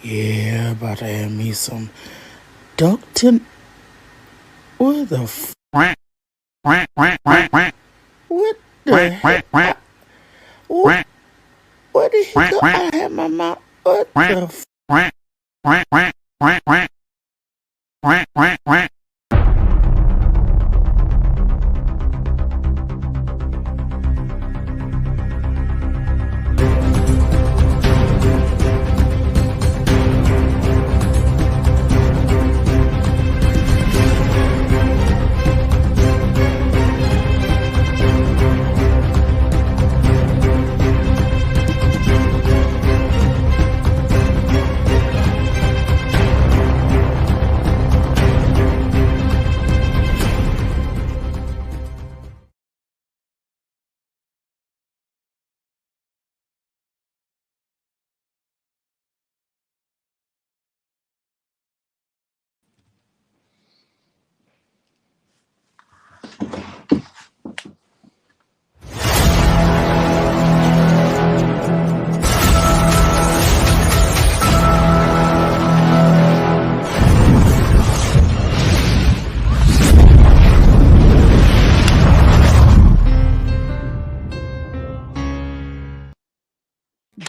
Yeah, about to have me some duckton. What the what the heck? What the hell? I had my mouth. What the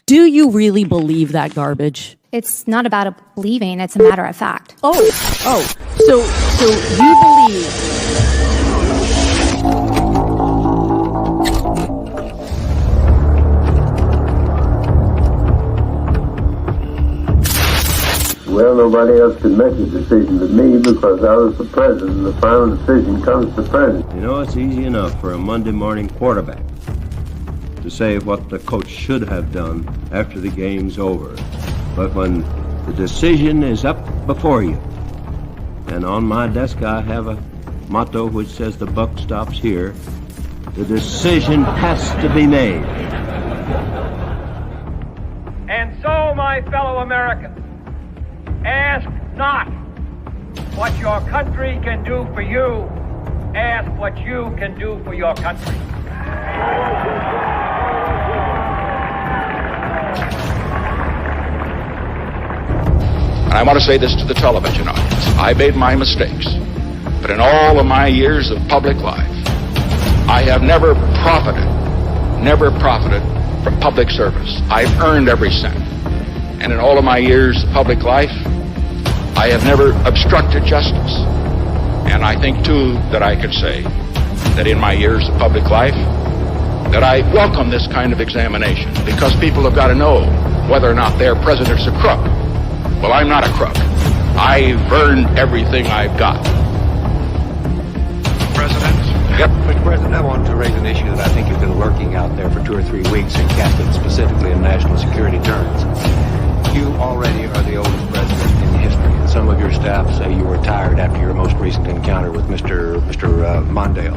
Do you really believe that garbage? It's not about believing, it's a matter of fact. So you believe. Well, nobody else could make a decision but me because I was the president, and the final decision comes to the president. You know, it's easy enough for a Monday morning quarterback to say what the coach should have done after the game's over. But when the decision is up before you, and on my desk I have a motto which says the buck stops here, the decision has to be made. And so, my fellow Americans, ask not what your country can do for you, ask what you can do for your country. And I want to say this to the television audience. I made my mistakes, but in all of my years of public life, I have never profited from public service. I've earned every cent. And in all of my years of public life, I have never obstructed justice. And I think, too, that I could say that in my years of public life, that I welcome this kind of examination, because people have got to know whether or not their president's a crook. Well, I'm not a crook. I've earned everything I've got. President? Yep. Mr. President, I want to raise an issue that I think has been lurking out there for 2 or 3 weeks and cast it specifically in national security terms. You already are the oldest president in history, and some of your staff say you retired after your most recent encounter with Mr. Mondale.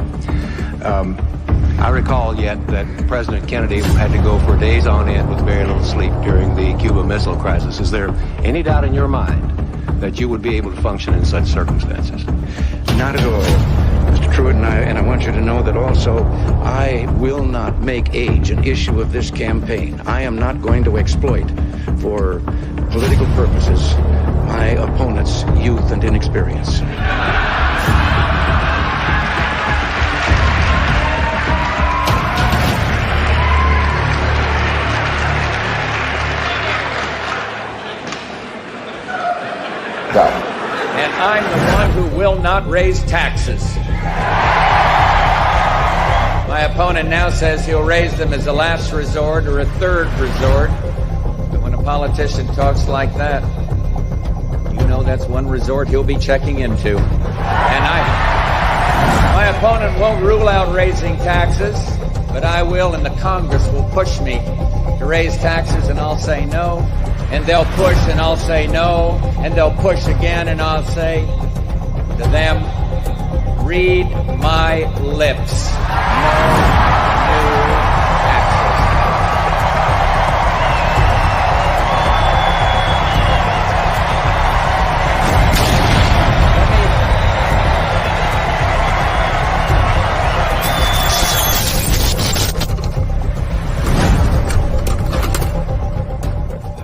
I recall yet that President Kennedy had to go for days on end with very little sleep during the Cuba Missile Crisis. Is there any doubt in your mind that you would be able to function in such circumstances? Not at all, Mr. Truitt, and I want you to know that also I will not make age an issue of this campaign. I am not going to exploit for political purposes my opponent's youth and inexperience. And I'm the one who will not raise taxes. My opponent now says he'll raise them as a last resort or a third resort. But when a politician talks like that, you know that's one resort he'll be checking into. And my opponent won't rule out raising taxes, but I will, and the Congress will push me to raise taxes, and I'll say no. And they'll push, and I'll say no. And they'll push again, and I'll say to them, read my lips. No new taxes.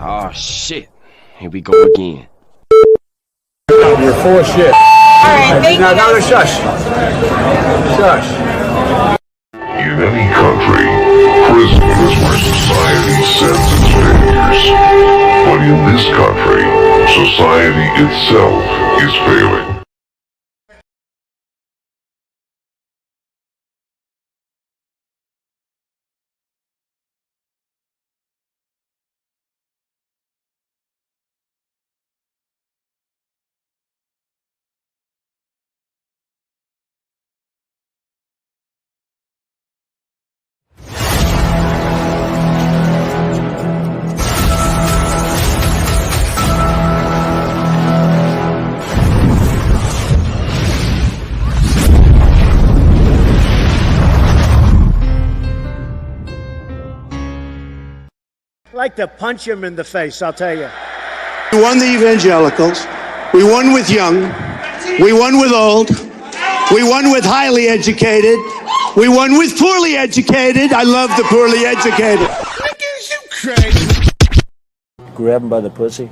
Oh, shit. Here we go again. You're full of shit. All right, thank you. Now, shush. Shush. In any country, prison is where society sends its failures. But in this country, society itself is failing. I'd like to punch him in the face, I'll tell you. We won the evangelicals. We won with young. We won with old. We won with highly educated. We won with poorly educated. I love the poorly educated. Grab him by the pussy.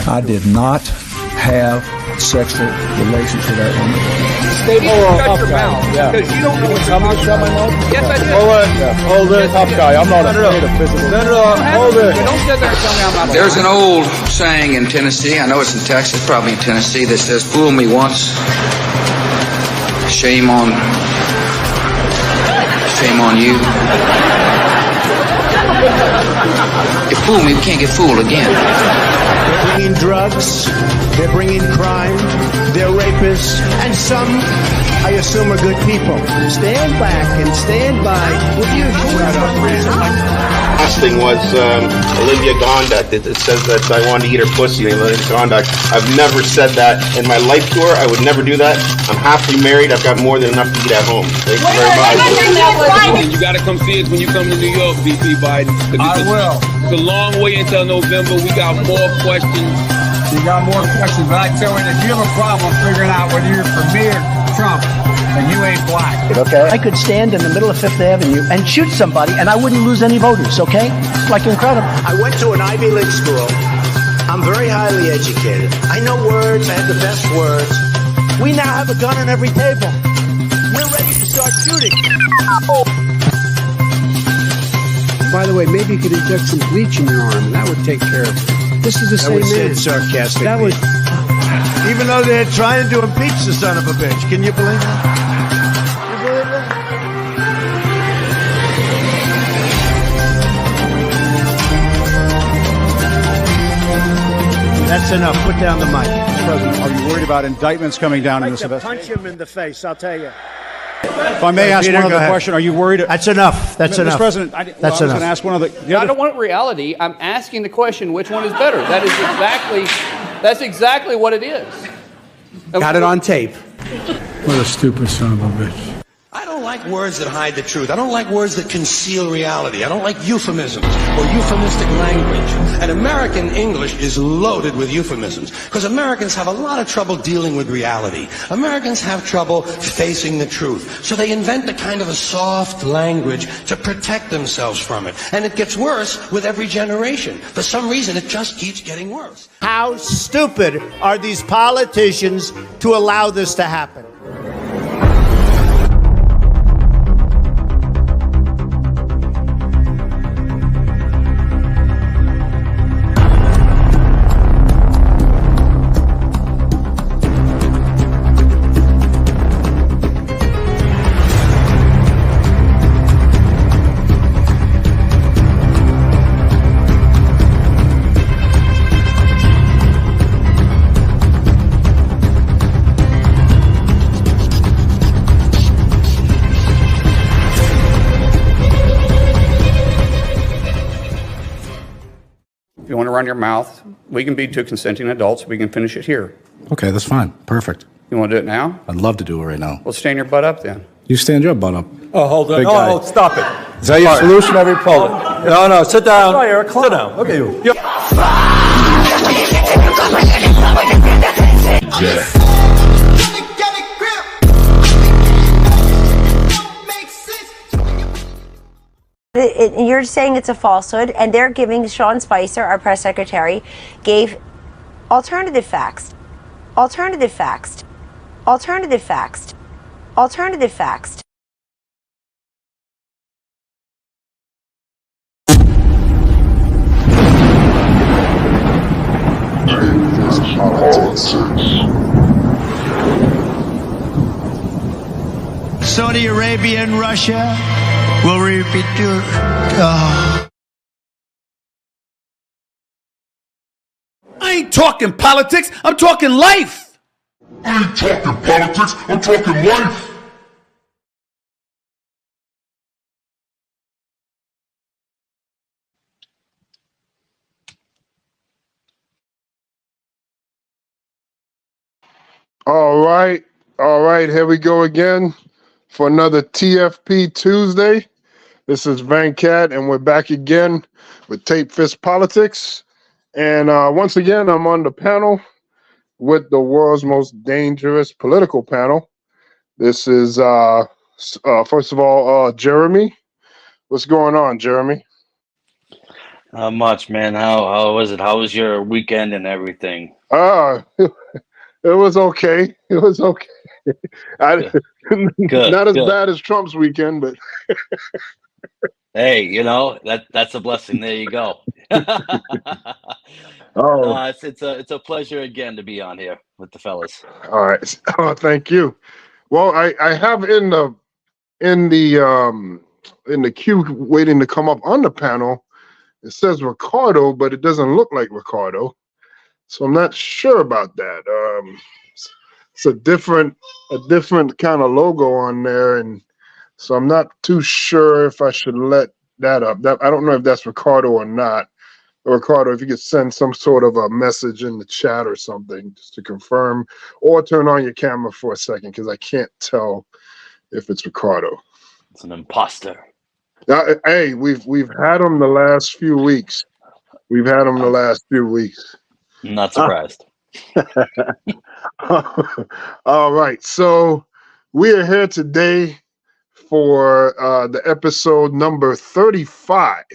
I did not have sexual relations with that woman. Stay shut your mouth, because you don't know what you're talking about. Yes, I did. Hold it, tough guy. I'm not afraid of physical. Hold it. Don't sit there and tell me I'm not. There's an old saying in Tennessee, I know it's in Texas, probably in Tennessee, that says, fool me once, shame on you. You fool me, we can't get fooled again. They're bringing drugs, they're bringing crime, they're rapists, and some, I assume, are good people. Stand back and stand by. Will you shut up, Last thing was Olivia Gondak. It says that I wanted to eat her pussy. Olivia Gondak. I've never said that in my life tour. I would never do that. I'm happily married. I've got more than enough to eat at home. Thank you very much. You got to come see us when you come to New York, VP Biden. I will. It's a long way until November. We got more questions. You got more questions, but I tell you, if you have a problem figuring out whether you're for me or Trump, then you ain't black. Okay. I could stand in the middle of Fifth Avenue and shoot somebody, and I wouldn't lose any voters, okay? It's like incredible. I went to an Ivy League school. I'm very highly educated. I know words. I have the best words. We now have a gun on every table. We're ready to start shooting. By the way, maybe you could inject some bleach in your arm, and that would take care of it. This is the same man. That was said sarcastically. That was... Even though they're trying to impeach the son of a bitch. Can you believe that? You believe that? That's enough. Put down the mic. President, are you worried about indictments coming down in this I'd like to investigation? punch him in the face, I'll tell you. If I may ask Peter, one other go ahead. question, are you worried? That's enough. That's enough. Mr. President, I was going to ask one other. I don't want reality. I'm asking the question: which one is better? That's exactly what it is. Got it on tape. What a stupid son of a bitch. I don't like words that hide the truth. I don't like words that conceal reality. I don't like euphemisms or euphemistic language. And American English is loaded with euphemisms because Americans have a lot of trouble dealing with reality. Americans have trouble facing the truth. So they invent a kind of a soft language to protect themselves from it. And it gets worse with every generation. For some reason, it just keeps getting worse. How stupid are these politicians to allow this to happen? If you want to run your mouth, we can be two consenting adults. We can finish it here. Okay, that's fine. Perfect. You want to do it now? I'd love to do it right now. Well, stand your butt up then. You stand your butt up. Oh, hold on. Big guy. Oh, stop it. Is that your solution, every poll? No, sit down. Sorry, Eric. Sit down. Look at you. Yeah. You're saying it's a falsehood, and they're giving Sean Spicer, our press secretary, gave alternative facts. Alternative facts. Alternative facts. Alternative facts. Saudi Arabia and Russia will repeat your. I ain't talking politics. I'm talking life. I ain't talking politics. I'm talking life. All right, here we go again for another TFP Tuesday. This is Van Cat, and we're back again with Tape Fist Politics. And once again, I'm on the panel with the world's most dangerous political panel. This is, first of all, Jeremy. What's going on, Jeremy? Not much, man. How was it? How was your weekend and everything? It was okay. It was okay. Not as Good. bad as Trump's weekend, but Hey, that's a blessing. There you go. No, it's a pleasure again to be on here with the fellas. All right. Oh, thank you. Well, I have in the queue waiting to come up on the panel. It says Ricardo, but it doesn't look like Ricardo, so I'm not sure about that. It's a different kind of logo on there, and so I'm not too sure if I should let that up. I don't know if that's Ricardo or not. Ricardo, if you could send some sort of a message in the chat or something just to confirm, or turn on your camera for a second because I can't tell if it's Ricardo. It's an imposter. Hey, we've had him the last few weeks. I'm not surprised. All right, so we are here today for the episode number 35.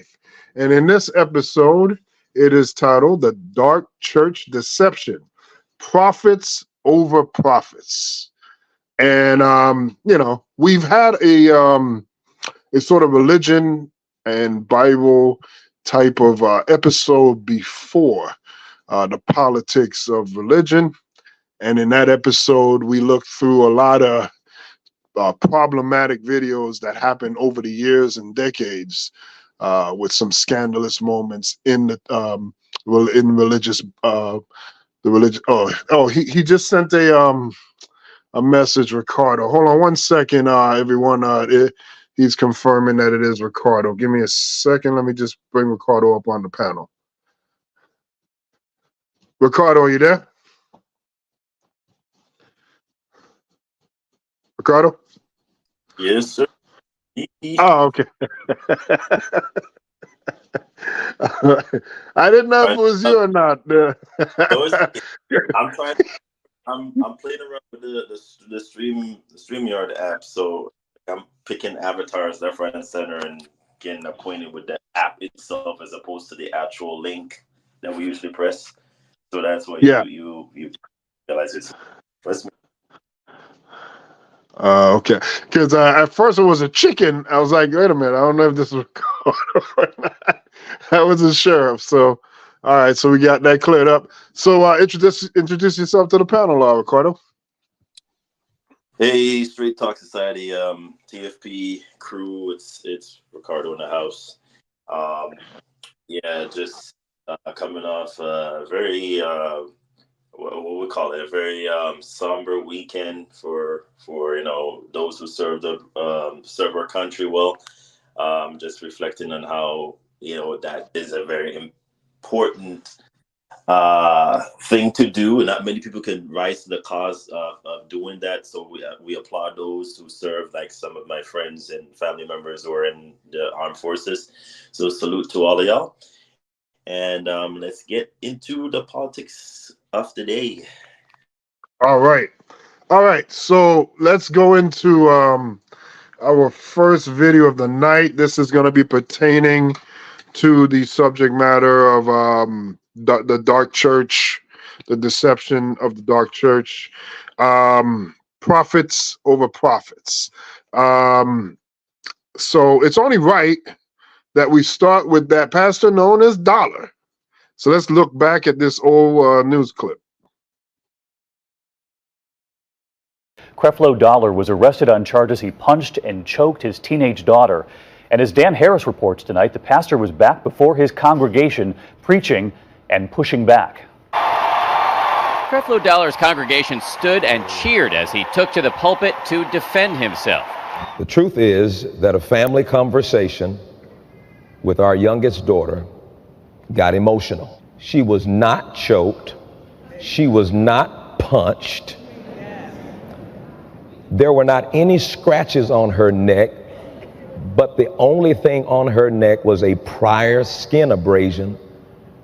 And in this episode, it is titled The Dark Church Deception, Prophets Over Prophets. And, we've had a sort of religion and Bible type of episode before, the politics of religion. And in that episode, we looked through a lot of problematic videos that happened over the years and decades, with some scandalous moments in the religious the religion. He just sent a message, Ricardo. Hold on one second, everyone. He's confirming that it is Ricardo. Give me a second. Let me just bring Ricardo up on the panel. Ricardo, are you there? Ricardo? Yes, sir. Oh, okay. I didn't know if it was you or not. I'm playing around with the StreamYard app, so I'm picking avatars left, right, and center, and getting acquainted with the app itself as opposed to the actual link that we usually press. So that's why you realize it's press me. Okay, because at first it was a chicken. I was like, wait a minute, I don't know if this is Ricardo or not. That was a sheriff. So, all right, so we got that cleared up. So, introduce yourself to the panel, Ricardo. Hey, Straight Talk Society, TFP crew. It's Ricardo in the house. Just coming off a very what we call it, a very somber weekend for those who serve our country well. Just reflecting on how that is a very important thing to do, and not many people can rise to the cause of doing that. So we applaud those who serve, like some of my friends and family members who are in the armed forces. So salute to all of y'all. And let's get into the politics of the day. All right. So let's go into our first video of the night. This is going to be pertaining to the subject matter of the dark church, the deception of the dark church, prophets over prophets. So it's only right that we start with that pastor known as Dollar. So let's look back at this old news clip. Creflo Dollar was arrested on charges he punched and choked his teenage daughter. And as Dan Harris reports tonight, the pastor was back before his congregation preaching and pushing back. Creflo Dollar's congregation stood and cheered as he took to the pulpit to defend himself. The truth is that a family conversation with our youngest daughter got emotional. She was not choked. She was not punched. There were not any scratches on her neck, but the only thing on her neck was a prior skin abrasion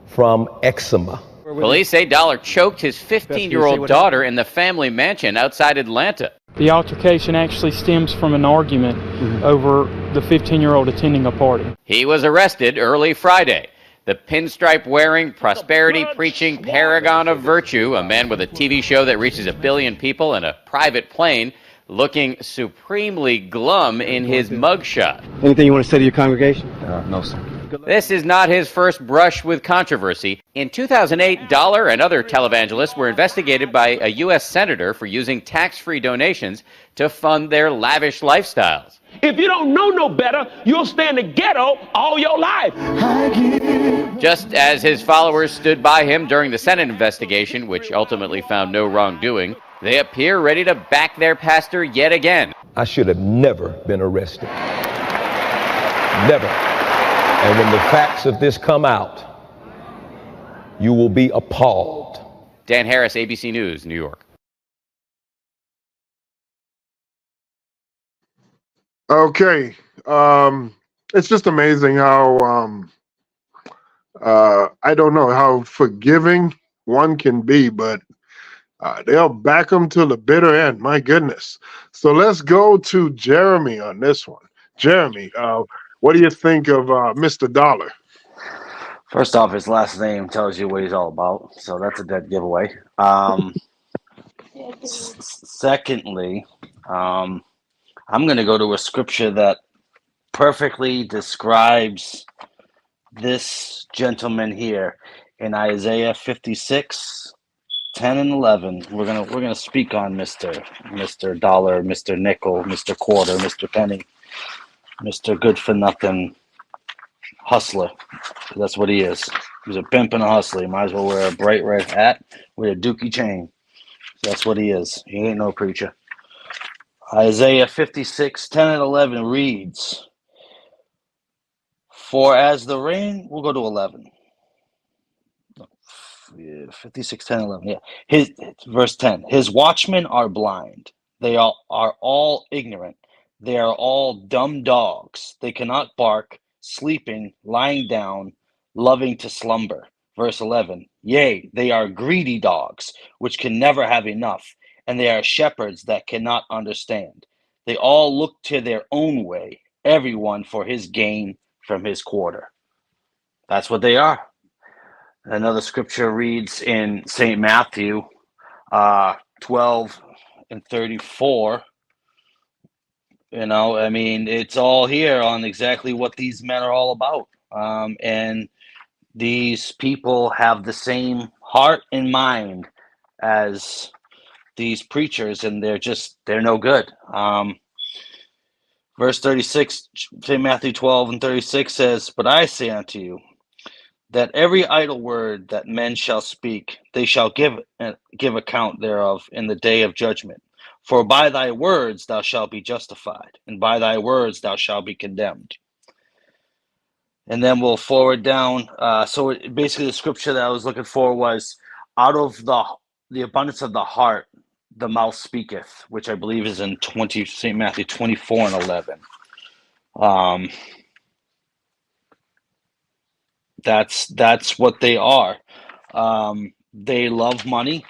from eczema. Police say Dollar choked his 15-year-old daughter in the family mansion outside Atlanta. The altercation actually stems from an argument over the 15-year-old attending a party. He was arrested early Friday. The pinstripe-wearing, prosperity-preaching paragon of virtue, a man with a TV show that reaches 1 billion people and a private plane, looking supremely glum in his mugshot. Anything you want to say to your congregation? No, sir. This is not his first brush with controversy. In 2008, Dollar and other televangelists were investigated by a U.S. senator for using tax-free donations to fund their lavish lifestyles. If you don't know no better, you'll stay in the ghetto all your life. Just as his followers stood by him during the Senate investigation, which ultimately found no wrongdoing, they appear ready to back their pastor yet again. I should have never been arrested. Never. And when the facts of this come out, you will be appalled. Dan Harris, ABC News, New York. Okay. It's just amazing how, I don't know how forgiving one can be, but they'll back them to the bitter end. My goodness. So let's go to Jeremy on this one. Jeremy, what do you think of Mr. Dollar? First off, his last name tells you what he's all about, so that's a dead giveaway. Secondly, I'm going to go to a scripture that perfectly describes this gentleman here in Isaiah 56, 10 and 11. We're gonna speak on Mr. Dollar, Mr. Nickel, Mr. Quarter, Mr. Penny, Mr. Good for Nothing hustler. That's what he is. He's a pimp and a hustler. He might as well wear a bright red hat with a dookie chain. That's what he is. He ain't no preacher. Isaiah 56, 10 and 11 reads, "For as the rain," we'll go to 11. 56, 10, 11. Yeah. Verse 10. "His watchmen are blind. They are all ignorant. They are all dumb dogs. They cannot bark, sleeping, lying down, loving to slumber." Verse 11. "Yea, they are greedy dogs, which can never have enough, and they are shepherds that cannot understand. They all look to their own way, everyone for his gain from his quarter." That's what they are. Another scripture reads in St. Matthew 12 and 34. I mean, it's all here on exactly what these men are all about. And these people have the same heart and mind as these preachers, and they're no good. Verse 36, St. Matthew 12 and 36 says, "But I say unto you, that every idle word that men shall speak, they shall give account thereof in the day of judgment. For by thy words thou shalt be justified, and by thy words thou shalt be condemned." And then we'll forward down. Basically the scripture that I was looking for was, "Out of the abundance of the heart, the mouth speaketh," which I believe is in St. Matthew 24 and 11. That's what they are. They love money.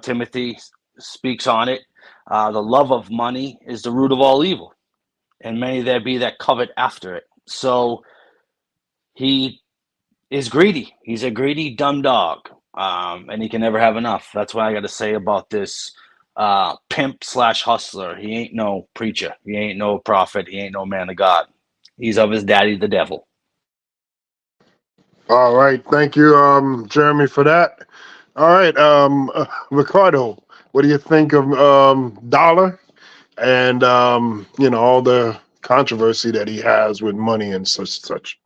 Timothy speaks on it. The love of money is the root of all evil. and many there be that covet after it. So he is greedy. He's a greedy, dumb dog, and he can never have enough. That's what I got to say about this pimp / hustler. He ain't no preacher. He ain't no prophet. He ain't no man of God. He's of his daddy, the devil. All right, thank you, Jeremy, for that. All right, Ricardo, what do you think of Dollar and all the controversy that he has with money and such?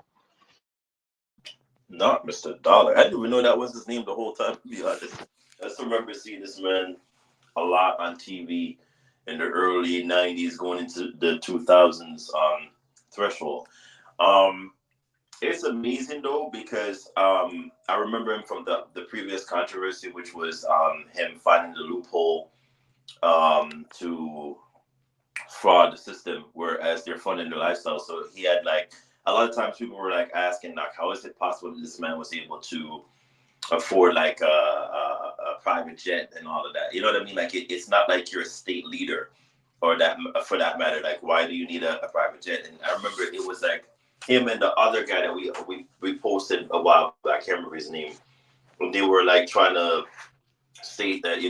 Not Mr. Dollar. I didn't even know that was his name the whole time, to be honest. I just remember seeing this man a lot on TV in the early 90s going into the 2000s threshold. It's amazing, though, because I remember him from the previous controversy, which was him finding the loophole to fraud the system, whereas they're funding their lifestyle. So he had a lot of times people were asking how is it possible that this man was able to afford a private jet and all of that? You know what I mean? It's not like you're a state leader, or that for that matter, why do you need a private jet? And I remember it was him and the other guy that we posted a while back, I can't remember his name, and they were trying to state that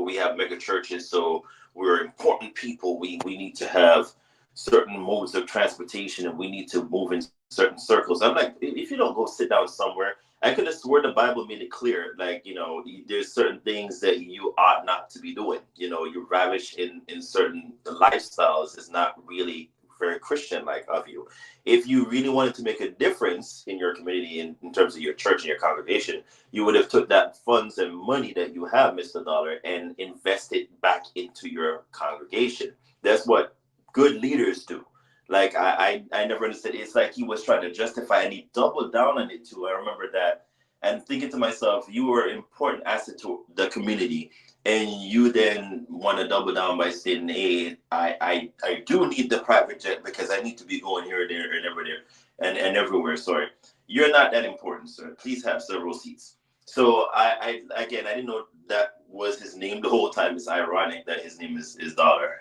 we have mega churches, so we're important people. We need to have certain modes of transportation, and we need to move in certain circles. I'm like, if you don't go sit down somewhere, I could have swore the Bible made it clear, there's certain things that you ought not to be doing. You ravish in certain lifestyles is not really very Christian-like of you. If you really wanted to make a difference in your community in terms of your church and your congregation, you would have took that funds and money that you have, Mr. Dollar, and invested back into your congregation. That's what good leaders do. I never understood. It's like he was trying to justify, and he doubled down on it too. I remember that, and thinking to myself, you were an important asset to the community, and you then want to double down by saying, hey, I do need the private jet because I need to be going here, there, and everywhere, and everywhere. Sorry, you're not that important, sir. Please have several seats. So I didn't know that was his name the whole time. It's ironic that his name is Dollar.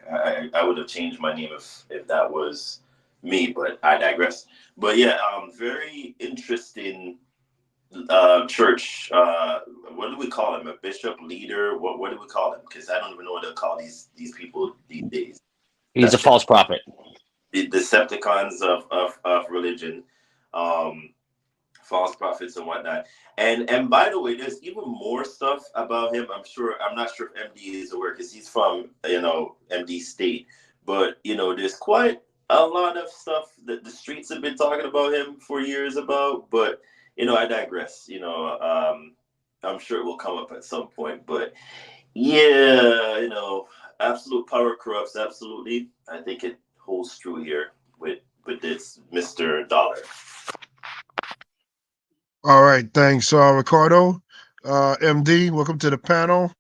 I would have changed my name if that was me, but I digress. But yeah, very interesting church. What do we call him? A bishop, leader? What do we call him? Because I don't even know what to call these people these days. He's a false prophet. The Decepticons of religion. False prophets and whatnot. And by the way, there's even more stuff about him. I'm not sure if MD is aware because he's from MD State. But there's quite a lot of stuff that the streets have been talking about him for years about. But I digress. I'm sure it will come up at some point. But yeah, absolute power corrupts. Absolutely, I think it holds true here with this Mr. Dollar. All right, thanks, Ricardo. MD, welcome to the panel.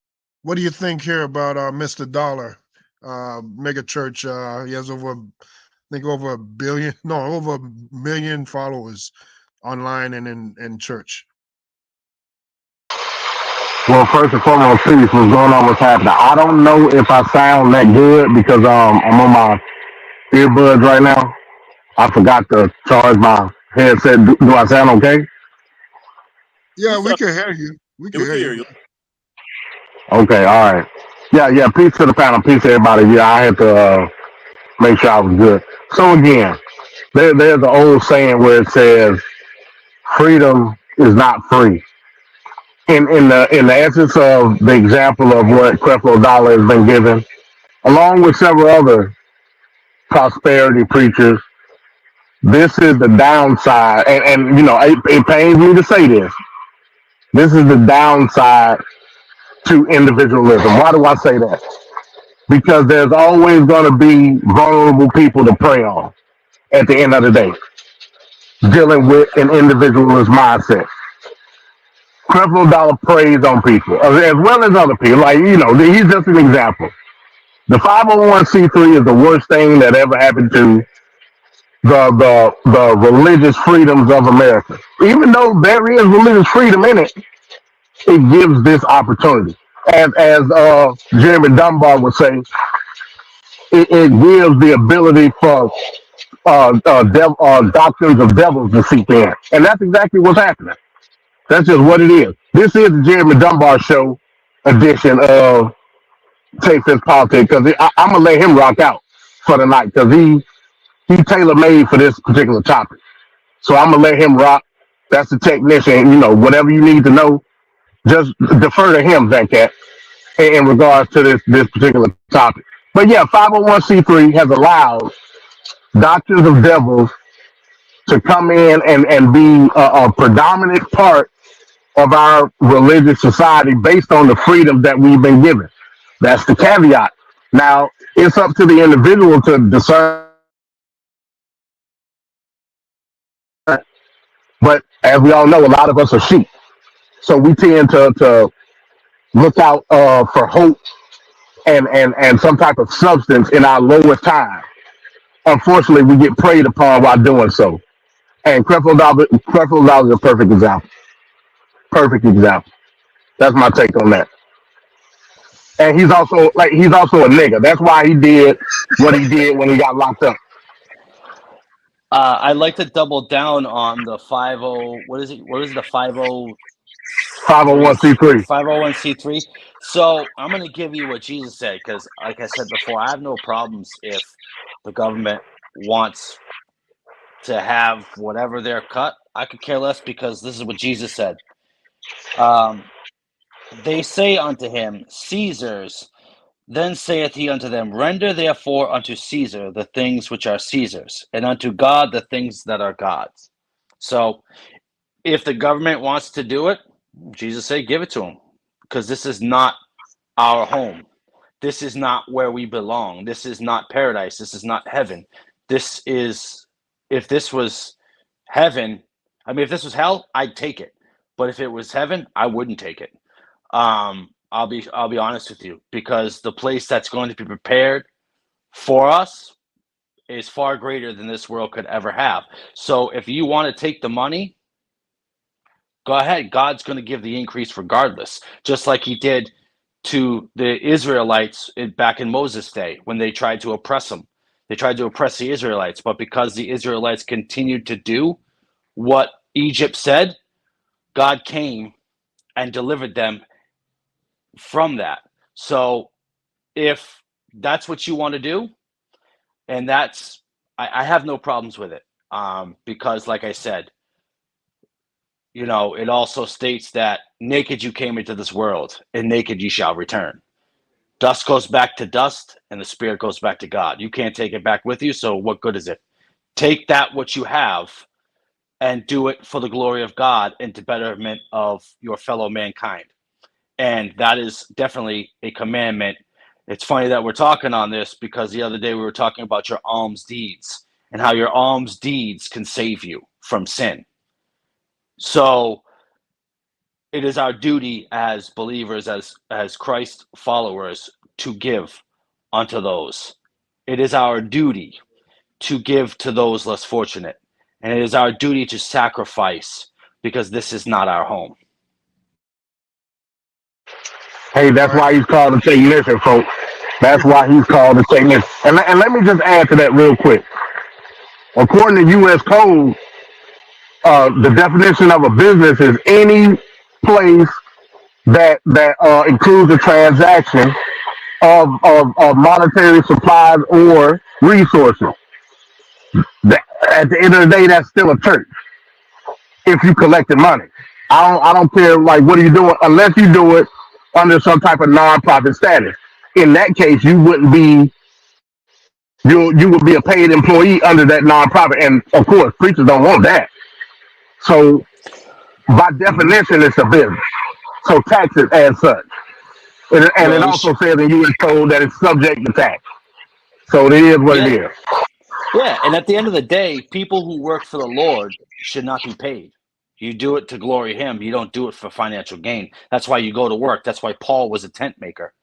What do you think here about Mr. Dollar, mega church? He has over a million followers online and in church. Well, first and foremost, peace. What's going on? What's happening? I don't know if I sound that good because I'm on my earbuds right now. I forgot to charge my headset. Do I sound okay? Yeah, we can hear you. We can hear you. Okay, all right. Yeah. Peace to the panel. Peace to everybody. Yeah, I had to make sure I was good. So again, there's an old saying where it says, "Freedom is not free." In the essence of the example of what Creflo Dollar has been given, along with several other prosperity preachers, this is the downside, and it pains me to say this. This is the downside to individualism. Why do I say that? Because there's always going to be vulnerable people to prey on at the end of the day, dealing with an individualist mindset. Creflo Dollar preys on people, as well as other people. He's just an example. The 501c3 is the worst thing that ever happened to the religious freedoms of America. Even though there is religious freedom in it, it gives this opportunity. As Jeremy Dunbar would say, it gives the ability for doctrines of devils to seep in, and that's exactly what's happening. That's just what it is. This is the Jeremy Dunbar show edition of Texas Politics because I'm gonna let him rock out for the night because he tailor made for this particular topic. So I'm gonna let him rock. That's the technician. You know, whatever you need to know, just defer to him, Zancat, in regards to this particular topic. But yeah, 501c3 has allowed doctors of devils to come in and be a predominant part of our religious society based on the freedom that we've been given. That's the caveat. Now, it's up to the individual to discern, but as we all know, a lot of us are sheep. So we tend to look out for hope and some type of substance in our lower time. Unfortunately, we get preyed upon while doing so. And Creflo Dollar is a perfect example. Perfect example. That's my take on that. And he's also a nigga. That's why he did what he did when he got locked up. I'd like to double down on the 50. What is it? What is it? The 50. 501c3. 501c3. So I'm going to give you what Jesus said because, like I said before, I have no problems if the government wants to have whatever they're cut. I could care less because this is what Jesus said. They say unto him, Caesar's. Then saith he unto them, Render therefore unto Caesar the things which are Caesar's, and unto God the things that are God's. So if the government wants to do it, Jesus said, give it to them, because this is not our home. This is not where we belong. This is not paradise. This is not heaven. This is, if this was heaven, I mean, if this was hell, I'd take it. But if it was heaven, I wouldn't take it. I'll be honest with you, because the place that's going to be prepared for us is far greater than this world could ever have. So if you want to take the money, go ahead. God's going to give the increase regardless, just like he did to the Israelites back in Moses' day when they tried to oppress them. They tried to oppress the Israelites, but because the Israelites continued to do what Egypt said, God came and delivered them from that. So if that's what you want to do, and I have no problems with it, because like I said, it also states that naked you came into this world, and naked you shall return. Dust goes back to dust, and the spirit goes back to God. You can't take it back with you, so what good is it? Take that what you have and do it for the glory of God and to betterment of your fellow mankind. And that is definitely a commandment. It's funny that we're talking on this because the other day we were talking about your alms deeds and how your alms deeds can save you from sin. So it is our duty as believers, as Christ followers, to give unto those. It is our duty to give to those less fortunate. And it is our duty to sacrifice because this is not our home. Hey, that's why he's called a technician, folks. That's why he's called a technician. And let me just add to that real quick. According to U.S. Code, the definition of a business is any place that includes a transaction of monetary supplies or resources. At the end of the day, that's still a church. If you collected money, I don't care. Like, what are you doing? Unless you do it under some type of nonprofit status. In that case, you wouldn't be. You would be a paid employee under that nonprofit, and of course, preachers don't want that. So, by definition, it's a business. So taxes as such, and it also says in U.S. Code that it's subject to tax. So it is what it is. Yeah, and at the end of the day, people who work for the Lord should not be paid. You do it to glory him. You don't do it for financial gain. That's why you go to work. That's why Paul was a tent maker.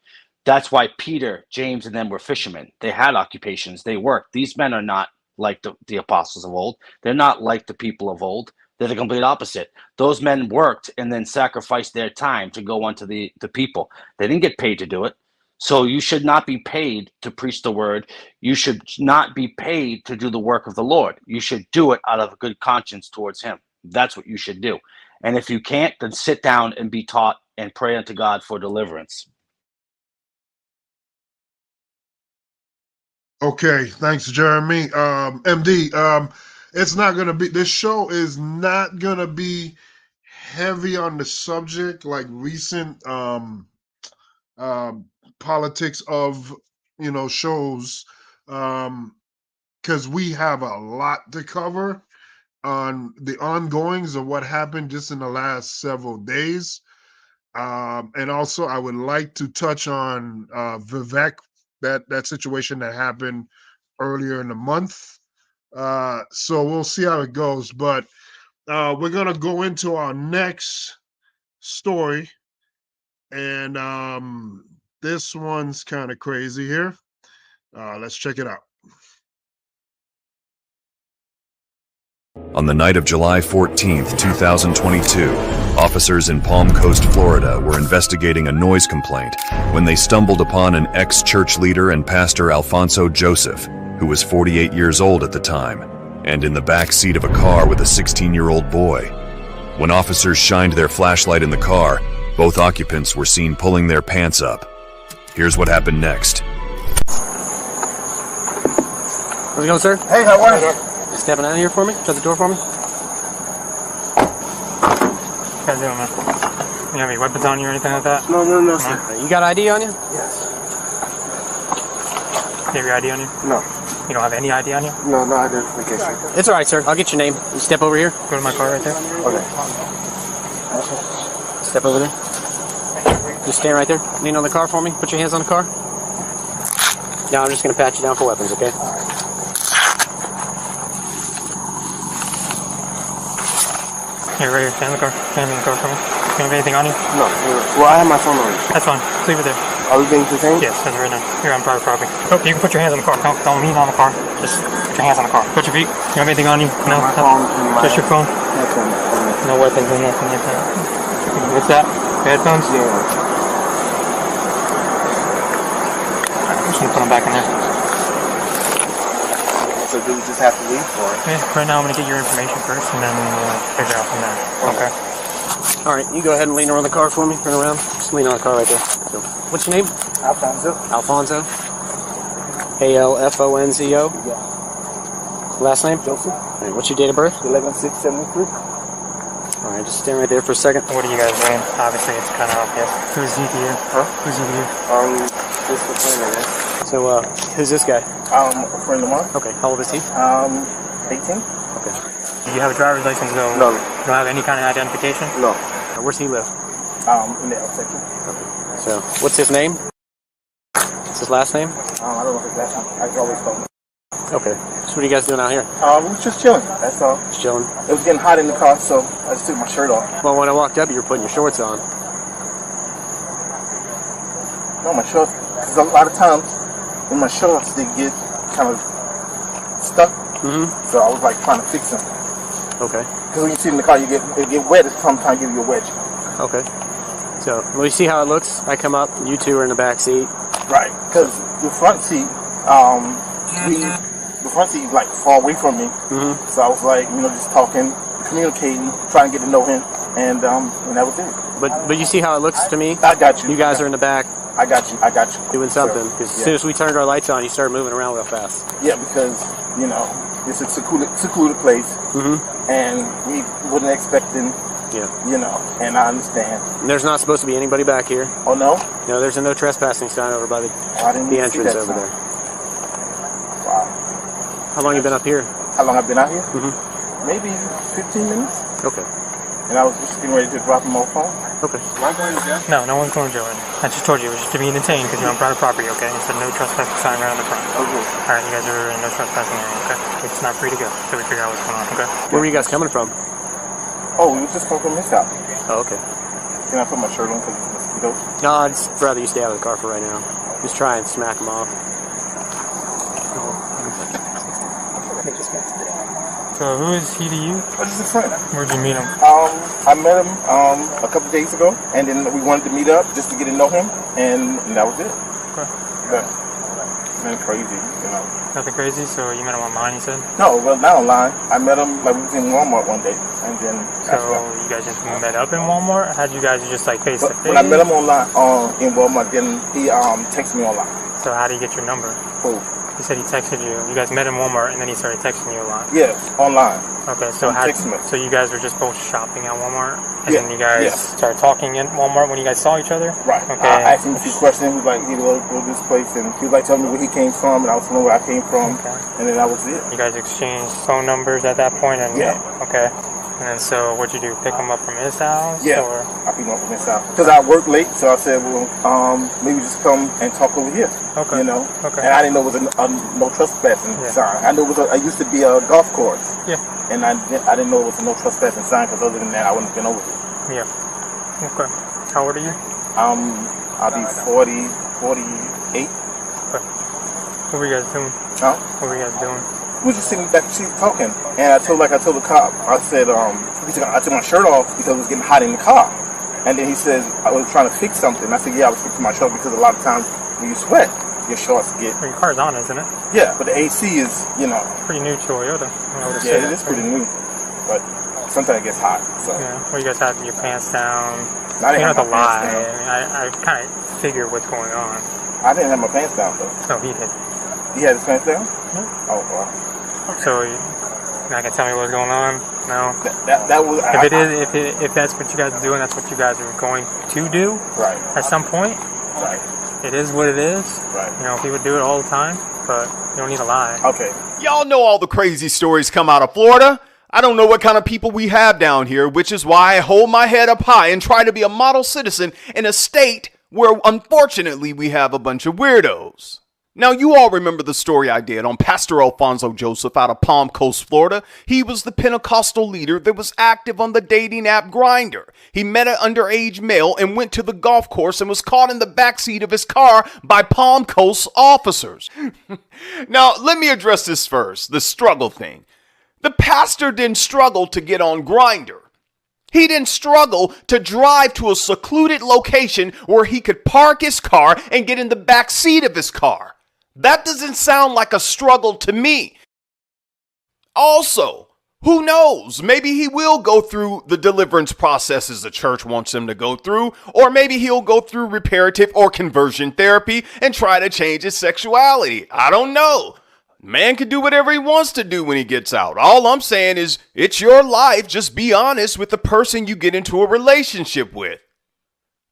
That's why Peter, James, and them were fishermen. They had occupations. They worked. These men are not like the apostles of old. They're not like the people of old. They're the complete opposite. Those men worked and then sacrificed their time to go onto the people. They didn't get paid to do it. So you should not be paid to preach the word. You should not be paid to do the work of the Lord. You should do it out of a good conscience towards him. That's what you should do. And if you can't, then sit down and be taught and pray unto God for deliverance. Okay, thanks, Jeremy. MD, it's not gonna be. This show is not gonna be heavy on the subject like recent politics of shows, because we have a lot to cover on the ongoings of what happened just in the last several days. And also, I would like to touch on Vivek, that situation that happened earlier in the month. So we'll see how it goes. But we're gonna go into our next story, and this one's kind of crazy here. Let's check it out. On the night of July 14th, 2022, officers in Palm Coast, Florida were investigating a noise complaint when they stumbled upon an ex-church leader and pastor Alfonso Joseph, who was 48 years old at the time, and in the back seat of a car with a 16-year-old boy. When officers shined their flashlight in the car, both occupants were seen pulling their pants up. Here's what happened next. How's it going, sir? Hey, how are you? Stepping out of here for me? Shut the door for me. What you doing, man? You have any weapons on you or anything like that? No, sir. You got ID on you? Yes. You have your ID on you? No. You don't have any ID on you? No identification. It's all right, sir. I'll get your name. You step over here. Go to my car right there. Okay. Step over there. Just stand right there. Lean on the car for me. Put your hands on the car. Now I'm just going to pat you down for weapons, okay? Here, right here. Stand in the car. Stand in the car for me. You have anything on you? No. Well, I have my phone on. That's fine. Just leave it there. Are we being detained? Yes, that's right now. You're on private property. Oh, you can put your hands on the car. Don't lean on the car. Just put your hands on the car. Put your feet. You have anything on you? No. My phone. Just your phone? Nothing. No weapons or nothing like that. What's that? Your headphones? Yeah. I'm just gonna put them back in there. So do we just have to leave for it? Yeah, right now I'm gonna get your information first and then we'll figure out from there. Okay. All right, you go ahead and lean on the car for me. Turn around. Just lean on the car right there. So, what's your name? Alfonso. Alfonso. A-L-F-O-N-Z-O. Yeah. Last name? Joseph. All right, what's your date of birth? 11/6/73. All right, just stand right there for a second. What are you guys doing? Obviously, it's kind of obvious. Who's he to you? Huh? Who's he to you? Just a friend, I guess. So, who's this guy? A friend of mine. Okay, how old is he? 18. Okay. Do you have a driver's license? No. No. You don't have any kind of identification? No. Where's he live? In the L section. So, what's his name? What's his last name? I don't know his last name. I can always call him. Okay. So, what are you guys doing out here? We was just chilling. That's all. Just chilling. It was getting hot in the car, so I just took my shirt off. Well, when I walked up, you were putting your shorts on. No, my shorts. Because a lot of times, when my shorts, they get kind of stuck. Mm-hmm. So I was like trying to fix them. Okay. Because when you sit in the car, it get wet. It sometimes give you a wedge. Okay. So, well, you see how it looks? I come up, you two are in the back seat. Right. Because the front seat, the front seat is like far away from me. Mm-hmm. So I was like, just talking, communicating, trying to get to know him, and that was it. But you see how it looks to me? I got you. You guys are in the back. I got you. Doing something. Because as soon as we turned our lights on, you started moving around real fast. Yeah, because, it's a secluded place, and we wasn't expecting, and I understand. And there's not supposed to be anybody back here. Oh, no? No, there's a no trespassing sign over by the entrance over there. Wow. How long you been up here? How long I've been out here? Mm-hmm. Maybe 15 minutes. Okay. And I was just getting ready to drop him off home. Okay. Am I going to jail? No, no one's going to jail. I just told you it was just to be detained because you're on private property, okay? It said no trespassing sign right on the front. Okay. Alright, you guys are in no trespassing area, okay? It's not free to go until we figure out what's going on, okay? Where were you guys coming from? Oh, we were just coming from his house. Oh, okay. Can I put my shirt on because it's mosquitoes? No, I'd just rather you stay out of the car for right now. Just try and smack them off. So who is he to you? Oh, just a friend. Where'd you meet him? I met him a couple days ago, and then we wanted to meet up just to get to know him, and that was it. But nothing crazy, you know. Nothing crazy. So you met him online, you said? No, well, not online. I met him like we was in Walmart one day, and then. So you guys just met up in Walmart? How'd you guys just like face to face? When I met him online in Walmart, then he texted me online. So how did he get your number? Who? He said he texted you. You guys met in Walmart, and then he started texting you a lot. Yes, online. Okay, so so you guys were just both shopping at Walmart, and then you guys started talking in Walmart when you guys saw each other. Right. Okay. I asked him a few questions. He was like, he would go to this place, and he was like telling me where he came from, and I was telling him where I came from, and then that was it. You guys exchanged phone numbers at that point, and okay. And then so what'd you do? Pick him up from his house? Yeah, or? I picked him up from his house because I worked late, so I said, well, maybe just come and talk over here. Okay. You know. Okay. And I didn't know it was a no trespassing sign. I knew it used to be a golf course. Yeah. And I didn't know it was a no trespassing sign because other than that, I wouldn't have been over here. Yeah. Okay. How old are you? I'll be 48. Okay. What were you guys doing? Huh? What were you guys doing? We were just sitting back the seat talking, and I told the cop, I said, I took my shirt off because it was getting hot in the car. And then he says, I was trying to fix something. I said, yeah, I was fixing my shirt because a lot of times when you sweat, your shorts get... Well, your car's on, isn't it? Yeah, but the AC is, Pretty new Toyota. Yeah, it is pretty new, but sometimes it gets hot, so... Yeah, well, you guys had your pants down. I didn't you don't have have to my lie. pants down. I mean, I kind of figure what's going on. I didn't have my pants down, though. No, he did. He had his pants down? Yeah. Oh, well. So you're not gonna tell me what's going on? No. That was. If that's what you guys are doing, that's what you guys are going to do. Right. At some point. Right. It is what it is. Right. You know, he would do it all the time, but you don't need to lie. Okay. Y'all know all the crazy stories come out of Florida. I don't know what kind of people we have down here, which is why I hold my head up high and try to be a model citizen in a state where, unfortunately, we have a bunch of weirdos. Now, you all remember the story I did on Pastor Alfonso Joseph out of Palm Coast, Florida. He was the Pentecostal leader that was active on the dating app Grindr. He met an underage male and went to the golf course and was caught in the backseat of his car by Palm Coast officers. Now, let me address this first, the struggle thing. The pastor didn't struggle to get on Grindr. He didn't struggle to drive to a secluded location where he could park his car and get in the back seat of his car. That doesn't sound like a struggle to me. Also, who knows? Maybe he will go through the deliverance processes the church wants him to go through, or maybe he'll go through reparative or conversion therapy and try to change his sexuality. I don't know. Man can do whatever he wants to do when he gets out. All I'm saying is, it's your life. Just be honest with the person you get into a relationship with.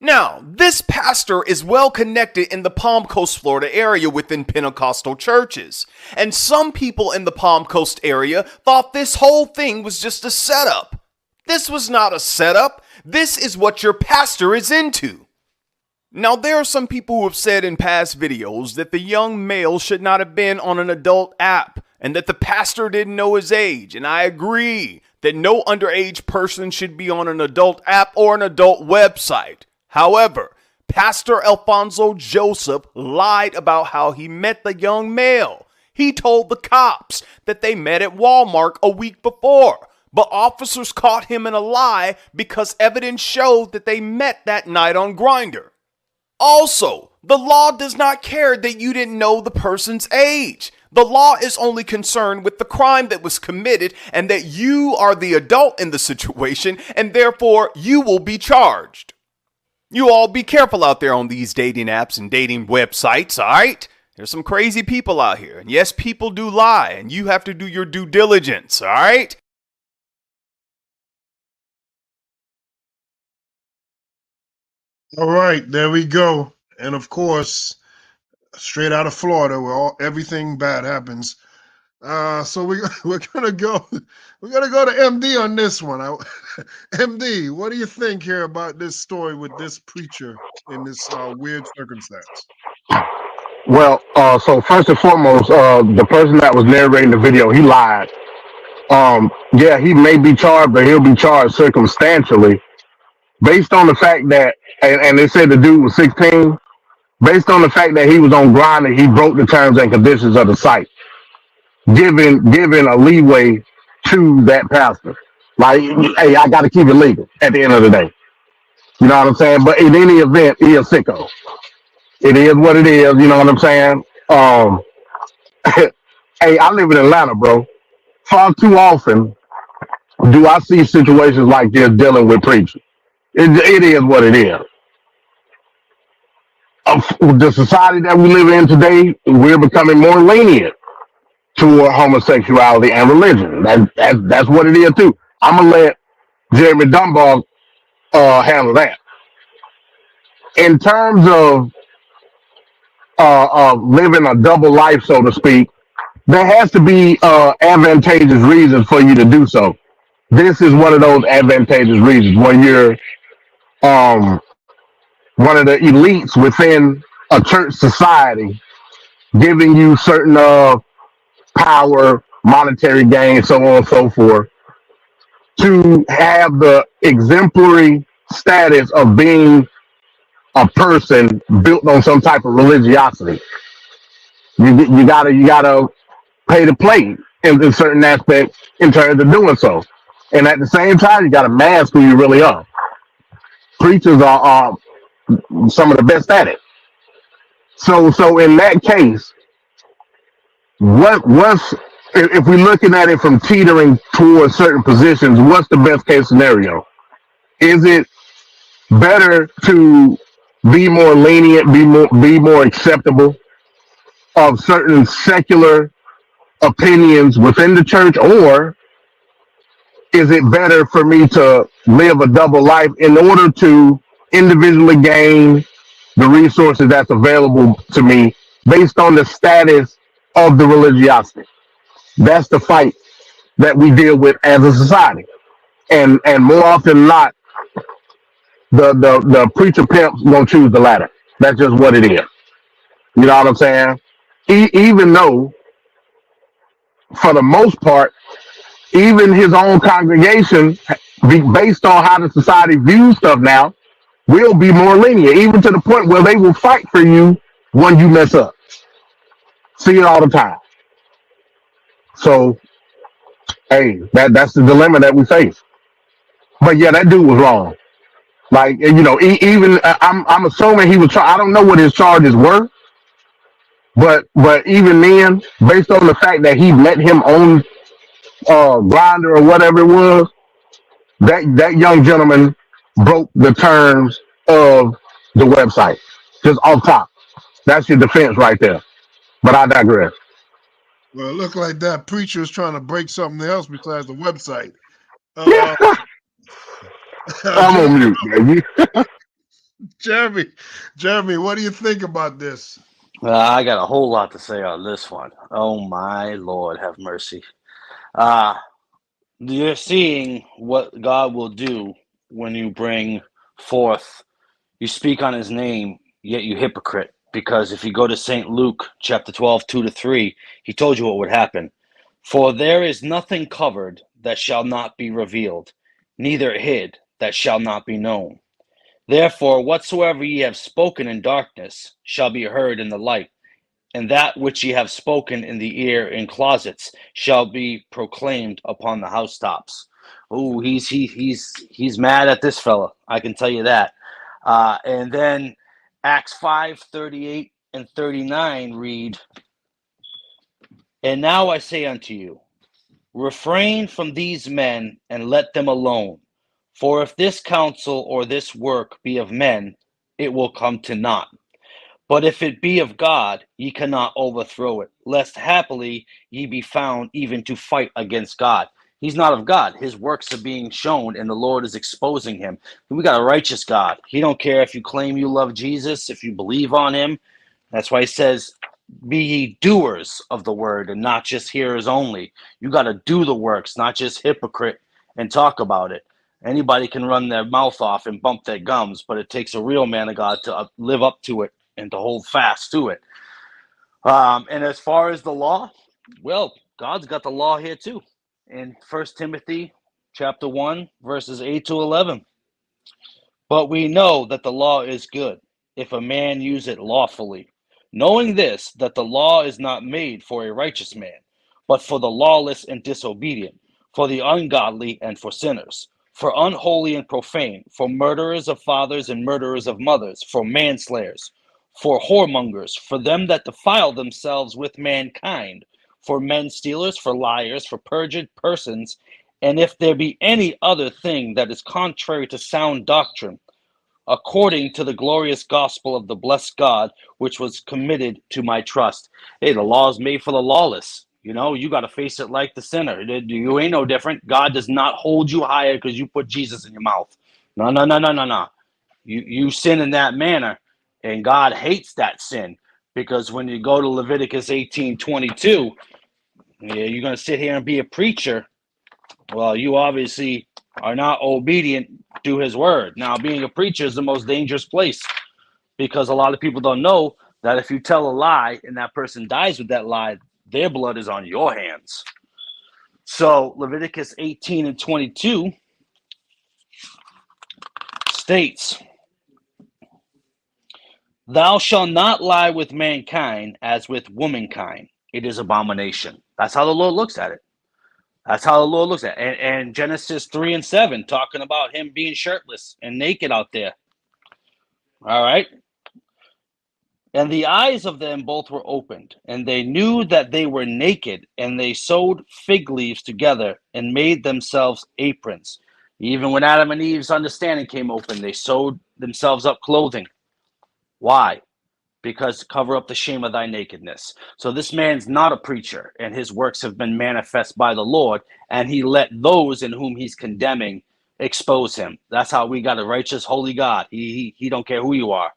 Now, this pastor is well connected in the Palm Coast, Florida area within Pentecostal churches. And some people in the Palm Coast area thought this whole thing was just a setup. This was not a setup. This is what your pastor is into. Now, there are some people who have said in past videos that the young male should not have been on an adult app and that the pastor didn't know his age. And I agree that no underage person should be on an adult app or an adult website. However, Pastor Alfonso Joseph lied about how he met the young male. He told the cops that they met at Walmart a week before, but officers caught him in a lie because evidence showed that they met that night on Grindr. Also, the law does not care that you didn't know the person's age. The law is only concerned with the crime that was committed and that you are the adult in the situation and therefore you will be charged. You all be careful out there on these dating apps and dating websites, all right? There's some crazy people out here. And yes, people do lie, and you have to do your due diligence, all right? All right, there we go. And of course, straight out of Florida, where everything bad happens. So we're gonna go to MD on this one. MD, what do you think here about this story with this preacher in this weird circumstance? Well, so first and foremost, the person that was narrating the video, he lied. Yeah, he may be charged, but he'll be charged circumstantially, based on the fact that, and they said the dude was 16. Based on the fact that he was on Grindr, he broke the terms and conditions of the site, giving a leeway to that pastor. Like, hey, I got to keep it legal at the end of the day. You know what I'm saying? But in any event, he a sicko. It is what it is. You know what I'm saying? Hey, I live in Atlanta, bro. Far too often do I see situations like this dealing with preachers. It is what it is. The society that we live in today, we're becoming more lenient toward homosexuality and religion. That's what it is too. I'm gonna let Jeremy Dunbar handle that. In terms of living a double life, so to speak, there has to be advantageous reasons for you to do so. This is one of those advantageous reasons when you're um, one of the elites within a church society, giving you certain power, monetary gain, so on and so forth, to have the exemplary status of being a person built on some type of religiosity. You gotta pay to play in certain aspects in terms of doing so. And at the same time, you gotta mask who you really are. Preachers are some of the best at it. So in that case, what's if we're looking at it from teetering towards certain positions, what's the best case scenario? Is it better to be more lenient, be more acceptable of certain secular opinions within the church, or is it better for me to live a double life in order to individually gain the resources that's available to me based on the status of the religiosity? That's the fight that we deal with as a society. And more often than not, the preacher pimps gonna choose the latter. That's just what it is. You know what I'm saying? Even though, for the most part, even his own congregation, based on how the society views stuff now, will be more lenient, even to the point where they will fight for you when you mess up. See it all the time. So, hey, that's the dilemma that we face. But yeah, that dude was wrong. Like, even I'm assuming he was. I don't know what his charges were, but even then, based on the fact that he met him on Grinder or whatever it was, that young gentleman broke the terms of the website. Just off top. That's your defense right there. But I digress. Well, it looked like that preacher was trying to break something else besides the website. I'm on mute, baby. Jeremy, what do you think about this? I got a whole lot to say on this one. Oh my Lord, have mercy. You're seeing what God will do when you bring forth, you speak on his name, yet you hypocrite. Because if you go to St. Luke chapter 12, 2-3, he told you what would happen. For there is nothing covered that shall not be revealed, neither hid that shall not be known. Therefore, whatsoever ye have spoken in darkness shall be heard in the light, and that which ye have spoken in the ear in closets shall be proclaimed upon the housetops. Oh, he's mad at this fella. I can tell you that. And then Acts 5:38 and 39 read, and now I say unto you, refrain from these men and let them alone. For if this counsel or this work be of men, it will come to naught. But if it be of God, ye cannot overthrow it, lest happily ye be found even to fight against God. He's not of God. His works are being shown, and the Lord is exposing him. We got a righteous God. He don't care if you claim you love Jesus, if you believe on him. That's why he says, be ye doers of the word and not just hearers only. You got to do the works, not just hypocrite and talk about it. Anybody can run their mouth off and bump their gums, but it takes a real man of God to live up to it and to hold fast to it. And as far as the law, well, God's got the law here too. In 1 Timothy chapter 1, verses 8-11. But we know that the law is good, if a man use it lawfully, knowing this, that the law is not made for a righteous man, but for the lawless and disobedient, for the ungodly and for sinners, for unholy and profane, for murderers of fathers and murderers of mothers, for manslayers, for whoremongers, for them that defile themselves with mankind, for men stealers, for liars, for perjured persons, and if there be any other thing that is contrary to sound doctrine, according to the glorious gospel of the blessed God, which was committed to my trust. Hey, the law is made for the lawless. You know, you got to face it like the sinner. You ain't no different. God does not hold you higher because you put Jesus in your mouth. No, no, no, no, no, no. You sin in that manner, and God hates that sin, because when you go to Leviticus 18:22, yeah, you're going to sit here and be a preacher. Well, you obviously are not obedient to his word. Now, being a preacher is the most dangerous place, because a lot of people don't know that if you tell a lie and that person dies with that lie, their blood is on your hands. So Leviticus 18:22 states, "Thou shalt not lie with mankind as with womankind. It is abomination." That's how the Lord looks at it. That's how the Lord looks at it. And Genesis 3:7, talking about him being shirtless and naked out there. All right. And the eyes of them both were opened, and they knew that they were naked, and they sewed fig leaves together and made themselves aprons. Even when Adam and Eve's understanding came open, they sewed themselves up clothing. Why? Because to cover up the shame of thy nakedness. So this man's not a preacher, and his works have been manifest by the Lord, and he let those in whom he's condemning expose him. That's how we got a righteous, holy God. He don't care who you are.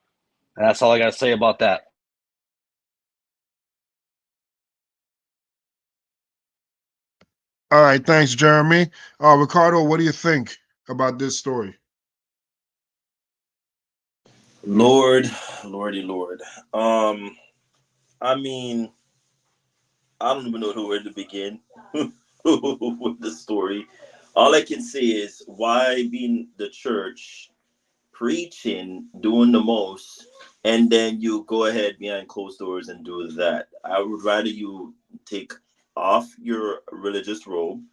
And that's all I got to say about that. All right, thanks, Jeremy. Ricardo, what do you think about this story? Lordy Lord. I mean, I don't even know where to begin with the story. All I can say is, why being the church preaching, doing the most, and then you go ahead behind closed doors and do that? I would rather you take off your religious robe,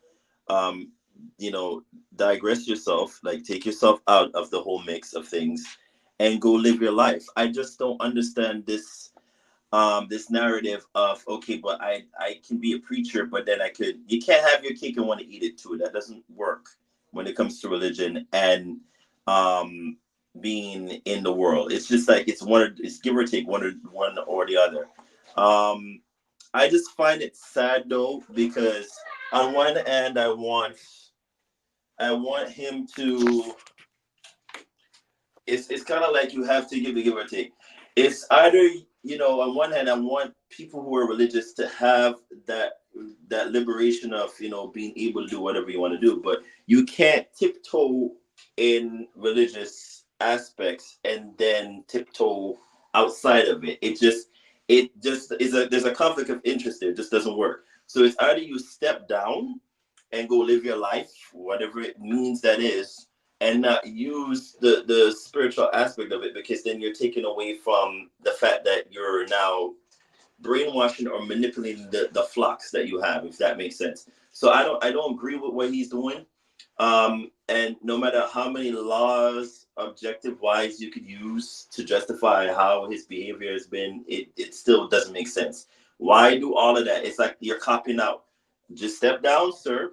um, digress yourself, like take yourself out of the whole mix of things and go live your life. I just don't understand this narrative of, okay, but I can be a preacher, but then you can't have your cake and want to eat it too. That doesn't work when it comes to religion and being in the world. It's just like it's give or take one or the other. I just find it sad though, because on one hand I want him to. It's kind of like you have to give or take. It's either, on one hand, I want people who are religious to have that liberation of, being able to do whatever you want to do, but you can't tiptoe in religious aspects and then tiptoe outside of it. It just there's a conflict of interest there. It just doesn't work. So it's either you step down and go live your life, whatever it means that is, and not use the spiritual aspect of it, because then you're taking away from the fact that you're now brainwashing or manipulating the flocks that you have, if that makes sense. So I don't agree with what he's doing. And no matter how many laws, objective wise, you could use to justify how his behavior has been, it still doesn't make sense. Why do all of that? It's like you're copying out. Just step down, sir.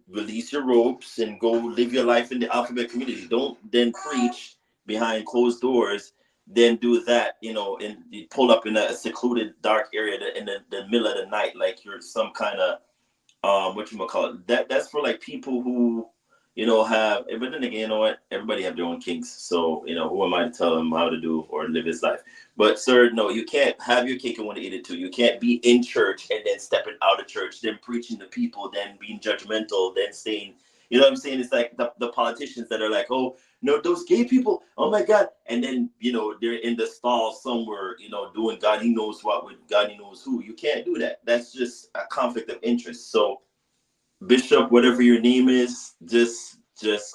Release your robes and go live your life in the alphabet community. Don't then preach behind closed doors, then do that, and you pull up in a secluded dark area in the middle of the night like you're some kind of that's for like people who have. But then again, you know what, everybody have their own kinks, so who am I to tell him how to do or live his life? But sir, no, you can't have your cake and want to eat it too. You can't be in church and then stepping out of church, then preaching to people, then being judgmental, then saying, what I'm saying? It's like the politicians that are like, oh no, those gay people, oh my God, and then they're in the stall somewhere, doing God he knows what with God he knows who. You can't do that. That's just a conflict of interest. So Bishop, whatever your name is, just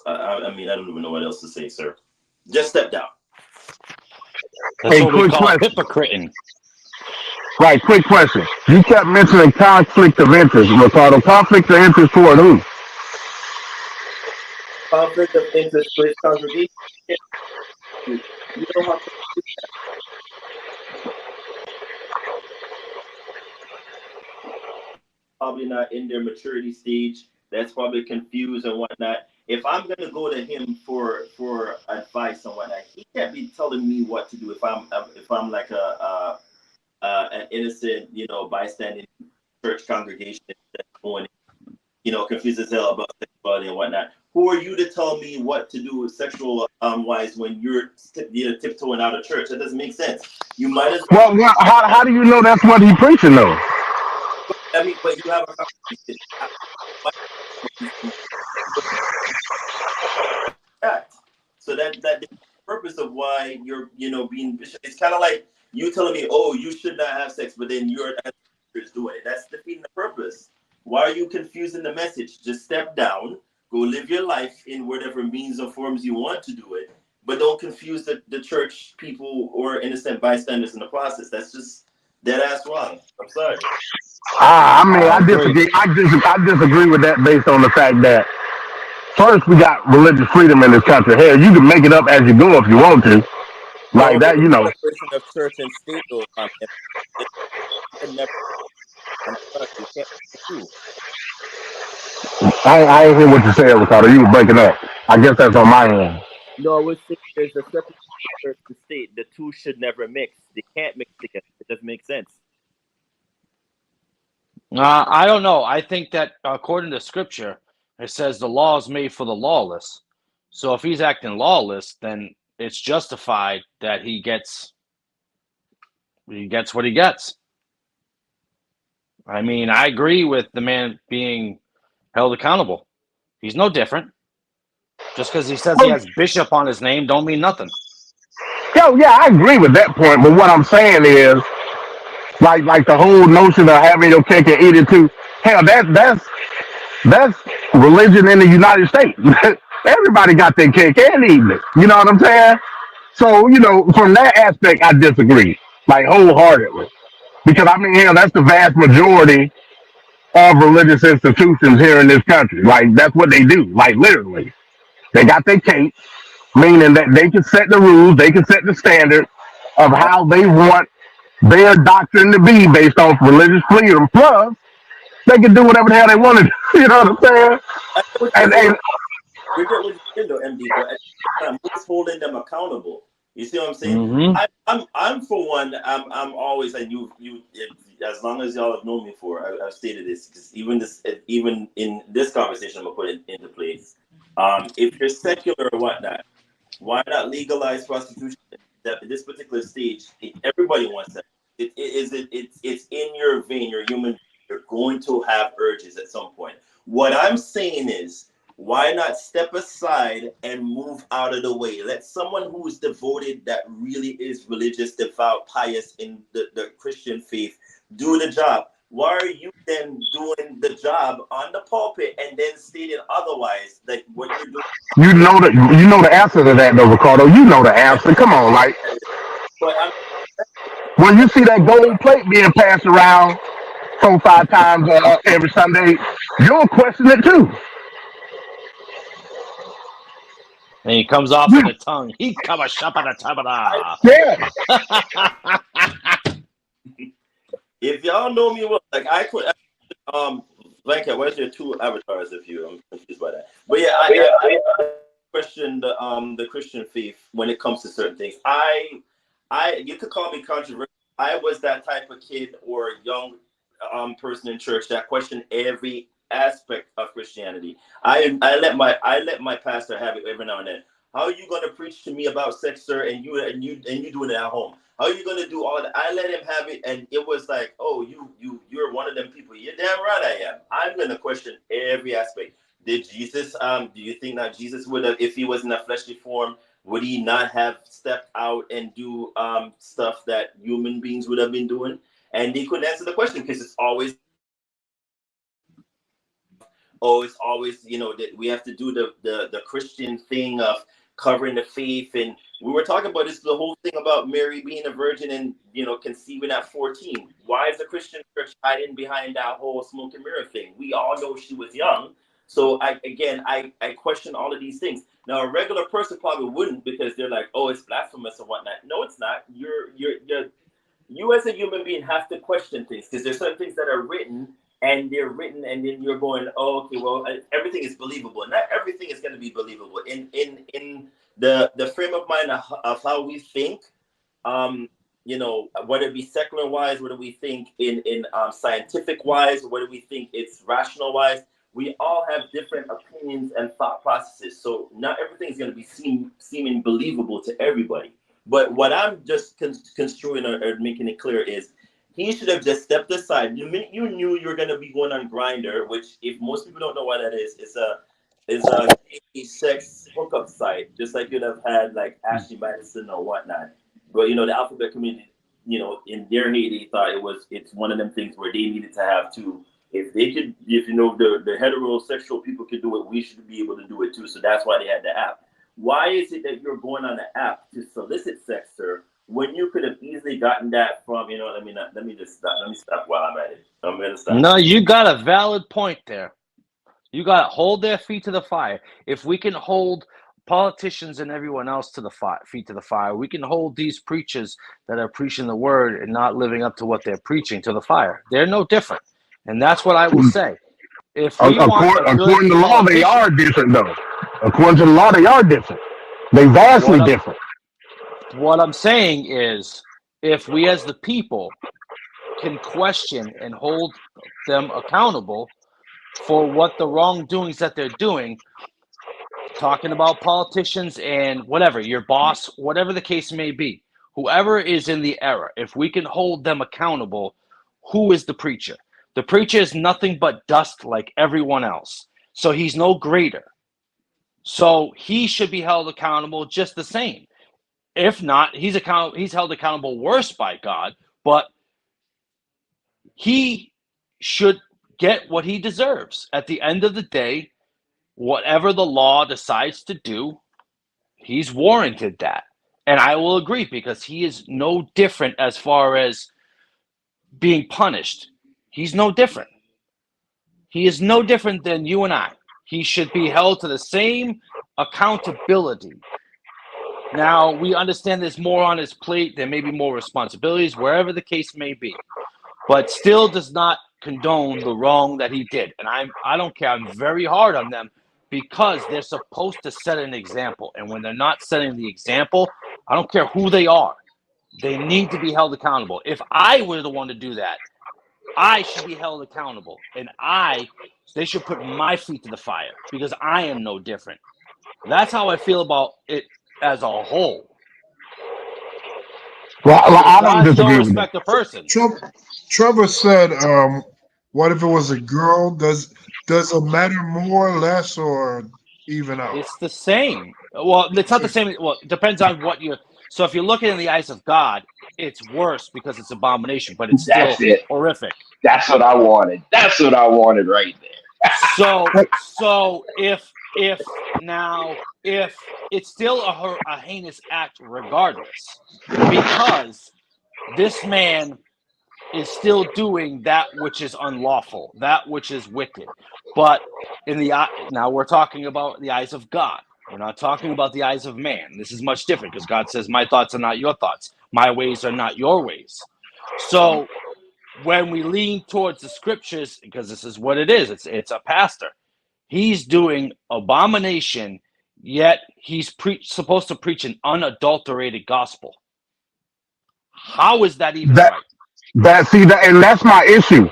I mean, I don't even know what else to say, sir. Just step down. That's what we call hypocriting. Right, quick question. You kept mentioning conflict of interest, Ricardo. Conflict of interest toward who? Conflict of interest for his congregation. You know how to do that. probably not in their maturity stage, that's probably confused and whatnot. If I'm gonna go to him for advice and whatnot, he can't be telling me what to do if I'm like an innocent, bystander church congregation that's going, confused as hell about sexuality and whatnot. Who are you to tell me what to do sexual wise when you're tiptoeing out of church? That doesn't make sense. You might as well. Well, how do you know that's what he's preaching though? I mean, but you have a conversation. So that's the purpose of why you're, being. It's kind of like you telling me, oh, you should not have sex, but then you're doing it. That's defeating the purpose. Why are you confusing the message? Just step down, go live your life in whatever means or forms you want to do it, but don't confuse the church people or innocent bystanders in the process. That's just dead ass wrong. I'm sorry. I mean, I disagree. I disagree with that based on the fact that first we got religious freedom in this country. Hell, you can make it up as you go if you want to, like that. Separation of church and state, though. I'm sorry, you can't do. I ain't hear what you said, Ricardo. You were breaking up. I guess that's on my end. No, I would say there's a separation of church and state. The two should never mix. They can't mix together. It doesn't make sense. I don't know. I think that according to Scripture, it says the law is made for the lawless. So if he's acting lawless, then it's justified that he gets what he gets. I mean, I agree with the man being held accountable. He's no different. Just because he says he has bishop on his name don't mean nothing. Yeah, I agree with that point. But what I'm saying is, like the whole notion of having your cake and eat it too. Hell, that's religion in the United States. Everybody got their cake and eating it. You know what I'm saying? So, from that aspect, I disagree, like wholeheartedly. Because I mean, hell, that's the vast majority of religious institutions here in this country. Like that's what they do. Like literally, they got their cake, meaning that they can set the rules, they can set the standard of how they want their doctrine to be based off religious freedom. Plus, they can do whatever the hell they want to do. You know what I'm saying? And We get what you're doing, MD, but at the same time, who's holding them accountable? You see what I'm saying? Mm-hmm. I'm for one. I'm always, and you as long as y'all have known me for, I've stated this because even in this conversation, I'm gonna put it into place. If you're secular or whatnot, why not legalize prostitution? That at this particular stage, everybody wants that. It's in your vein. You're human. You're going to have urges at some point. What I'm saying is, why not step aside and move out of the way? Let someone who is devoted, that really is religious, devout, pious in the Christian faith, do the job. Why are you then doing the job on the pulpit and then stating otherwise? Like what you're doing. you know the answer to that, though, Ricardo. You know the answer. Come on, like when you see that gold plate being passed around 4-5 times every Sunday, you'll question it too. And he comes off with the tongue. He come a shapada. Yeah. If y'all know me well, like I could Blanket, where's your two avatars if I'm confused by that. But yeah, I question the Christian faith when it comes to certain things. You could call me controversial. I was that type of kid or young person in church that questioned every aspect of Christianity. I let my pastor have it every now and then. How are you going to preach to me about sex, sir, and you doing it at home? How are you going to do all that? I let him have it, and it was like, oh, you're one of them people. You're damn right I am. I'm going to question every aspect. Did Jesus? Do you think that Jesus would have, if he was in a fleshly form, would he not have stepped out and do stuff that human beings would have been doing? And they couldn't answer the question because it's always, that we have to do the Christian thing of covering the faith. And we were talking about this, the whole thing about Mary being a virgin and, conceiving at 14. Why is the Christian church hiding behind that whole smoke and mirror thing? We all know she was young. So I question all of these things. Now, a regular person probably wouldn't because they're like, oh, it's blasphemous and whatnot. No, it's not. You as a human being have to question things because there's certain things that are written and they're written, and then you're going, oh, okay, well, everything is believable. Not everything is going to be believable in the frame of mind of how we think. Whether it be secular wise, whether we think in scientific wise, whether we think it's rational wise, we all have different opinions and thought processes. So not everything is going to be seeming believable to everybody. But what I'm just construing or making it clear is he should have just stepped aside. The minute you knew you were going to be going on Grindr, which if most people don't know what that is a gay sex hookup site, just like you'd have had like Ashley Madison or whatnot. But the alphabet community, in their heyday, thought it's one of them things where they needed to have to. If the heterosexual people could do it, we should be able to do it too. So that's why they had the app. Why is it that you're going on the app to solicit sex, sir, when you could have easily gotten that from, let me just stop. Let me stop while I'm at it. I'm going to stop. No, you got a valid point there. You got to hold their feet to the fire. If we can hold politicians and everyone else to the feet to the fire, we can hold these preachers that are preaching the word and not living up to what they're preaching to the fire. They're no different. And that's what I will say. If we according to law, they are different, though. According to the law, they are different. They vastly different. What I'm saying is, if we as the people can question and hold them accountable for what the wrongdoings that they're doing, talking about politicians and whatever, your boss, whatever the case may be, whoever is in the error, if we can hold them accountable, who is the preacher? The preacher is nothing but dust like everyone else. So he's no greater. So he should be held accountable just the same. If not, he's held accountable worse by God, but he should get what he deserves. At the end of the day, whatever the law decides to do, he's warranted that. And I will agree, because he is no different as far as being punished. He's no different. He is no different than you and I. He should be held to the same accountability. Now, we understand there's more on his plate. There may be more responsibilities, wherever the case may be, but still does not condone the wrong that he did. And I don't care. I'm very hard on them, because they're supposed to set an example. And when they're not setting the example, I don't care who they are. They need to be held accountable. If I were the one to do that, I should be held accountable. And they should put my feet to the fire, because I am no different. That's how I feel about it as a whole. Well, I don't God disagree don't with respect that. a person. Trevor said, what if it was a girl? Does it matter more or less, or even out? It's the same. Well, it's not the same. Well, it depends on what you're. So if you're looking in the eyes of God, it's worse because it's abomination, but it's still horrific. That's what I wanted. That's what I wanted right there. So if it's still a heinous act regardless, because this man is still doing that which is unlawful, that which is wicked. But now we're talking about the eyes of God. We're not talking about the eyes of man. This is much different, because God says, my thoughts are not your thoughts. My ways are not your ways. So when we lean towards the scriptures, because this is what it is, it's a pastor. He's doing abomination, yet he's supposed to preach an unadulterated gospel. How is that even right? And that's my issue.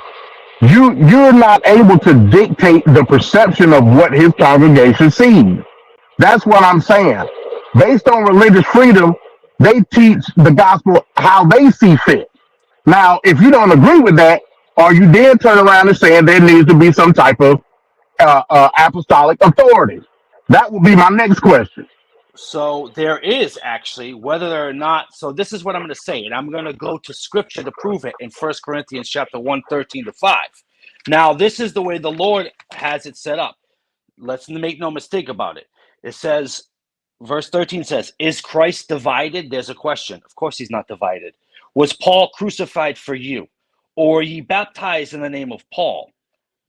You're not able to dictate the perception of what his congregation sees. That's what I'm saying. Based on religious freedom, they teach the gospel how they see fit. Now, if you don't agree with that, or you then turn around and saying there needs to be some type of apostolic authority, that will be my next question. So there is actually, whether or not, so this is what I'm going to say, and I'm going to go to scripture to prove it in 1 Corinthians chapter 1, 13-5. Now, this is the way the Lord has it set up. Let's make no mistake about it. It says, verse 13 says, is Christ divided? There's a question. Of course he's not divided. Was Paul crucified for you? Or ye baptized in the name of Paul?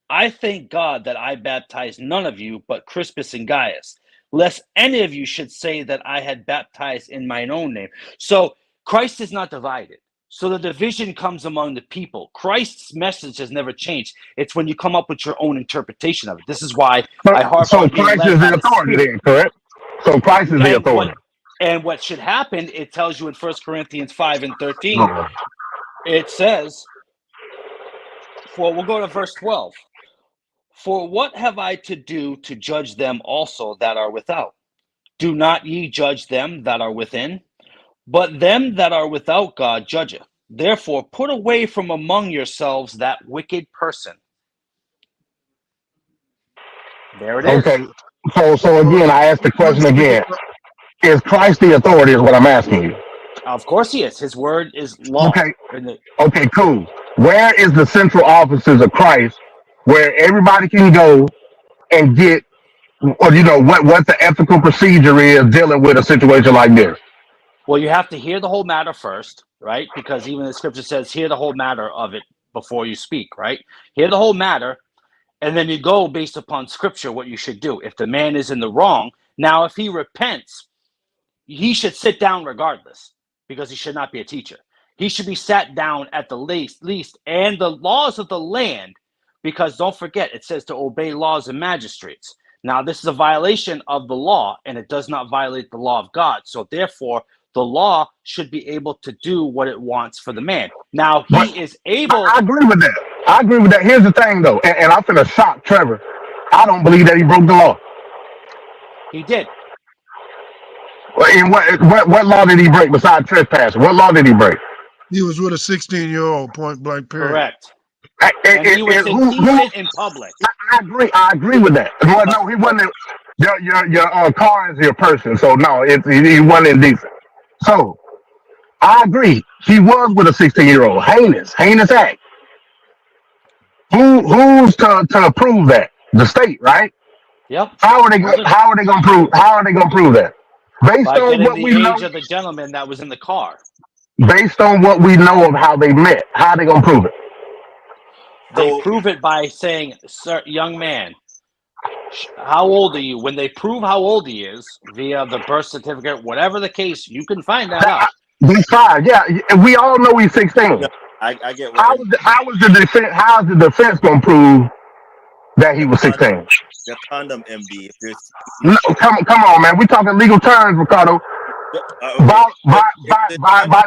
I thank God that I baptized none of you but Crispus and Gaius, lest any of you should say that I had baptized in mine own name. So Christ is not divided. So the division comes among the people. Christ's message has never changed. It's when you come up with your own interpretation of it. This is why I harp So on being Christ led is by the the authority Spirit. then, correct? So Christ is the And authority. what should happen, it tells you in 1 Corinthians 5 and 13, Uh-huh. it says, we'll go to verse 12. For what have I to do to judge them also that are without? Do not ye judge them that are within? But them that are without God judgeth. Therefore put away from among yourselves that wicked person. There it is. Okay. So again, I asked the question again. Is Christ the authority is what I'm asking you. Of course he is. His word is law. Okay. Okay, cool. Where is the central offices of Christ where everybody can go and get, or what the ethical procedure is dealing with a situation like this? Well, you have to hear the whole matter first, right? Because even the scripture says, hear the whole matter of it before you speak, right? Hear the whole matter, and then you go based upon scripture what you should do. If the man is in the wrong, now if he repents, he should sit down regardless, because he should not be a teacher. He should be sat down at the least, and the laws of the land, because don't forget, it says to obey laws and magistrates. Now, this is a violation of the law, and it does not violate the law of God. So therefore, the law should be able to do what it wants for the man. Now, he is able... I agree with that. I agree with that. Here's the thing, though, and I'm finna shock Trevor. I don't believe that he broke the law. He did. And what law did he break besides trespassing? What law did he break? He was with a 16-year-old, point blank period. Correct. And he was indecent in public. I agree with that. Well, no, he wasn't. Your car is your person, so no, he wasn't indecent. So I agree. He was with a 16-year-old. Heinous act. Who's to prove that? The state, right? Yep. How are they going to prove that? Based By on getting what the we know, age of the gentleman that was in the car. based on what we know of how they met, how are they going to prove it? They prove it by saying, "Sir, young man, how old are you?" When they prove how old he is via the birth certificate, whatever the case, you can find that out. He's 5. Yeah, we all know he's 16. I get what How is the defense going to prove that he was 16? the condom MD. If there's No, come on, man. We talking legal terms, Ricardo. By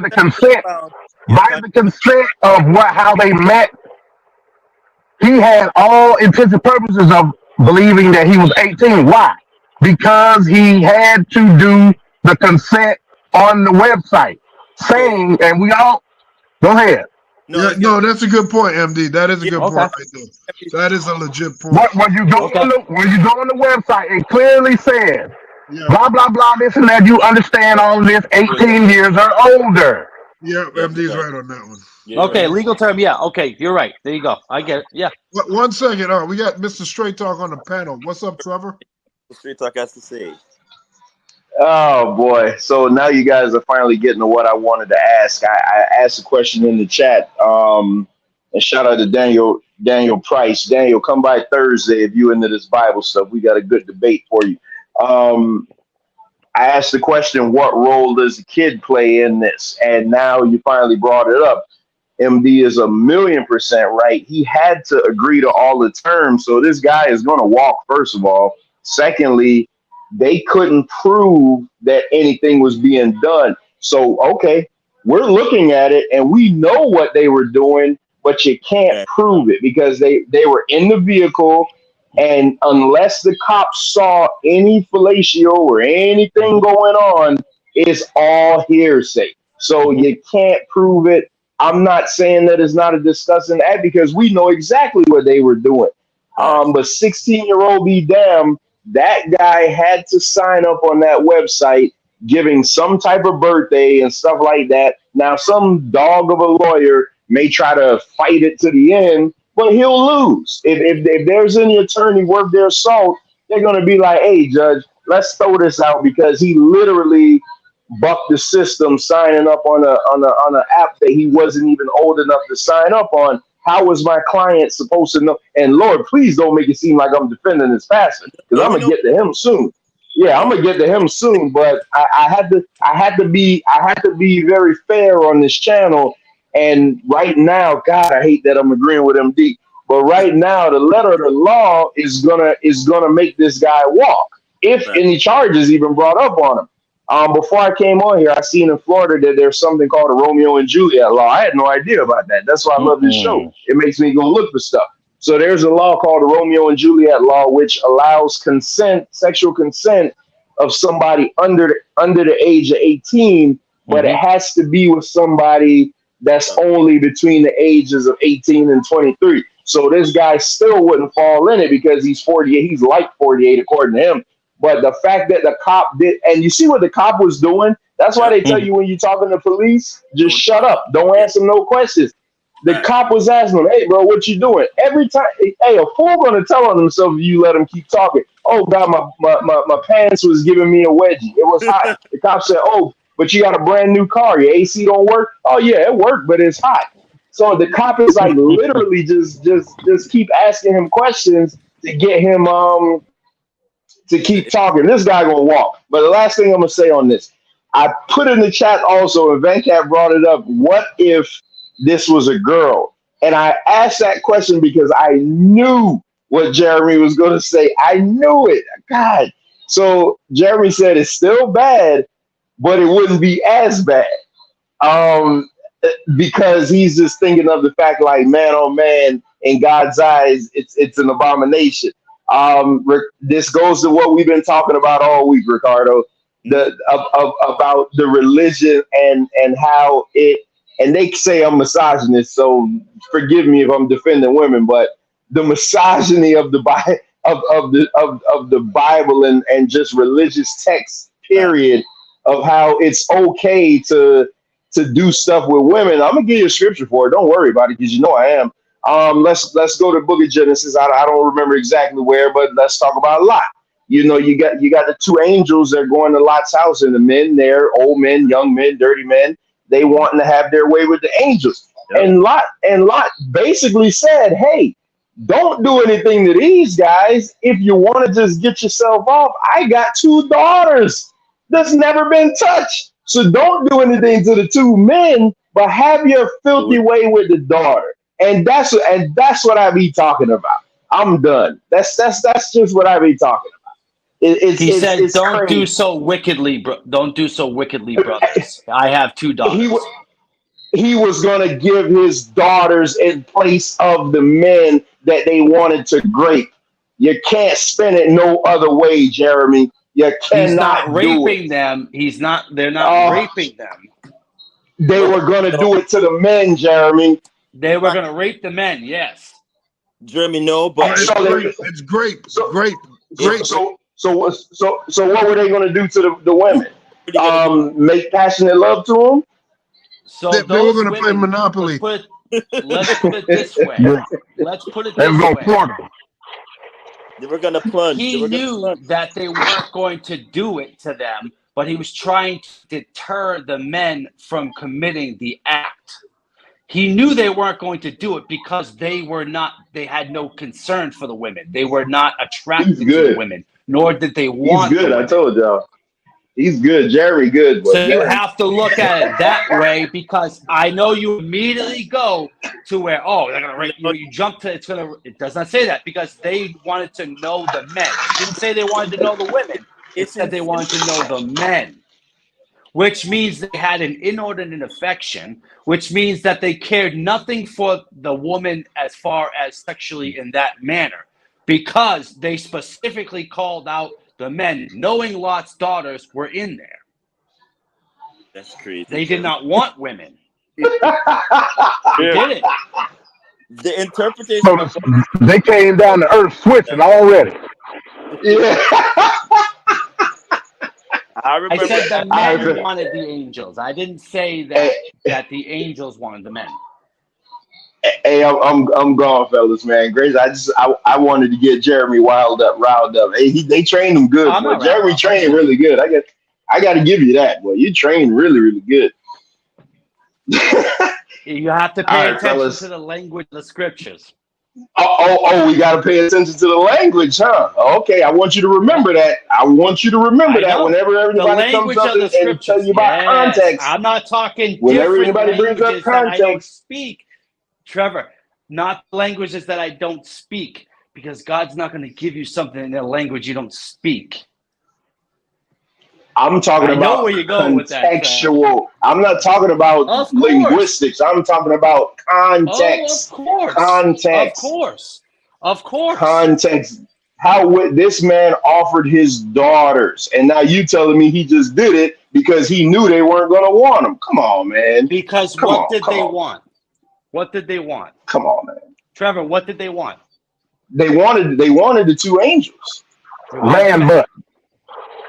the consent, of how they met, he had all intents and purposes of believing that he was 18. Why? Because he had to do the consent on the website, saying, and we all go ahead. No, that's a good point, MD. That is a good point right there. That is a legit point. When you go on the website, it clearly says, blah, blah, blah, this and that. You understand all of this, 18 years or older. Yeah, MD's right on that one. Okay, legal term, yeah. Okay, you're right. There you go. I get it. Yeah. 1 second. We got Mr. Straight Talk on the panel. What's up, Trevor? Straight Talk has to say. Oh boy! So now you guys are finally getting to what I wanted to ask. I asked a question in the chat, and shout out to Daniel Price. Daniel, come by Thursday if you into this Bible stuff. We got a good debate for you. I asked the question, what role does the kid play in this? And now you finally brought it up. MD is 1,000,000% right. He had to agree to all the terms. So this guy is going to walk, first of all. Secondly, they couldn't prove that anything was being done. So, okay, we're looking at it and we know what they were doing, but you can't prove it because they were in the vehicle. And unless the cops saw any fellatio or anything going on, it's all hearsay. So you can't prove it. I'm not saying that it's not a disgusting act because we know exactly what they were doing. But 16-year-old be damned, that guy had to sign up on that website giving some type of birthday and stuff like that. Now, some dog of a lawyer may try to fight it to the end, but he'll lose. If there's any attorney worth their salt, they're going to be like, hey, judge, let's throw this out because he literally bucked the system signing up on an app that he wasn't even old enough to sign up on. How was my client supposed to know? And Lord, please don't make it seem like I'm defending this pastor because I'm gonna get to him soon. Yeah, I'm gonna get to him soon. But I had to be very fair on this channel And right now, God, I hate that I'm agreeing with MD. But right now, the letter of the law is gonna make this guy walk if any charges even brought up on him. Before I came on here, I seen in Florida that there's something called a Romeo and Juliet law. I had no idea about that. That's why I love this show. It makes me go look for stuff. So there's a law called the Romeo and Juliet law, which allows consent, sexual consent of somebody under the age of 18, but it has to be with somebody that's only between the ages of 18 and 23. So this guy still wouldn't fall in it because he's 48. He's like 48 according to him. But the fact that the cop did, and you see what the cop was doing, that's why they tell you when you're talking to police, just shut up. Don't answer no questions. The cop was asking him, hey, bro, what you doing? Every time, hey, a fool going to tell on himself if you let him keep talking. Oh, God, my pants was giving me a wedgie. It was hot. The cop said, oh, but you got a brand new car. Your AC don't work? Oh, yeah, it worked, but it's hot. So the cop is like literally just keep asking him questions to get him to keep talking. This guy gonna walk. But the last thing I'm gonna say on this, I put in the chat also, and Venkat brought it up. What if this was a girl? And I asked that question because I knew what Jeremy was gonna say. I knew it. God. So Jeremy said it's still bad, but it wouldn't be as bad. Because he's just thinking of the fact, like, man, oh man, in God's eyes, it's an abomination. This goes to what we've been talking about all week, Ricardo, about the religion and how it. And they say I'm misogynist, so forgive me if I'm defending women, but the misogyny of the of the Bible and just religious texts, period, of how it's okay to do stuff with women. I'm gonna give you a scripture for it. Don't worry about it, because you know I am. Let's go to Book of Genesis. I don't remember exactly where, but let's talk about Lot. You know, you got the two angels that are going to Lot's house, and the men there, old men, young men, dirty men, they wanting to have their way with the angels. Yep. And Lot basically said, hey, don't do anything to these guys. If you want to just get yourself off, I got 2 daughters that's never been touched. So don't do anything to the 2 men, but have your filthy way with the daughter. And that's what I be talking about. I'm done. That's just what I be talking about. He said, "Don't crazy. do so wickedly, bro. Don't do so wickedly, brothers. I have 2 daughters." He was gonna give his daughters in place of the men that they wanted to grape. You can't spin it no other way, Jeremy. You cannot. He's not raping them. They're not raping them. They were gonna do it to the men, Jeremy. They were gonna rape the men. Yes. Jeremy, no, but it's grape. Grape. So what were they gonna do to the women? Make passionate love to them? So they were going to play Monopoly. Let's put it this way. Let's put it this way. They were going to plunge. He knew that they weren't going to do it to them, but he was trying to deter the men from committing the act. He knew they weren't going to do it because they had no concern for the women. They were not attracted to the women, nor did they want. He's good. I told y'all. He's good. Jerry good. So you have to look at it that way, because I know you immediately go to where, they're going to rape you. You jump to, it does not say that, because they wanted to know the men. It didn't say they wanted to know the women. It said they wanted to know the men, which means they had an inordinate affection, which means that they cared nothing for the woman as far as sexually in that manner, because they specifically called out the men, knowing Lot's daughters were in there. That's crazy. They did not want women. They didn't. The interpretation. So they came down to earth switching already. Yeah. I said the men wanted the angels. I didn't say that the angels wanted the men. Hey, I'm gone, fellas, man. Grace, I wanted to get Jeremy riled up. Hey, they trained him good, but Jeremy trained really good. I got to give you that, boy. You trained really, really good. You have to pay attention to the language of the scriptures. We got to pay attention to the language, huh? Okay, I want you to remember that. I want you to remember I that know whenever the everybody comes language up of the and tell scriptures. you about Yes, context, I'm not talking whenever different anybody brings up languages that I don't context, speak, Trevor. Not languages that I don't speak, because God's not going to give you something in a language you don't speak. I'm talking I know about where you're going with that, Trev. contextual. I'm not talking about Of course. linguistics. I'm talking about Oh, of context. course. Of Context. course. Of course. Context. How would this man offered his daughters, and now you telling me he just did it because he knew they weren't going to want him? Come on, man. Because Come what on. did Come they on. want? What did they want? Come on, man. Trevor, what did they want? They wanted the two angels. They wanted Man, men. but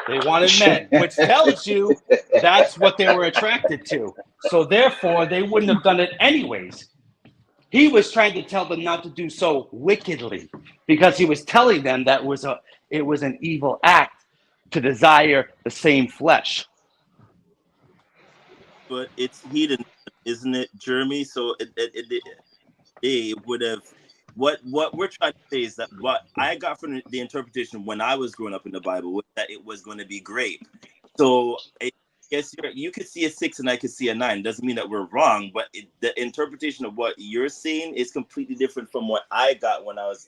They wanted men, which tells you that's what they were attracted to. So therefore, they wouldn't have done it anyways. He was trying to tell them not to do so wickedly, because he was telling them that it was an evil act to desire the same flesh. But it's heathen, isn't it, Jeremy? So it would have. What we're trying to say is that what I got from the interpretation when I was growing up in the Bible was that it was going to be grape. So I guess you could see a 6 and I could see a 9. Doesn't mean that we're wrong, but the interpretation of what you're saying is completely different from what I got when I was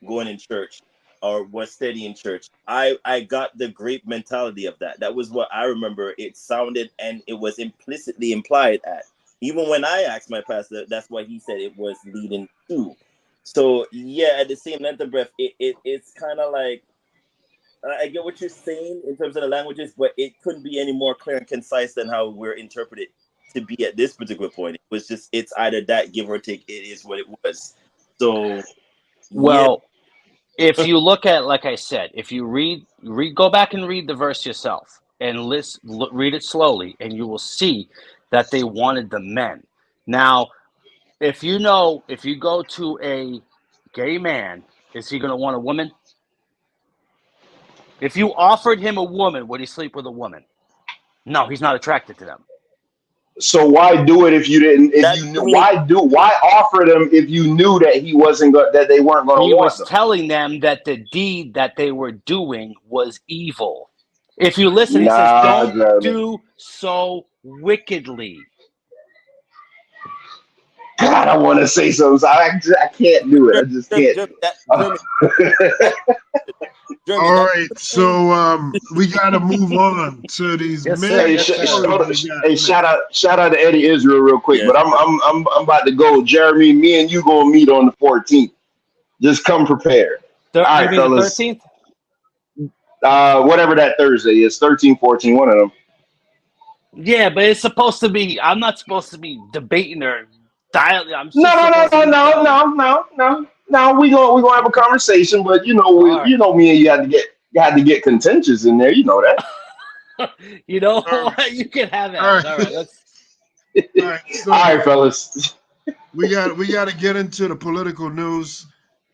going in church or was studying church. I got the grape mentality of that. That was what I remember it sounded, and it was implicitly implied at. Even when I asked my pastor, that's what he said it was leading to. So yeah, at the same length of breath, it's kind of like I get what you're saying in terms of the languages, but it couldn't be any more clear and concise than how we're interpreted to be at this particular point. It was just it's either that, give or take. It is what it was. So yeah, Well, if you look at, like I said, if you go back and read the verse yourself and read it slowly, and you will see that they wanted the men. Now, if you go to a gay man, is he going to want a woman? If you offered him a woman, would he sleep with a woman? No, he's not attracted to them. So why do it if you didn't? If that you knew, I mean, why offer them if you knew that that they weren't going He to want was them? telling them that the deed that they were doing was evil. If you listen, he says, Nah, don't Jeremy. do so wickedly. God, I want to say something. So I can't do it. I just can't. All right, so we got to move on to these Yes, main sir. Hey, Yes, sir. stories we got. hey, shout out to Eddie Israel real quick. Yes. But I'm about to go. Jeremy, me and you gonna meet on the 14th. Just come prepared. All You right, mean the fellas. 13th? Whatever that Thursday is, 13, 14, one of them. Yeah, but it's supposed to be, I'm not supposed to be debating or dialing. I'm just No. supposed to be telling. No. We gonna have a conversation, but All right. me and you had to get contentious in there. You know that. You know All what? You can have that. All right. All right, let's. All right, so All right, fellas. we got to get into the political news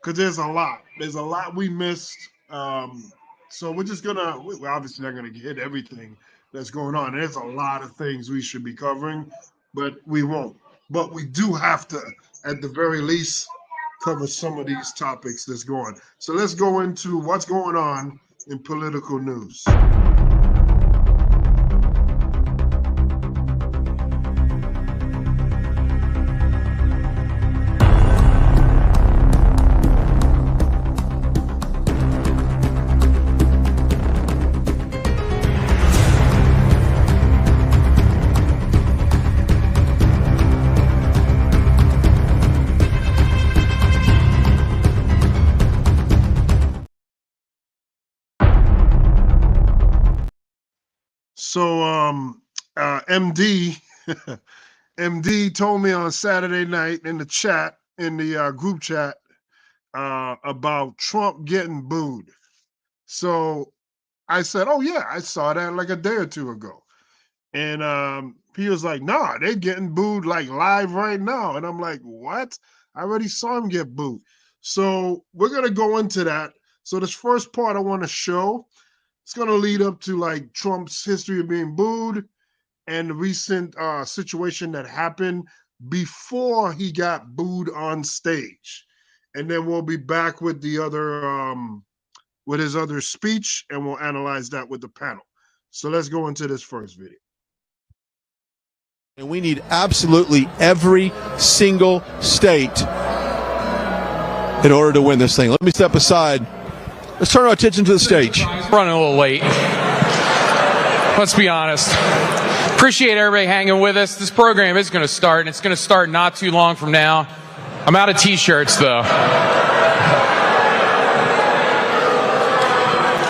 because there's a lot. There's a lot we missed. So we're just we're obviously not gonna hit everything that's going on. There's a lot of things we should be covering, but we won't. But we do have to, at the very least, cover some of these topics that's going. So let's go into what's going on in political news. So MD MD told me on Saturday night in the chat, in the group chat, about Trump getting booed. So I said, "Oh yeah, I saw that like a day or two ago." And he was like, "Nah, they're getting booed like live right now." And I'm like, "What? I already saw him get booed." So we're gonna go into that. So this first part I want to show, it's gonna lead up to like Trump's history of being booed and the recent situation that happened before he got booed on stage. and then we'll be back with the other with his other speech, and we'll analyze that with the panel. So let's go into this first video. And we need absolutely every single state in order to win this thing. Let me step aside. Let's turn our attention to the stage. Running a little late. Let's be honest. Appreciate everybody hanging with us. This program is going to start, and it's going to start not too long from now. I'm out of t-shirts, though.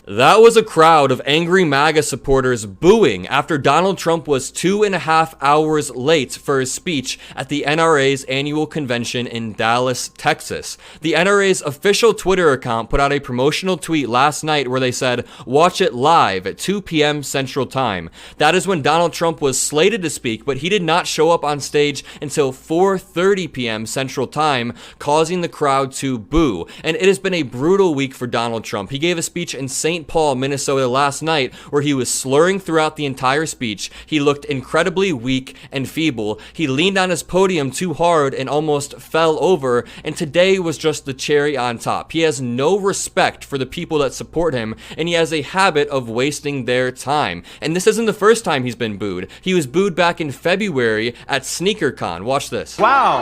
That was a crowd of angry MAGA supporters booing after Donald Trump was 2.5 hours late for his speech at the NRA's annual convention in Dallas, Texas. The NRA's official Twitter account put out a promotional tweet last night where they said, "Watch it live at 2 p.m. Central Time." That is when Donald Trump was slated to speak, but he did not show up on stage until 4:30 p.m. Central Time, causing the crowd to boo. And it has been a brutal week for Donald Trump. He gave a speech in St. Paul, Minnesota last night where he was slurring throughout the entire speech. He looked incredibly weak and feeble. He leaned on his podium too hard and almost fell over, and today was just the cherry on top. He has no respect for the people that support him, and he has a habit of wasting their time. And this isn't the first time he's been booed. He was booed back in February at SneakerCon. Watch this. Wow,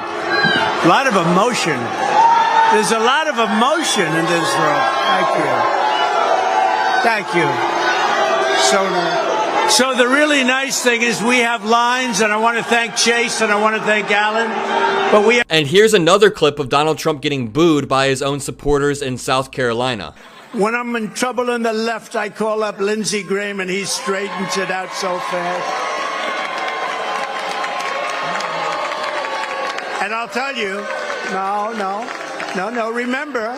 a lot of emotion. There's a lot of emotion in this room. Thank you. Thank you. So the really nice thing is we have lines, and I want to thank Chase and I want to thank Alan. But we And here's another clip of Donald Trump getting booed by his own supporters in South Carolina. When I'm in trouble on the left, I call up Lindsey Graham and he straightens it out so fast. And I'll tell you, no, remember.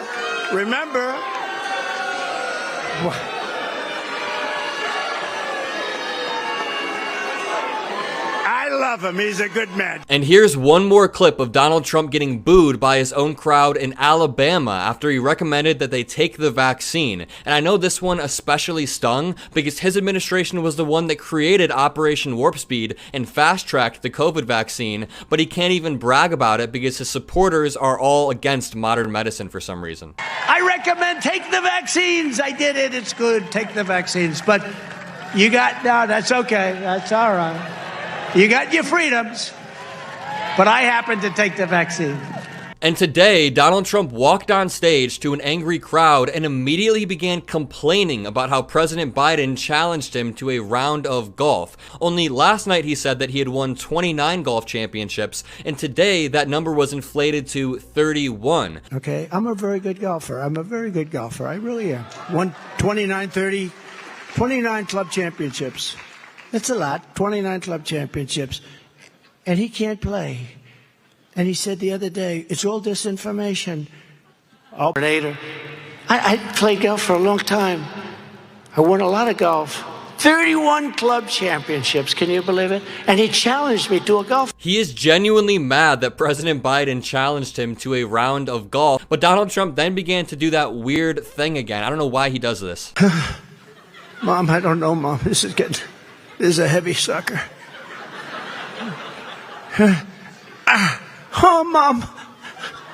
I love him. He's a good man. And here's one more clip of Donald Trump getting booed by his own crowd in Alabama after he recommended that they take the vaccine. And I know this one especially stung because his administration was the one that created Operation Warp Speed and fast-tracked the COVID vaccine, but he can't even brag about it because his supporters are all against modern medicine for some reason. I recommend take the vaccines. I did it. It's good. Take the vaccines. But no, that's okay. That's all right. You got your freedoms, but I happen to take the vaccine. And today, Donald Trump walked on stage to an angry crowd and immediately began complaining about how President Biden challenged him to a round of golf. Only last night he said that he had won 29 golf championships, and today that number was inflated to 31. Okay, I'm a very good golfer. I really am. Won 29 club championships. That's a lot, 29 club championships. And he can't play. And he said the other day, it's all disinformation. I played golf for a long time. I won a lot of golf. 31 club championships, can you believe it? And he challenged me to a golf. He is genuinely mad that President Biden challenged him to a round of golf, but Donald Trump then began to do that weird thing again. I don't know why he does this. Mom, I don't know, Mom. This is a heavy sucker. Oh, Mom,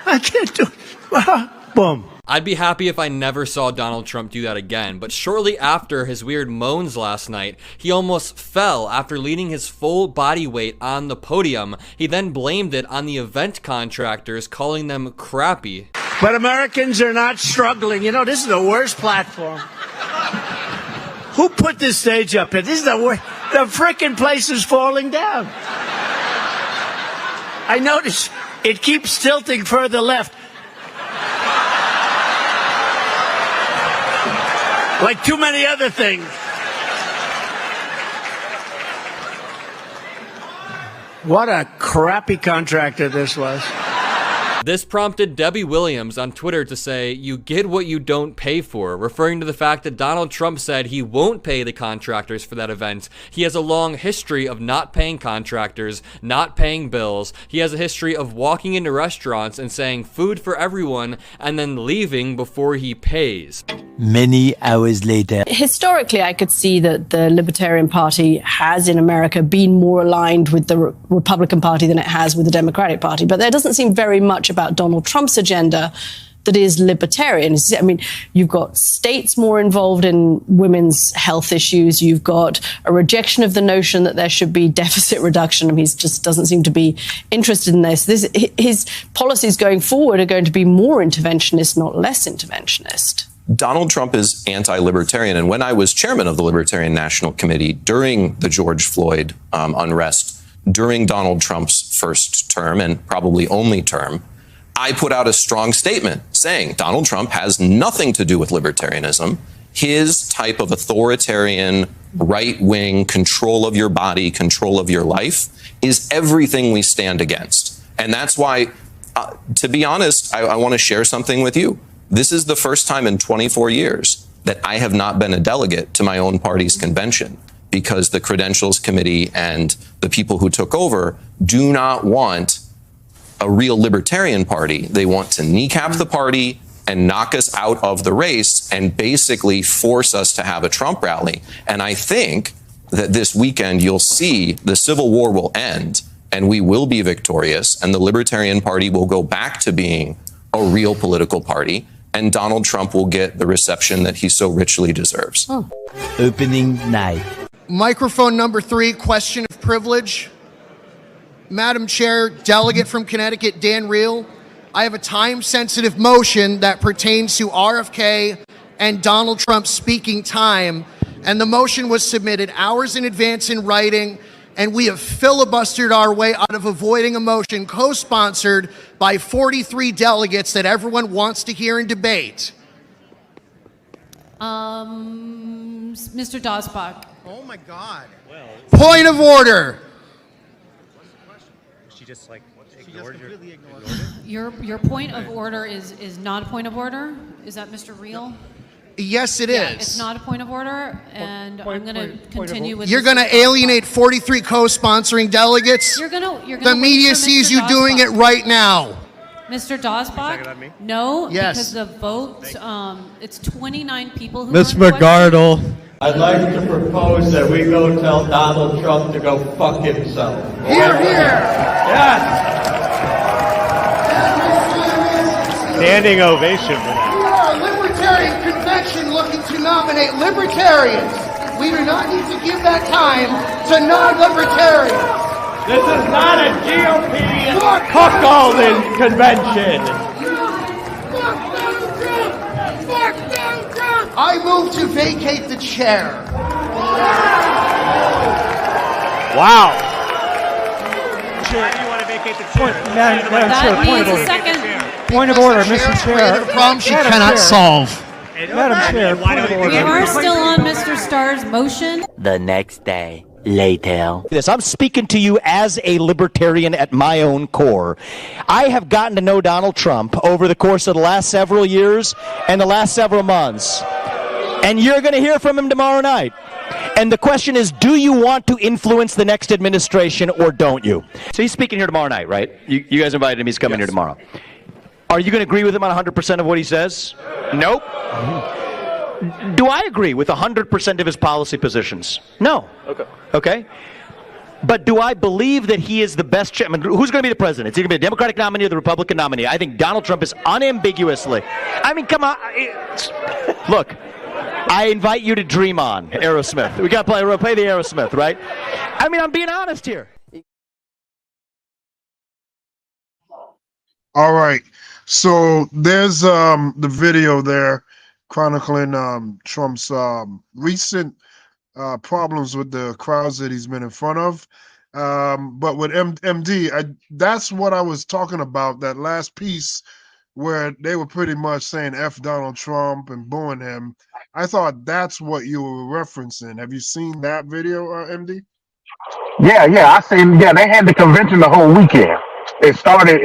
I can't do it. Boom. I'd be happy if I never saw Donald Trump do that again, but shortly after his weird moans last night, he almost fell after leaning his full body weight on the podium. He then blamed it on the event contractors, calling them crappy. But Americans are not struggling. You know, this is the worst platform. Who put this stage up here? This is the worst. The frickin' place is falling down. I notice it keeps tilting further left. Like too many other things. What a crappy contractor this was. This prompted Debbie Williams on Twitter to say, "You get what you don't pay for," referring to the fact that Donald Trump said he won't pay the contractors for that event. He has a long history of not paying contractors, not paying bills. He has a history of walking into restaurants and saying food for everyone and then leaving before he pays. Many hours later. Historically, I could see that the Libertarian Party has in America been more aligned with the Republican Party than it has with the Democratic Party, but there doesn't seem very much about Donald Trump's agenda that is libertarian. I mean, you've got states more involved in women's health issues. You've got a rejection of the notion that there should be deficit reduction. I mean, he just doesn't seem to be interested in this. His policies going forward are going to be more interventionist, not less interventionist. Donald Trump is anti-libertarian. And when I was chairman of the Libertarian National Committee during the George Floyd unrest, during Donald Trump's first term and probably only term, I put out a strong statement saying Donald Trump has nothing to do with libertarianism. His type of authoritarian, right-wing control of your body, control of your life is everything we stand against. And that's why, to be honest, I want to share something with you. This is the first time in 24 years that I have not been a delegate to my own party's convention because the Credentials Committee and the people who took over do not want a real libertarian party. They want to kneecap the party and knock us out of the race and basically force us to have a Trump rally. And I think that this weekend you'll see the Civil War will end and we will be victorious and the Libertarian Party will go back to being a real political party and Donald Trump will get the reception that he so richly deserves. Opening night. Microphone number 3, question of privilege. Madam Chair, delegate from Connecticut, Dan Reel, I have a time-sensitive motion that pertains to RFK and Donald Trump's speaking time, and the motion was submitted hours in advance in writing, and we have filibustered our way out of avoiding a motion co-sponsored by 43 delegates that everyone wants to hear and debate. Mr. Dosbach. Oh my God. Point of order. Just like ignored it. Your point of order is not a point of order? Is that Mr. Reel? Yes, it is. It's not a point of order, and I'm going to continue with. You're going to alienate 43 co-sponsoring delegates. You're going to. The media sees you doing it right now. Mr. Dosbach? No, yes. Because the vote, it's 29 people who. Ms. McGardle. I'd like to propose that we go tell Donald Trump to go fuck himself. Hear, hear! Yes! Standing ovation for that. We are a libertarian convention looking to nominate libertarians. We do not need to give that time to non-libertarians. This is not a GOP cuckolding convention. I move to vacate the chair. Wow. Why do you want to vacate the chair? Madam Chair, point of order. Point of order, Mr. Chair. A problem she cannot solve. Madam Chair, point of order. We are still on Mr. Starr's motion. The next day. Later. I'm speaking to you as a libertarian at my own core. I have gotten to know Donald Trump over the course of the last several years and the last several months. And you're going to hear from him tomorrow night. And the question is, do you want to influence the next administration or don't you? So he's speaking here tomorrow night, right? You guys invited him. He's coming here tomorrow. Are you going to agree with him on 100% of what he says? Nope. Do I agree with 100% of his policy positions? No. Okay. But do I believe that he is the best chairman? Who's going to be the president? Is he going to be the Democratic nominee or the Republican nominee? I think Donald Trump is unambiguously. I mean, come on. Look, I invite you to dream on Aerosmith. We got to play the Aerosmith, right? I mean, I'm being honest here. All right. So there's the video there chronicling Trump's recent problems with the crowds that he's been in front of. But with MD, that's what I was talking about, that last piece where they were pretty much saying F Donald Trump and booing him. I thought that's what you were referencing. Have you seen that video, MD? Yeah, I seen. Yeah, they had the convention the whole weekend. It started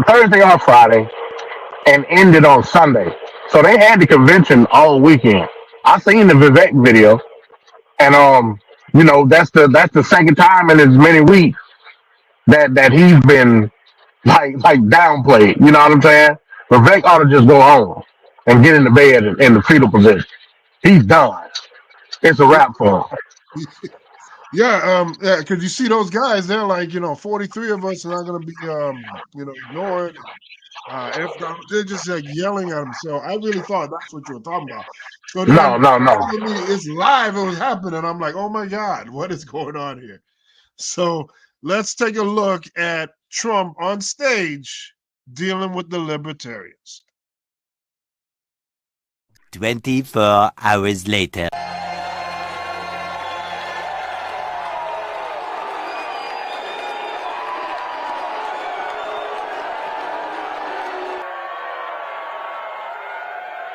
Thursday or Friday, and ended on Sunday. So they had the convention all weekend. I seen the Vivek video, and that's the second time in as many weeks that he's been like downplayed. You know what I'm saying? Vivek ought to just go home and get in the bed in the fetal position. He's done. It's a wrap for him. Yeah, because you see those guys, they're like, 43 of us are not going to be, ignored. They're just like yelling at him. So I really thought that's what you were talking about. So then No, no, no. telling me it's live, it was happening. I'm like, oh my God, what is going on here? So let's take a look at Trump on stage dealing with the libertarians. 24 hours later.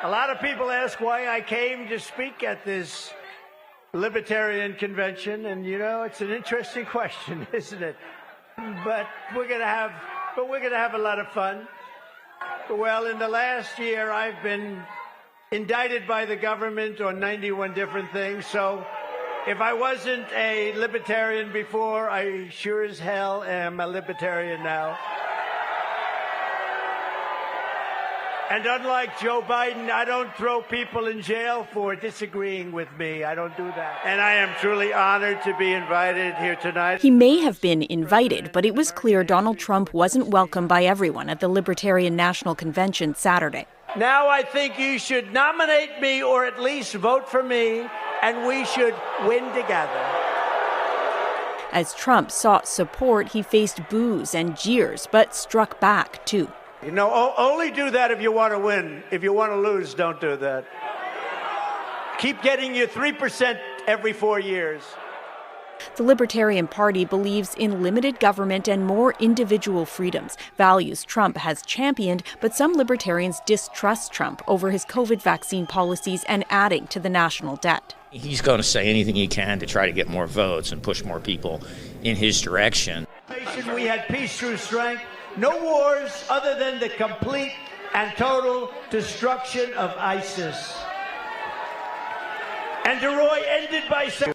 A lot of people ask why I came to speak at this Libertarian convention, and it's an interesting question, isn't it? But we're gonna have a lot of fun. Well, in the last year, I've been indicted by the government on 91 different things. So, if I wasn't a libertarian before, I sure as hell am a libertarian now. And unlike Joe Biden, I don't throw people in jail for disagreeing with me. I don't do that. And I am truly honored to be invited here tonight. He may have been invited, but it was clear Donald Trump wasn't welcome by everyone at the Libertarian National Convention Saturday. Now I think you should nominate me or at least vote for me, and we should win together. As Trump sought support, he faced boos and jeers, but struck back, too. Only do that if you want to win. If you want to lose, don't do that. Keep getting your 3% every 4 years. The Libertarian Party believes in limited government and more individual freedoms, values Trump has championed, but some libertarians distrust Trump over his COVID vaccine policies and adding to the national debt. He's going to say anything he can to try to get more votes and push more people in his direction. We had peace through strength. No wars other than the complete and total destruction of ISIS. And DeRoy ended by saying...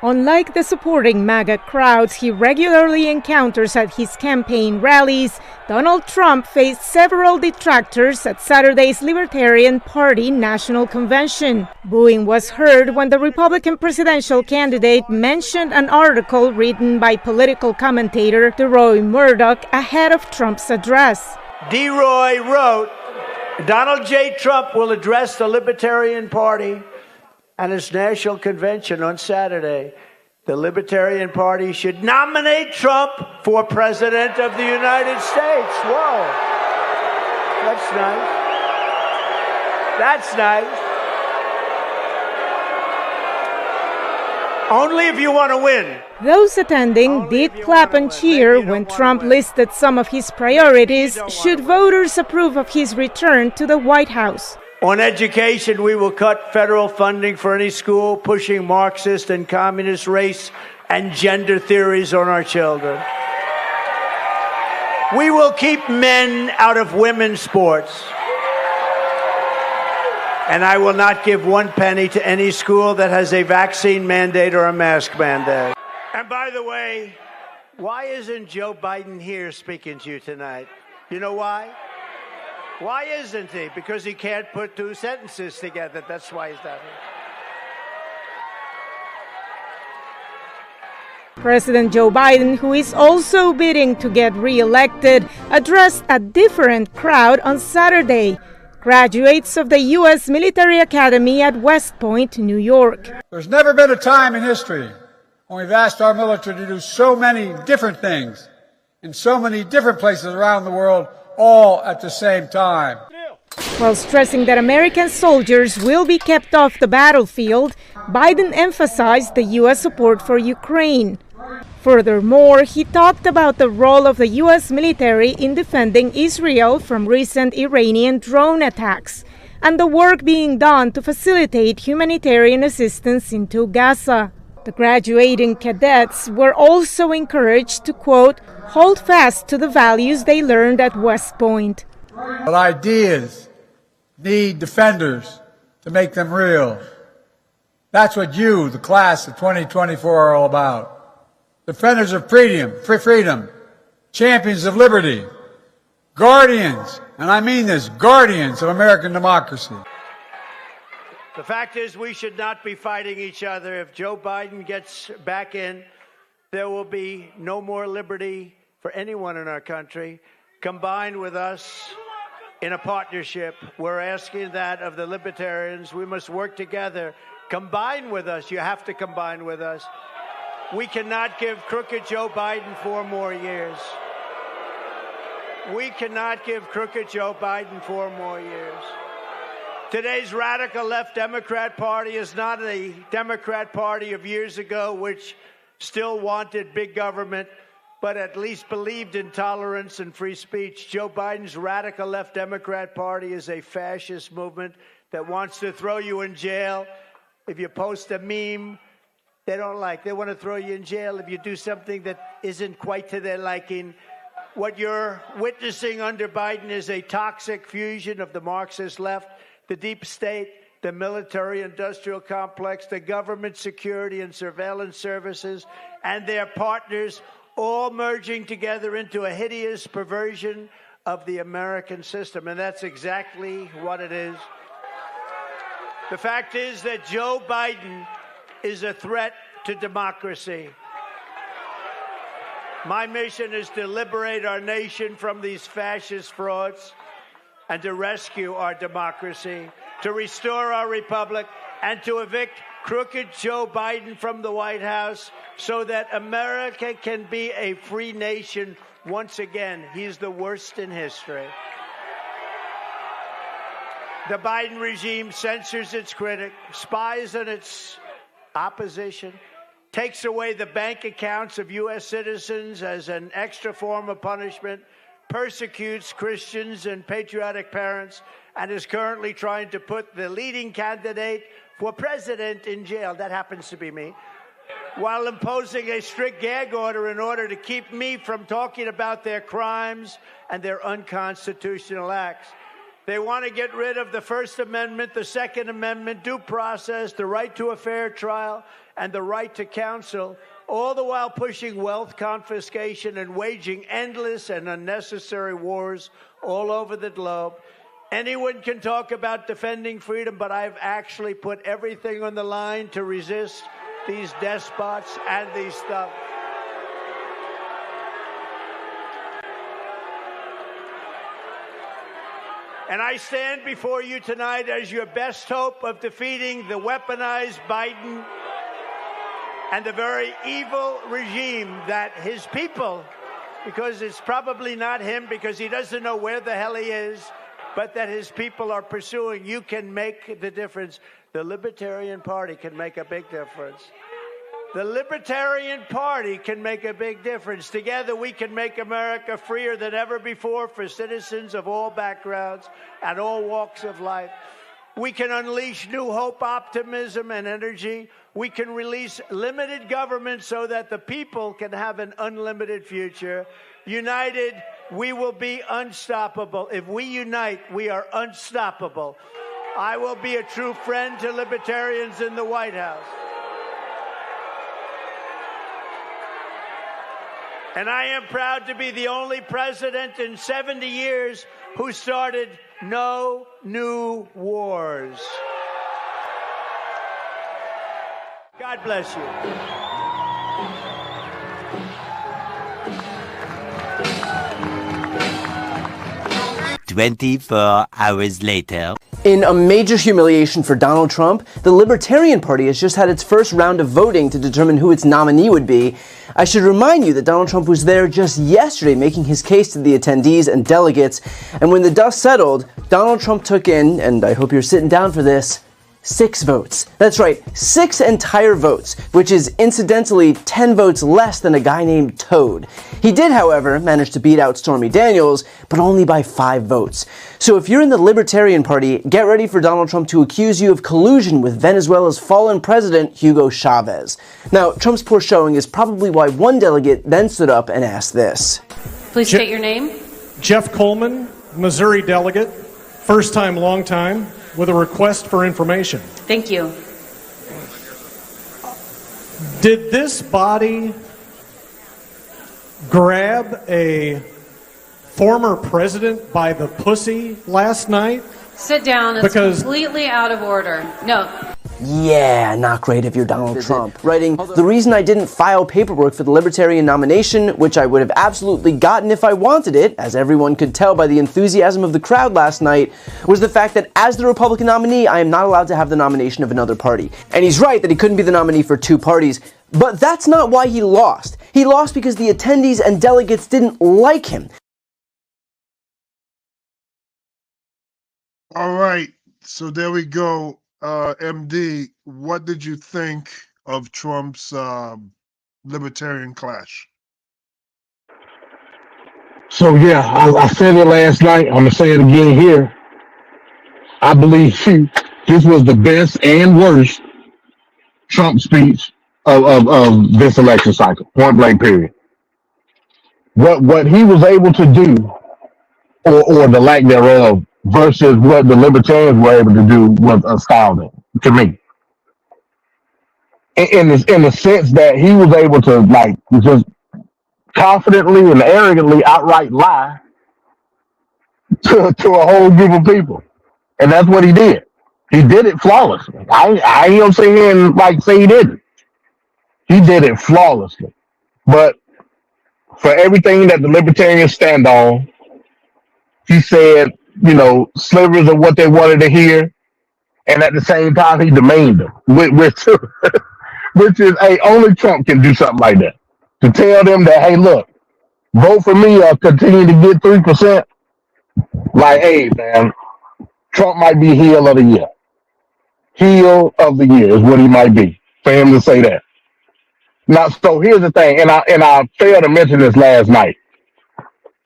Unlike the supporting MAGA crowds he regularly encounters at his campaign rallies, Donald Trump faced several detractors at Saturday's Libertarian Party National Convention. Booing was heard when the Republican presidential candidate mentioned an article written by political commentator DeRoy Murdoch ahead of Trump's address. DeRoy wrote, Donald J. Trump will address the Libertarian Party at its national convention on Saturday. The Libertarian Party should nominate Trump for President of the United States. Whoa. That's nice. That's nice. Only if you want to win. Those attending did clap and cheer when Trump listed some of his priorities should voters approve of his return to the White House. On education, we will cut federal funding for any school pushing Marxist and communist race and gender theories on our children. We will keep men out of women's sports. And I will not give 1 penny to any school that has a vaccine mandate or a mask mandate. And by the way, why isn't Joe Biden here speaking to you tonight? You know why? Why isn't he? Because he can't put 2 sentences together. That's why he's not here. President Joe Biden, who is also bidding to get re-elected, addressed a different crowd on Saturday. Graduates of the U.S. Military Academy at West Point, New York. There's never been a time in history when we've asked our military to do so many different things in so many different places around the world, all at the same time. While stressing that American soldiers will be kept off the battlefield, Biden emphasized the U.S. support for Ukraine. Furthermore, he talked about the role of the U.S. military in defending Israel from recent Iranian drone attacks and the work being done to facilitate humanitarian assistance into Gaza. The graduating cadets were also encouraged to, quote, hold fast to the values they learned at West Point. But ideas need defenders to make them real. That's what you, the class of 2024, are all about. Defenders of freedom, champions of liberty, guardians, and I mean this, guardians of American democracy. The fact is, we should not be fighting each other. If Joe Biden gets back in, there will be no more liberty for anyone in our country. Combined with us in a partnership, we're asking that of the libertarians. We must work together. Combine with us. You have to combine with us. We cannot give crooked Joe Biden 4 more years. We cannot give crooked Joe Biden 4 more years. Today's radical left Democrat Party is not a Democrat Party of years ago, which still wanted big government, but at least believed in tolerance and free speech. Joe Biden's radical left Democrat Party is a fascist movement that wants to throw you in jail. If you post a meme they don't like, they want to throw you in jail if you do something that isn't quite to their liking. What you're witnessing under Biden is a toxic fusion of the Marxist left, the deep state, the military-industrial complex, the government security and surveillance services, and their partners, all merging together into a hideous perversion of the American system. And that's exactly what it is. The fact is that Joe Biden is a threat to democracy. My mission is to liberate our nation from these fascist frauds and to rescue our democracy, to restore our republic, and to evict crooked Joe Biden from the White House so that America can be a free nation once again. He's the worst in history. The Biden regime censors its critics, spies on its opposition, takes away the bank accounts of U.S. citizens as an extra form of punishment, persecutes Christians and patriotic parents, and is currently trying to put the leading candidate for president in jail. That happens to be me. While imposing a strict gag order in order to keep me from talking about their crimes and their unconstitutional acts. They want to get rid of the First Amendment, the Second Amendment, due process, the right to a fair trial, and the right to counsel, all the while pushing wealth confiscation and waging endless and unnecessary wars all over the globe. Anyone can talk about defending freedom, but I've actually put everything on the line to resist these despots and these stuff. And I stand before you tonight as your best hope of defeating the weaponized Biden and the very evil regime that his people, because it's probably not him because he doesn't know where the hell he is, but that his people are pursuing. You can make the difference. The Libertarian Party can make a big difference. The Libertarian Party can make a big difference. Together we can make America freer than ever before for citizens of all backgrounds and all walks of life. We can unleash new hope, optimism, and energy. We can release limited government so that the people can have an unlimited future. United, we will be unstoppable. If we unite, we are unstoppable. I will be a true friend to libertarians in the White House. And I am proud to be the only president in 70 years who started no new wars. God bless you. "24 hours later." In a major humiliation for Donald Trump, the Libertarian Party has just had its first round of voting to determine who its nominee would be. I should remind you that Donald Trump was there just yesterday making his case to the attendees and delegates, and when the dust settled, Donald Trump took in, and I hope you're sitting down for this, 6 votes. That's right, 6 entire votes, which is incidentally 10 votes less than a guy named Toad. He did, however, manage to beat out Stormy Daniels, but only by 5 votes. So if you're in the Libertarian Party, get ready for Donald Trump to accuse you of collusion with Venezuela's fallen president, Hugo Chavez. Now, Trump's poor showing is probably why one delegate then stood up and asked this. Please state your name. Jeff Coleman, Missouri delegate, first time, long time, with a request for information. Thank you. Did this body grab a former president by the pussy last night? Sit down. It's completely out of order. No. Yeah, not great if you're Donald Trump. Writing, the reason I didn't file paperwork for the Libertarian nomination, which I would have absolutely gotten if I wanted it, as everyone could tell by the enthusiasm of the crowd last night, was the fact that as the Republican nominee, I am not allowed to have the nomination of another party. And he's right that he couldn't be the nominee for two parties, but that's not why he lost. He lost because the attendees and delegates didn't like him. All right, so there we go. MD, what did you think of Trump's libertarian clash? So yeah, I said it last night. I'm gonna say it again here. I believe this was the best and worst Trump speech of this election cycle. Point blank. Period. What he was able to do, or the lack thereof, versus what the libertarians were able to do was astounding to me. In the sense that he was able to like just confidently and arrogantly outright lie to a whole group of people, and that's what he did. He did it flawlessly. I ain't gonna sit here and like say he didn't. He did it flawlessly. But for everything that the libertarians stand on, he said, slivers of what they wanted to hear, and at the same time he demeaned them, which is, hey, only Trump can do something like that. To tell them that, hey, look, vote for me or continue to get 3%. Like, hey, man, Trump might be heel of the year. Heel of the year is what he might be, for him to say that. Now, so here's the thing, and I failed to mention this last night.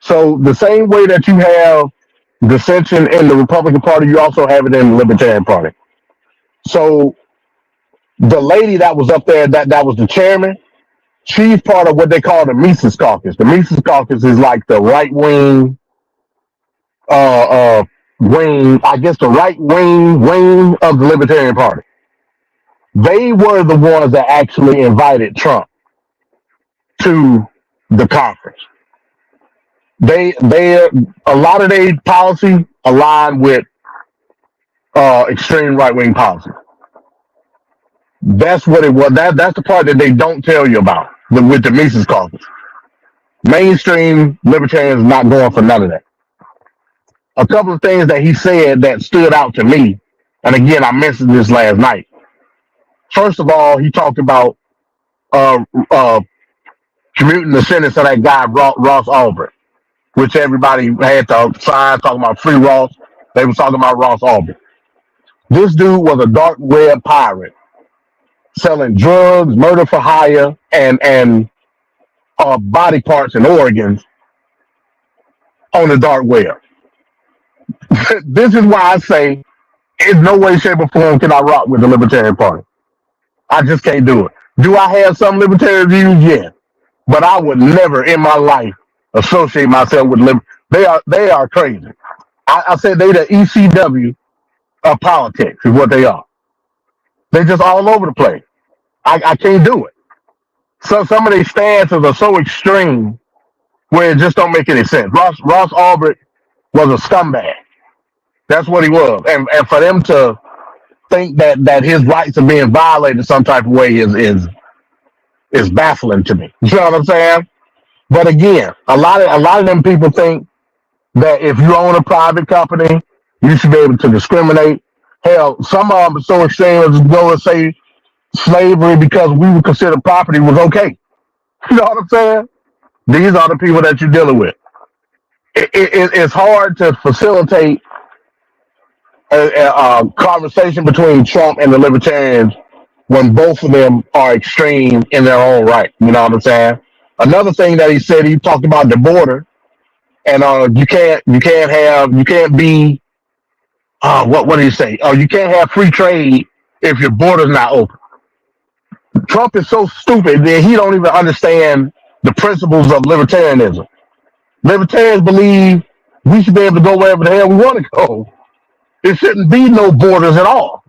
So the same way that you have dissension in the Republican Party, you also have it in the Libertarian Party. So the lady that was up there, that was the chairman, she's part of what they call the Mises Caucus. The Mises Caucus is like the right wing, wing, I guess the right wing of the Libertarian Party. They were the ones that actually invited Trump to the conference. They a lot of their policy aligned with extreme right wing policy. That's what it was. That's the part that they don't tell you about with the Mises Caucus. Mainstream libertarians not going for none of that. A couple of things that he said that stood out to me, and again I mentioned this last night. First of all, he talked about commuting the sentence of that guy Ross Ulbricht, which everybody had to sign, talking about free Ross. They were talking about Ross Ulbricht. This dude was a dark web pirate, selling drugs, murder for hire, and body parts and organs on the dark web. This is why I say, in no way, shape, or form can I rock with the Libertarian Party. I just can't do it. Do I have some libertarian views? Yeah. But I would never in my life associate myself with They are crazy. I said they the ECW of politics is what they are. They're just all over the place. I can't do it. So some of these stances are so extreme where it just don't make any sense. Ross Ulbricht was a scumbag. That's what he was. And for them to think that his rights are being violated some type of way is baffling to me. You know what I'm saying? But again, a lot of them people think that if you own a private company, you should be able to discriminate. Hell, some of them are so extreme as to go and say slavery because we would consider property was okay. You know what I'm saying? These are the people that you're dealing with. It's hard to facilitate a conversation between Trump and the libertarians when both of them are extreme in their own right. You know what I'm saying? Another thing that he said, he talked about the border, and you can't be what did he say? Oh, you can't have free trade if your border's not open. Trump is so stupid that he don't even understand the principles of libertarianism. Libertarians believe we should be able to go wherever the hell we want to go. There shouldn't be no borders at all.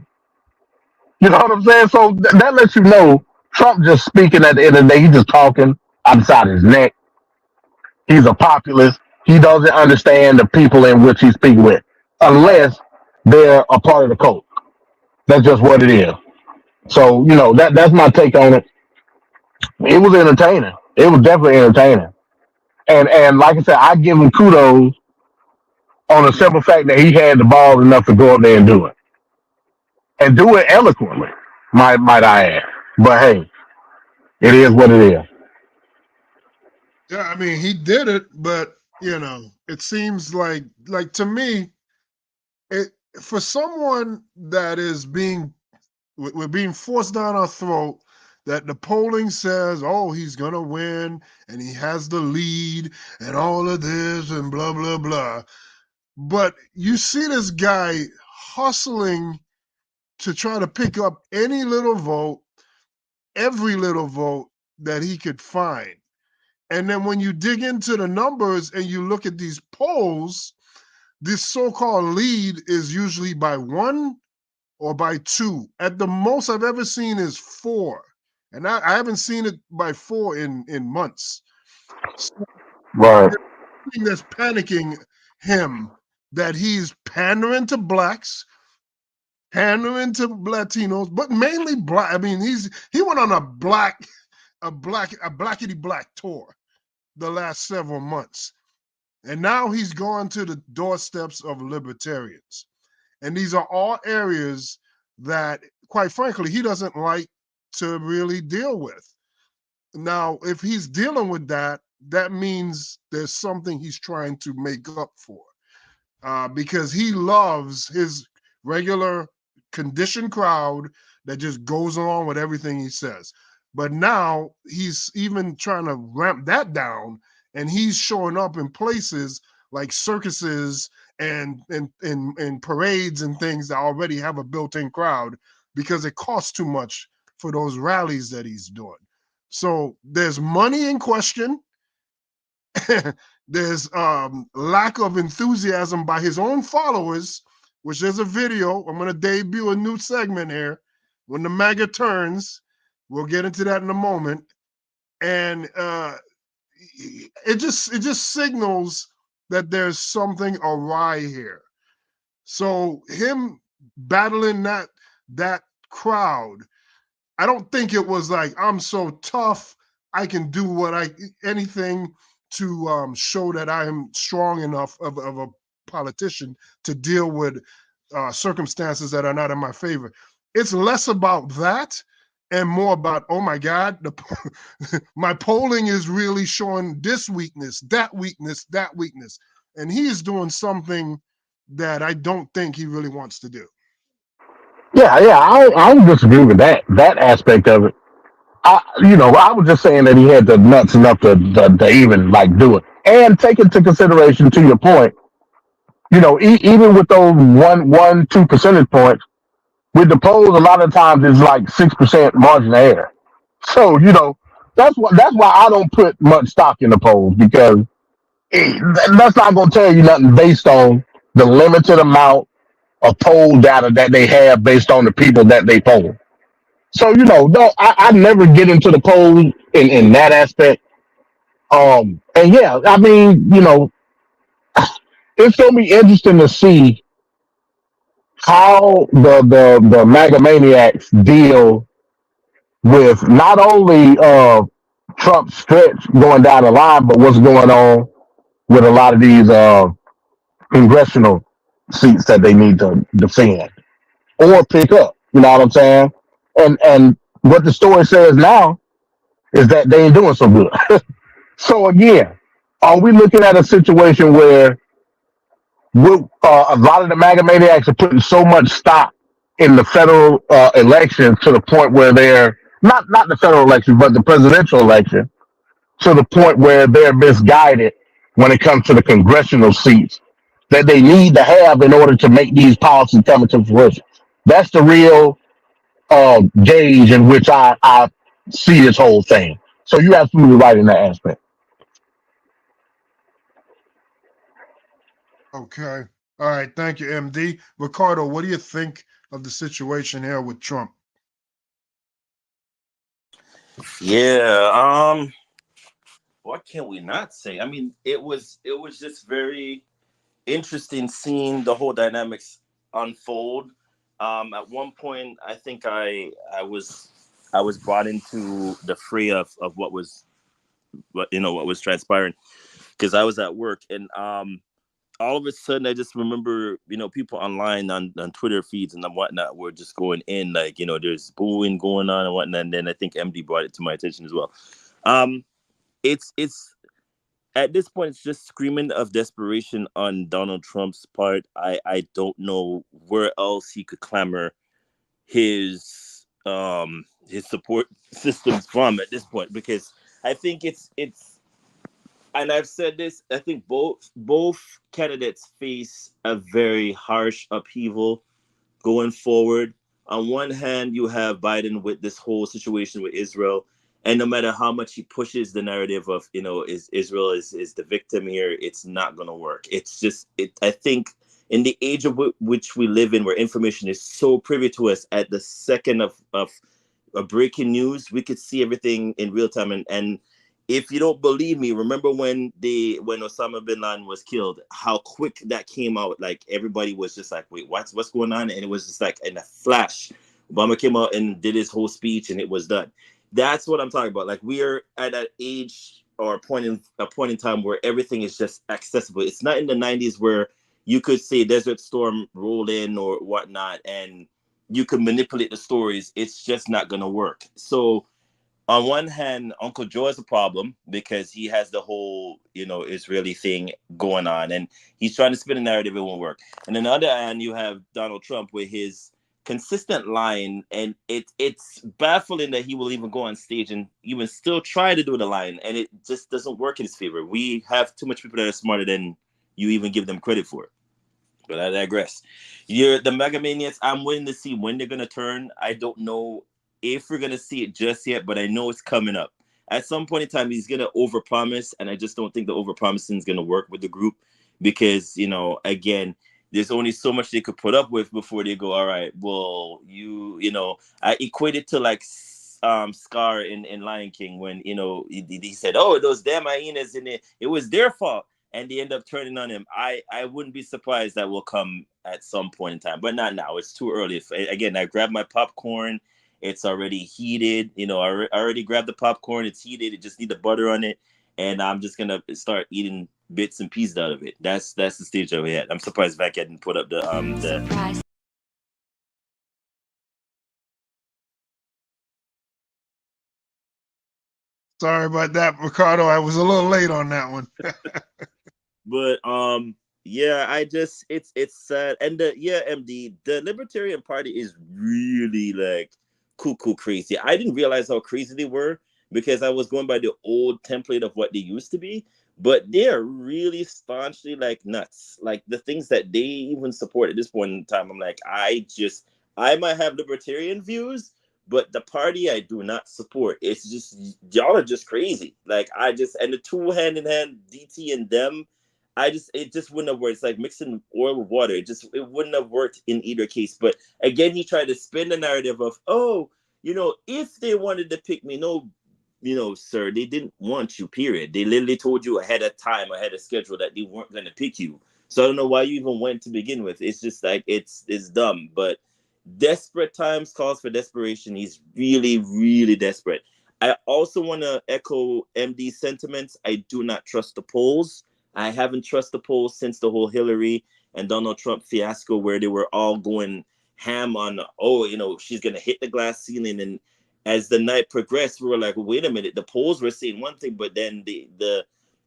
You know what I'm saying? So that lets you know Trump just speaking at the end of the day. He's just talking outside his neck. He's a populist. He doesn't understand the people in which he's speaking with, unless they're a part of the cult. That's just what it is. So, that's my take on it. It was entertaining. It was definitely entertaining. And like I said, I give him kudos on the simple fact that he had the balls enough to go up there and do it. And do it eloquently, might I add. But hey, it is what it is. Yeah, I mean, he did it, but it seems like to me, it for someone that is we're being forced down our throat that the polling says, oh, he's gonna win and he has the lead and all of this and blah blah blah. But you see this guy hustling to try to pick up any little vote, every little vote that he could find. And then when you dig into the numbers and you look at these polls, this so-called lead is usually by 1 or by 2. At the most I've ever seen is 4. And I haven't seen it by 4 in months. So Right. that's panicking him that he's pandering to blacks, pandering to Latinos, but mainly black. I mean, he went on a blackety black tour the last several months. And now he's gone to the doorsteps of libertarians. And these are all areas that, quite frankly, he doesn't like to really deal with. Now, if he's dealing with that, that means there's something he's trying to make up for. Because he loves his regular conditioned crowd that just goes along with everything he says. But now he's even trying to ramp that down, and he's showing up in places like circuses and parades and things that already have a built-in crowd because it costs too much for those rallies that he's doing. So there's money in question. There's lack of enthusiasm by his own followers, which there's a video. I'm going to debut a new segment here. When the MAGA turns, we'll get into that in a moment. And it just signals that there's something awry here. So him battling that crowd, I don't think it was like, I'm so tough, I can do anything to show that I am strong enough of a politician to deal with circumstances that are not in my favor. It's less about that and more about, oh my God, my polling is really showing this weakness, that weakness, that weakness. And he is doing something that I don't think he really wants to do. Yeah, I don't disagree with that aspect of it. I was just saying that he had the nuts enough to even like do it and take into consideration. To your point, even with those 2 percentage points, with the polls, a lot of times it's like 6% margin of error. So that's why I don't put much stock in the polls because that's not going to tell you nothing based on the limited amount of poll data that they have based on the people that they poll. So no, I never get into the polls in that aspect. And yeah, I mean, it's gonna be interesting to see how the MAGA maniacs deal with not only Trump's stretch going down the line, but what's going on with a lot of these congressional seats that they need to defend or pick up. You know what I'm saying? And what the story says now is that they ain't doing so good. So again, are we looking at a situation where a lot of the MAGA maniacs are putting so much stock in the federal election to the point where they're not the federal election, but the presidential election, to the point where they're misguided when it comes to the congressional seats that they need to have in order to make these policies come into fruition? That's the real gauge in which I see this whole thing. So you're absolutely right in that aspect. Okay. All right. Thank you, MD. Ricardo, what do you think of the situation here with Trump? Yeah. What can we not say? I mean, it was just very interesting seeing the whole dynamics unfold. At one point, I think I was brought into the fray of what was transpiring, because I was at work, and all of a sudden I just remember, people online on Twitter feeds and whatnot were just going in, like, there's booing going on and whatnot. And then I think MD brought it to my attention as well. It's at this point, it's just screaming of desperation on Donald Trump's part. I don't know where else he could clamor his support systems from at this point, because I think it's and I've said this, I think both candidates face a very harsh upheaval going forward. On one hand, you have Biden with this whole situation with Israel, and no matter how much he pushes the narrative of, is Israel is the victim here, it's not going to work. It's just, I think in the age of which we live in, where information is so privy to us at the second of breaking news, we could see everything in real time. And if you don't believe me, remember when Osama bin Laden was killed, how quick that came out. Like, everybody was just like, wait, what's going on? And it was just like in a flash. Obama came out and did his whole speech, and it was done. That's what I'm talking about. Like, we are at an age or a point in time where everything is just accessible. It's not in the 90s where you could say Desert Storm rolled in or whatnot, and you could manipulate the stories. It's just not going to work. So on one hand, Uncle Joe is a problem because he has the whole, Israeli thing going on, and he's trying to spin a narrative, it won't work. And on the other hand, you have Donald Trump with his consistent line, and it's baffling that he will even go on stage and even still try to do the line, and it just doesn't work in his favor. We have too much people that are smarter than you even give them credit for. But I digress. The Megamaniacs, I'm waiting to see when they're going to turn. I don't know if we're going to see it just yet, but I know it's coming up. At some point in time, he's going to overpromise, and I just don't think the overpromising is going to work with the group because, again, there's only so much they could put up with before they go, all right, well, I equate it to like Scar in Lion King when, he said, oh, those damn hyenas in it, it was their fault. And they end up turning on him. I wouldn't be surprised that will come at some point in time, but not now. It's too early. I grabbed my popcorn. It's already heated. I already grabbed the popcorn. It's heated. It just need the butter on it. And I'm just going to start eating bits and pieces out of it. That's the stage that we're at. I'm surprised Vac hadn't put up the Sorry about that, Ricardo. I was a little late on that one. But it's sad. And MD, the Libertarian Party is really like cuckoo crazy. I didn't realize how crazy they were because I was going by the old template of what they used to be. But they are really staunchly like nuts. Like the things that they even support at this point in time, I'm like, I might have libertarian views, but the party I do not support. It's just, y'all are just crazy. Like and the two hand in hand, DT and them, it just wouldn't have worked. It's like mixing oil with water. It wouldn't have worked in either case. But again, he tried to spin the narrative of, if they wanted to pick me, no, sir, they didn't want you, period. They literally told you ahead of time, ahead of schedule that they weren't going to pick you. So I don't know why you even went to begin with. It's just like, it's dumb. But desperate times calls for desperation. He's really, really desperate. I also want to echo MD's sentiments. I do not trust the polls. I haven't trusted the polls since the whole Hillary and Donald Trump fiasco where they were all going ham on, she's going to hit the glass ceiling. And as the night progressed, we were like, well, wait a minute. The polls were saying one thing, but then the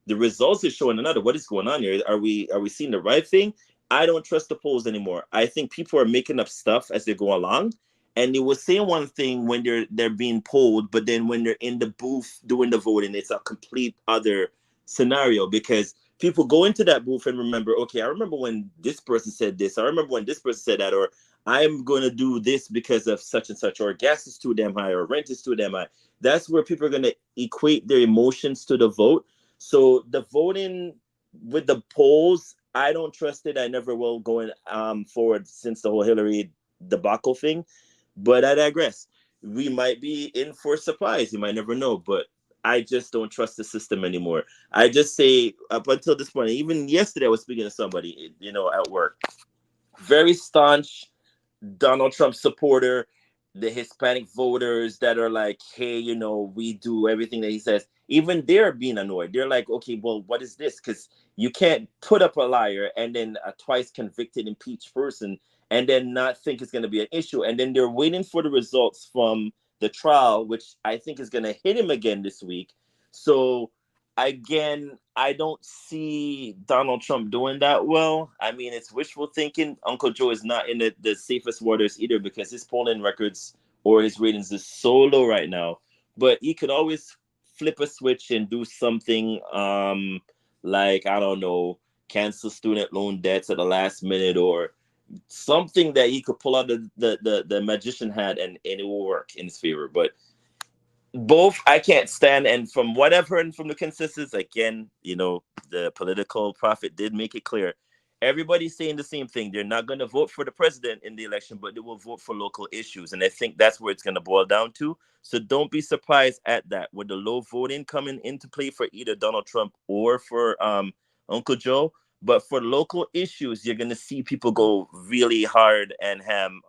results are showing another. What is going on here? Are we seeing the right thing? I don't trust the polls anymore. I think people are making up stuff as they go along. And they will say one thing when they're being polled, but then when they're in the booth doing the voting, it's a complete other scenario because people go into that booth and remember, okay, I remember when this person said this. I remember when this person said that, or I'm going to do this because of such and such, or gas is too damn high, or rent is too damn high. That's where people are going to equate their emotions to the vote. So the voting with the polls, I don't trust it. I never will going forward since the whole Hillary debacle thing. But I digress. We might be in for a surprise. You might never know, but I just don't trust the system anymore. I just say up until this point, even yesterday I was speaking to somebody, at work. very staunch Donald Trump supporter, the Hispanic voters that are like, hey, you know, we do everything that he says. Even they're being annoyed. They're like, okay, well, what is this? Because you can't put up a liar and then a twice convicted, impeached person and then not think it's going to be an issue. And then they're waiting for the results from the trial, which I think is going to hit him again this week. So again, I don't see Donald Trump doing that well. I mean, it's wishful thinking. Uncle Joe is not in the safest waters either because his polling records or his ratings is so low right now. But he could always flip a switch and do something like, I don't know, cancel student loan debts at the last minute or something that he could pull out the magician hat and it will work in his favor. But both I can't stand, and from what I've heard from the consensus, again, you know, the political prophet did make it clear. Everybody's saying the same thing. They're not going to vote for the president in the election, but they will vote for local issues. And I think that's where it's going to boil down to. So don't be surprised at that. With the low voting coming into play for either Donald Trump or for Uncle Joe. But for local issues, you're going to see people go really hard and ham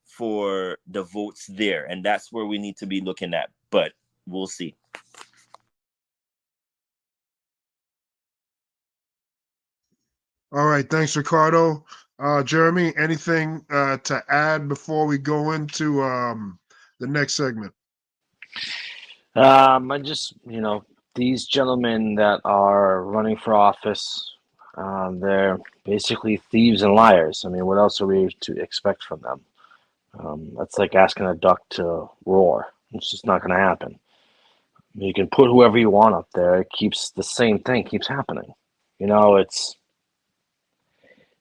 for the votes there. And that's where we need to be looking at. But we'll see. All right, thanks, Ricardo. Jeremy, anything to add before we go into the next segment? I just, these gentlemen that are running for office, they're basically thieves and liars. I mean, what else are we to expect from them? That's like asking a duck to roar. It's just not going to happen. You can put whoever you want up there. It keeps the same thing keeps happening.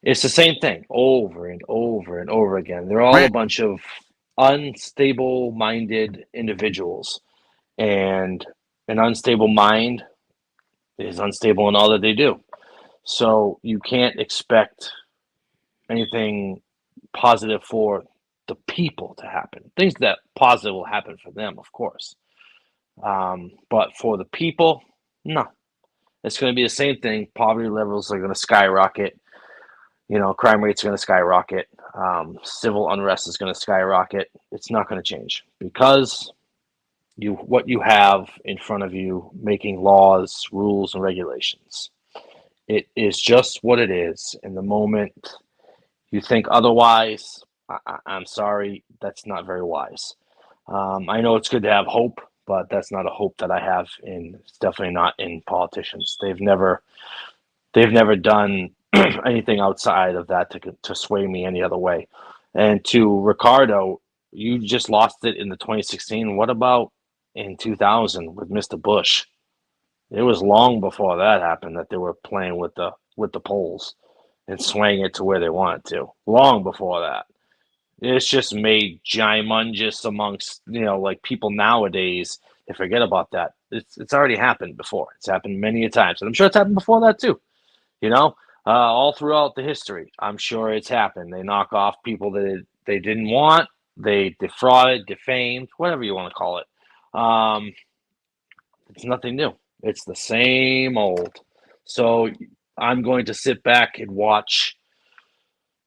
It's the same thing over and over and over again. They're all a bunch of unstable-minded individuals, and an unstable mind is unstable in all that they do. So you can't expect anything positive for the people to happen. Things that positive will happen for them, of course. But for the people, no. It's going to be the same thing. Poverty levels are going to skyrocket. Crime rates are going to skyrocket. Civil unrest is going to skyrocket. It's not going to change because what you have in front of you making laws, rules, and regulations. It is just what it is. In the moment you think otherwise, I'm sorry, that's not very wise. I know it's good to have hope, but that's not a hope that I have it's definitely not in politicians. They've never done anything outside of that to sway me any other way. And to Ricardo, you just lost it in the 2016. What about in 2000 with Mr. Bush? It was long before that happened that they were playing with the polls and swaying it to where they wanted to. Long before that. It's just made gymungous amongst, like people nowadays. They forget about that. It's already happened before. It's happened many a times. And I'm sure it's happened before that too. All throughout the history, I'm sure it's happened. They knock off people that they didn't want. They defrauded, defamed, whatever you want to call it. It's nothing new. It's the same old. So I'm going to sit back and watch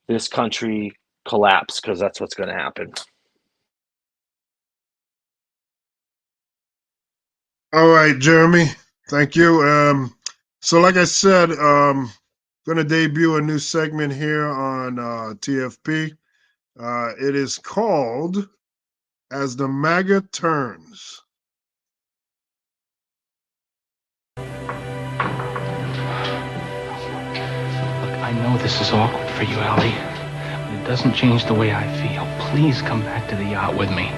this country collapse because that's what's going to happen. All right, Jeremy. Thank you. So like I said, going to debut a new segment here on TFP. It is called As the MAGA Turns. I know this is awkward for you, Allie, but it doesn't change the way I feel. Please come back to the yacht with me.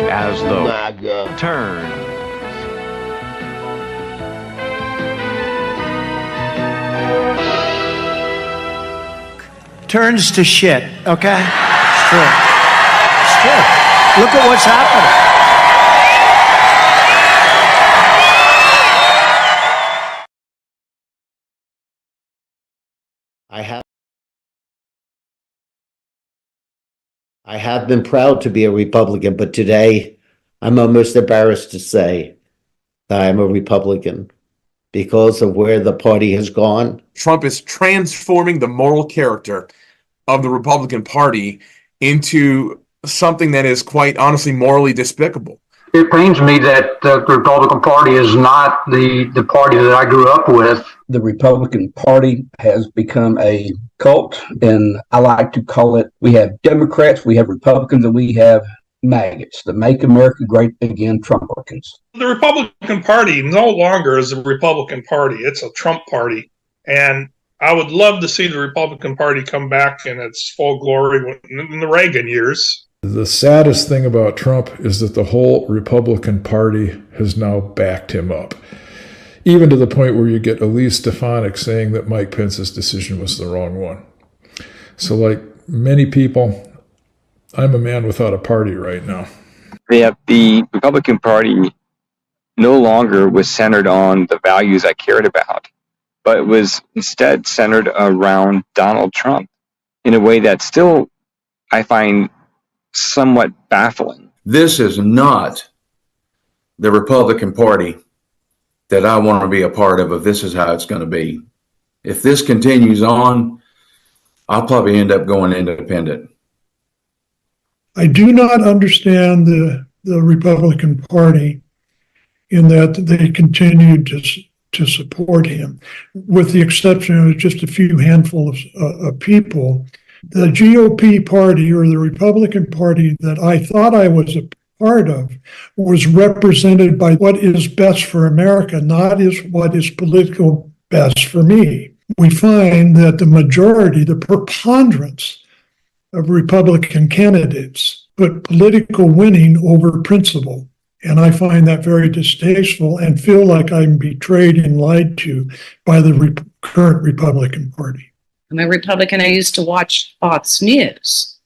As the MAGA turns. Turns to shit, okay? It's true. It's true. Look at what's happening. I have I have been proud to be a Republican, but today I'm almost embarrassed to say that I'm a Republican because of where the party has gone. Trump is transforming the moral character of the Republican Party into something that is quite honestly morally despicable. It pains me that the Republican Party is not the party that I grew up with. The Republican Party has become a cult, and I like to call it, we have Democrats, we have Republicans, and we have maggots, the Make America Great Again Trumpkins. The Republican Party no longer is a Republican Party. It's a Trump party. And I would love to see the Republican Party come back in its full glory in the Reagan years. The saddest thing about Trump is that the whole Republican Party has now backed him up, even to the point where you get Elise Stefanik saying that Mike Pence's decision was the wrong one. So like many people, I'm a man without a party right now. The Republican Party no longer was centered on the values I cared about, but it was instead centered around Donald Trump in a way that still I find somewhat baffling. This is not the Republican Party that I want to be a part of if this is how it's going to be. If this continues on, I'll probably end up going independent. I do not understand the Republican Party in that they continue to support him, with the exception of just a few handful of people. The GOP party, or the Republican Party that I thought I was a part of, was represented by what is best for America, not what is political best for me. We find that the majority, the preponderance of Republican candidates put political winning over principle. And I find that very distasteful and feel like I'm betrayed and lied to by the current Republican Party. I'm a Republican. I used to watch Fox News,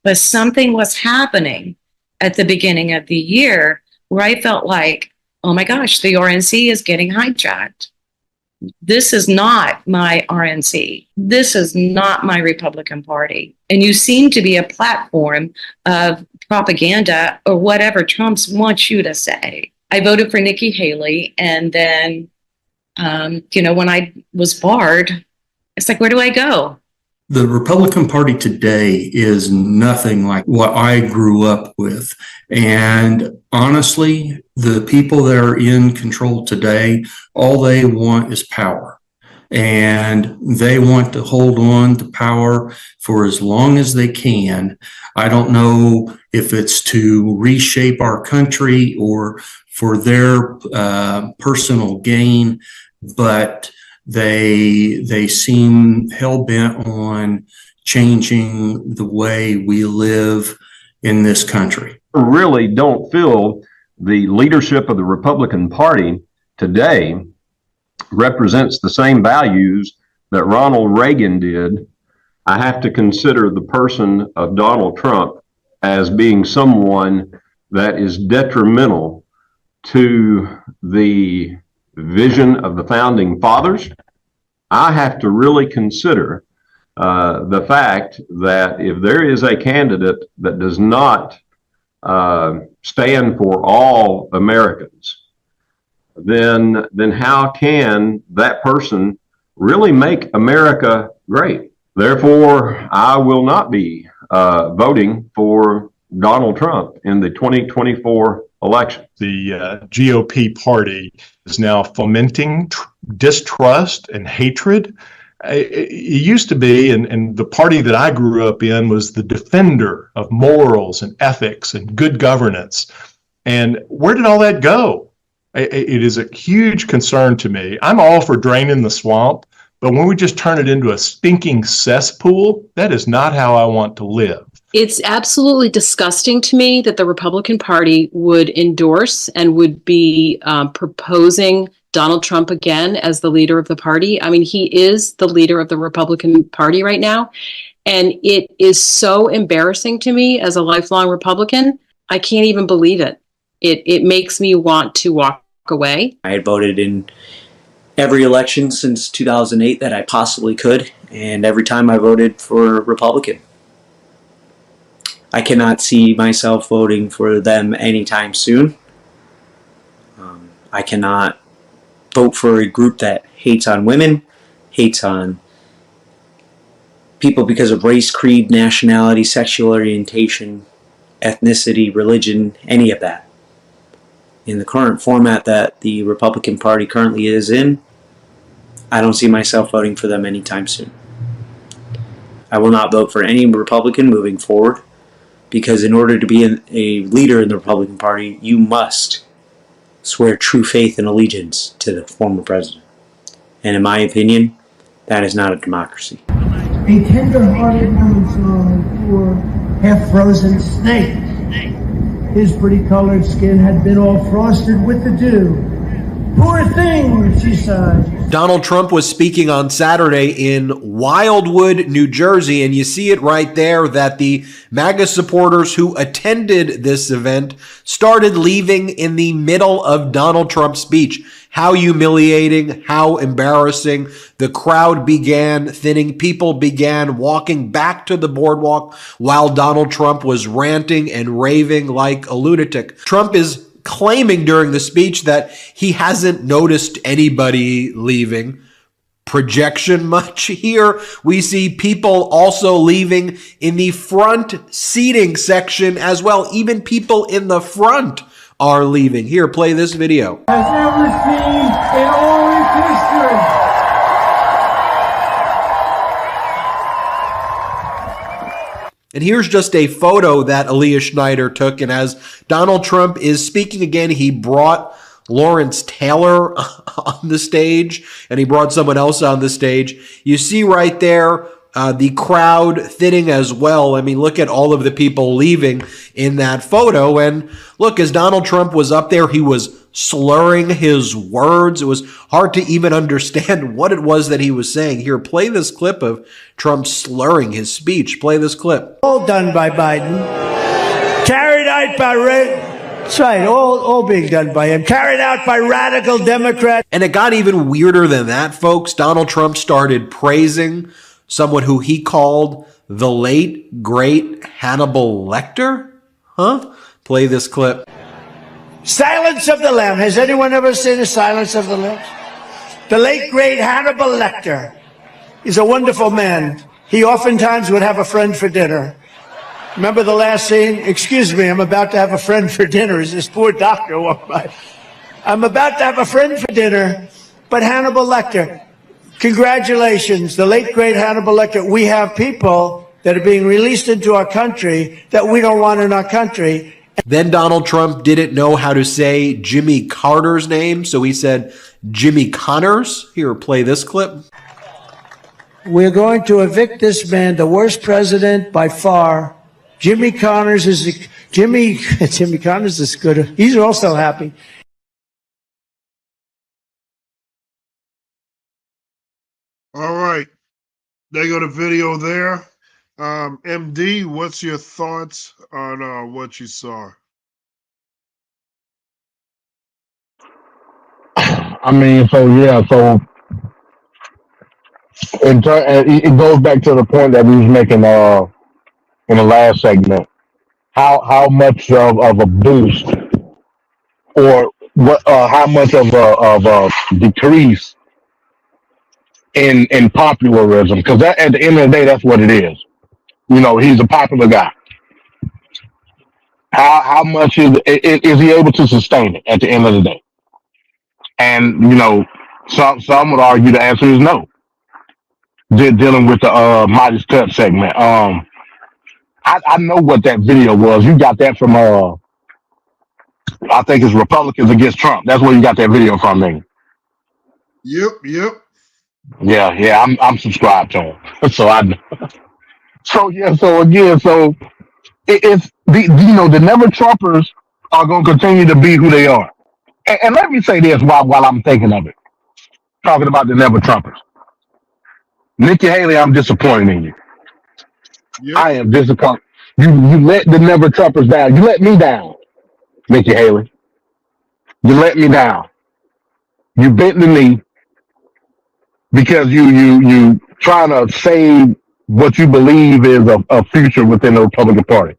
but something was happening at the beginning of the year where I felt like, oh my gosh, the RNC is getting hijacked. This is not my RNC. This is not my Republican Party. And you seem to be a platform of propaganda or whatever Trump wants you to say. I voted for Nikki Haley. And then, when I was barred, it's like, where do I go? The Republican Party today is nothing like what I grew up with. And honestly, the people that are in control today, all they want is power. And they want to hold on to power for as long as they can. I don't know if it's to reshape our country or for their personal gain, but they seem hell-bent on changing the way we live in this country. I really don't feel the leadership of the Republican Party today represents the same values that Ronald Reagan did. I have to consider the person of Donald Trump as being someone that is detrimental to the vision of the founding fathers. I have to really consider the fact that if there is a candidate that does not stand for all Americans, then how can that person really make America great? Therefore, I will not be voting for Donald Trump in the 2024 election. The GOP party is now fomenting distrust and hatred. It used to be, and the party that I grew up in was the defender of morals and ethics and good governance. And where did all that go? It is a huge concern to me. I'm all for draining the swamp, but when we just turn it into a stinking cesspool, that is not how I want to live. It's absolutely disgusting to me that the Republican Party would endorse and would be proposing Donald Trump again as the leader of the party. I mean, he is the leader of the Republican Party right now. And it is so embarrassing to me as a lifelong Republican. I can't even believe it. It makes me want to walk away. I had voted in every election since 2008 that I possibly could. And every time I voted for Republican. I cannot see myself voting for them anytime soon. I cannot vote for a group that hates on women, hates on people because of race, creed, nationality, sexual orientation, ethnicity, religion, any of that. In the current format that the Republican Party currently is in, I don't see myself voting for them anytime soon. I will not vote for any Republican moving forward, because in order to be a leader in the Republican Party, you must swear true faith and allegiance to the former president. And in my opinion, that is not a democracy. A tender-hearted woman saw a poor, half-frozen snake. His pretty colored skin had been all frosted with the dew. Poor thing, she sighed. Donald Trump was speaking on Saturday in Wildwood, New Jersey, and you see it right there that the MAGA supporters who attended this event started leaving in the middle of Donald Trump's speech. How humiliating, how embarrassing. The crowd began thinning. People began walking back to the boardwalk while Donald Trump was ranting and raving like a lunatic. Trump is claiming during the speech that he hasn't noticed anybody leaving. Projection much here. We see people also leaving in the front seating section as well. Even people in the front are leaving. Here, play this video. Has ever seen in all its history. And here's just a photo that Aaliyah Schneider took. And as Donald Trump is speaking again, he brought Lawrence Taylor on the stage, and he brought someone else on the stage. You see right there the crowd thinning as well. I mean, look at all of the people leaving in that photo. And look, as Donald Trump was up there, he was slurring his words. It was hard to even understand what it was that he was saying. Here, play this clip of Trump slurring his speech. Play this clip. All done by Biden. Carried out by that's right, all being done by him. Carried out by radical Democrats. And it got even weirder than that, folks. Donald Trump started praising someone who he called the late, great Hannibal Lecter. Play this clip. Silence of the Lambs. Has anyone ever seen a Silence of the Lambs? The late, great Hannibal Lecter. He's a wonderful man. He oftentimes would have a friend for dinner. Remember the last scene? Excuse me, I'm about to have a friend for dinner as this poor doctor walked by. I'm about to have a friend for dinner, but Hannibal Lecter. Congratulations, the late, great Hannibal Lecter. We have people that are being released into our country that we don't want in our country. Then Donald Trump didn't know how to say Jimmy Carter's name, so he said Jimmy Connors. Here, play this clip. We're going to evict this man, the worst president by far. Jimmy Connors is Jimmy Connors is good. He's also happy. All right. There you go, the video there. MD, what's your thoughts on what you saw? I mean, so it goes back to the point that we was making in the last segment. How much of a boost or what how much of a decrease in popularism, because at the end of the day, that's what it is. You know, he's a popular guy. How much is he able to sustain it at the end of the day? And you know, some would argue the answer is no. Dealing with the Midas Touch segment, I know what that video was. You got that from I think it's Republicans Against Trump. That's where you got that video from, man. Yep. Yeah, I'm subscribed to him. So it's the Never Trumpers are going to continue to be who they are. And let me say this while I'm thinking of it, talking about the Never Trumpers. Nikki Haley, I'm disappointed in you. Yep. I am disappointed. You let the Never Trumpers down. You let me down, Nikki Haley. You let me down. You bent the knee because you trying to save what you believe is a future within the Republican Party.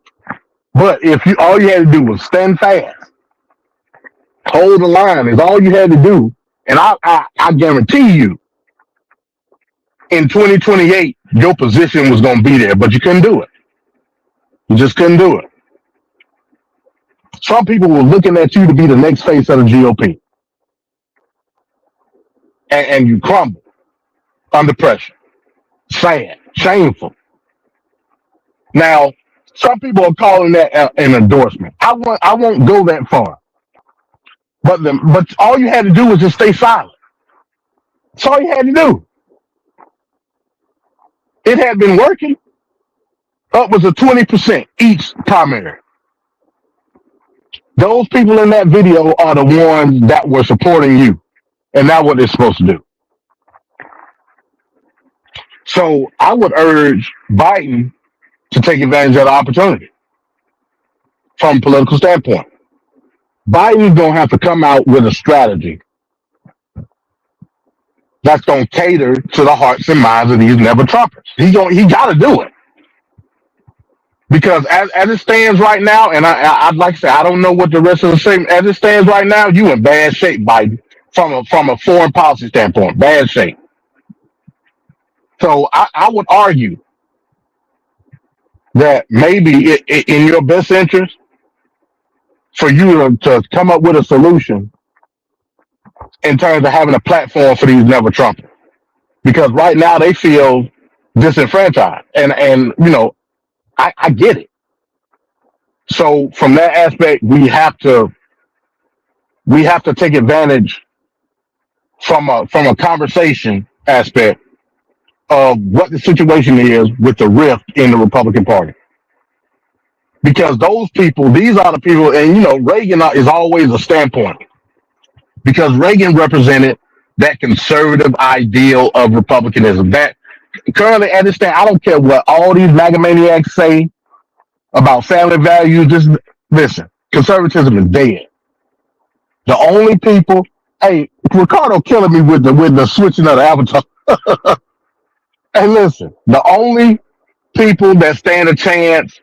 But if you all you had to do was stand fast, hold the line is all you had to do, and I guarantee you, in 2028, your position was going to be there, but you couldn't do it. You just couldn't do it. Some people were looking at you to be the next face of the GOP, and you crumbled under pressure. Sad, shameful. Now, some people are calling that an endorsement. I won't go that far. But all you had to do was just stay silent. That's all you had to do. It had been working. Upwards of 20% each primary. Those people in that video are the ones that were supporting you, and that's what they're supposed to do. So I would urge Biden to take advantage of the opportunity from a political standpoint. Biden's gonna have to come out with a strategy that's gonna cater to the hearts and minds of these never Trumpers. He gotta do it. Because as it stands right now, and I'd like to say I don't know what the rest of the same as it stands right now, you in bad shape, Biden, from a foreign policy standpoint, bad shape. So I would argue that maybe in your best interest for you to come up with a solution in terms of having a platform for these never Trumpers. Because right now they feel disenfranchised. And you know, I get it. So from that aspect, we have to take advantage from a conversation aspect of what the situation is with the rift in the Republican Party. Because those people, these are the people, and you know, Reagan is always a standpoint. Because Reagan represented that conservative ideal of republicanism. That currently at this stand, I don't care what all these MAGA maniacs say about family values. Just listen, conservatism is dead. The only people, hey, Ricardo killing me with the switching of the avatar. Hey, listen, the only people that stand a chance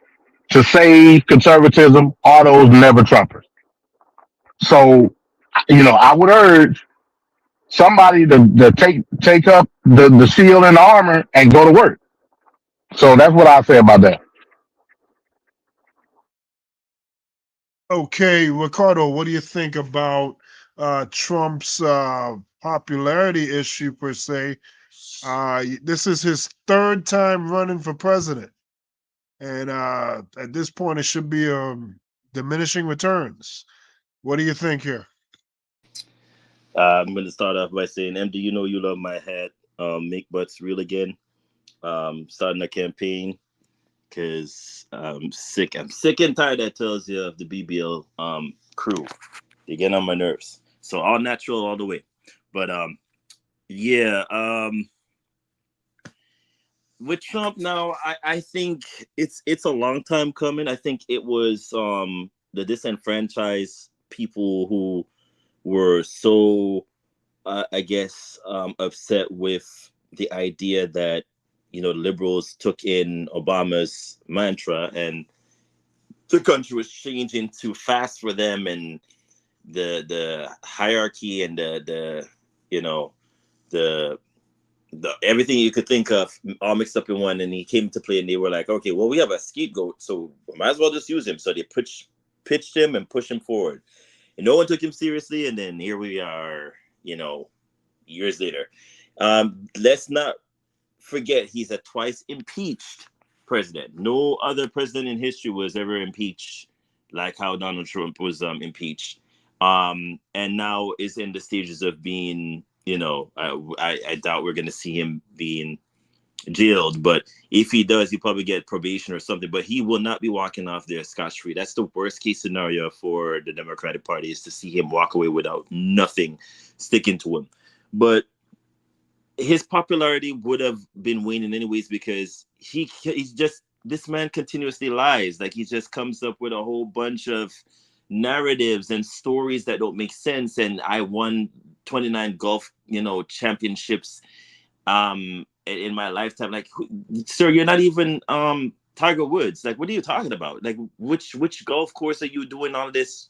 to save conservatism are those never Trumpers. So, you know, I would urge somebody to take up the shield and the armor and go to work. So that's what I say about that. Okay, Ricardo, what do you think about Trump's popularity issue per se? This is his third time running for president, and at this point, it should be diminishing returns. What do you think here? I'm going to start off by saying, MD, you know you love my hat. Make butts real again. Starting a campaign because I'm sick. I'm sick and tired, I tells you, of the BBL crew. They get on my nerves. So all natural all the way. But yeah, with Trump now, I think it's a long time coming. I think it was the disenfranchised people who were so I guess upset with the idea that, you know, liberals took in Obama's mantra and the country was changing too fast for them, and the hierarchy and the you know the everything you could think of all mixed up in one. And he came to play and they were like, okay, well, we have a scapegoat, so we might as well just use him. So they pitched him and pushed him forward, and no one took him seriously. And then here we are, you know, years later. Let's not forget he's a twice impeached president. No other president in history was ever impeached like how Donald Trump was impeached. And now is in the stages of being, you know, I doubt we're going to see him being jailed, but if he does, he'll probably get probation or something, but he will not be walking off there scotch-free. That's the worst case scenario for the Democratic Party, is to see him walk away without nothing sticking to him. But his popularity would have been waning anyways, because he's just, this man continuously lies. Like, he just comes up with a whole bunch of narratives and stories that don't make sense. And I won 29 golf, you know, championships in my lifetime. Like, sir, you're not even Tiger Woods. Like, what are you talking about? Like, which golf course are you doing all this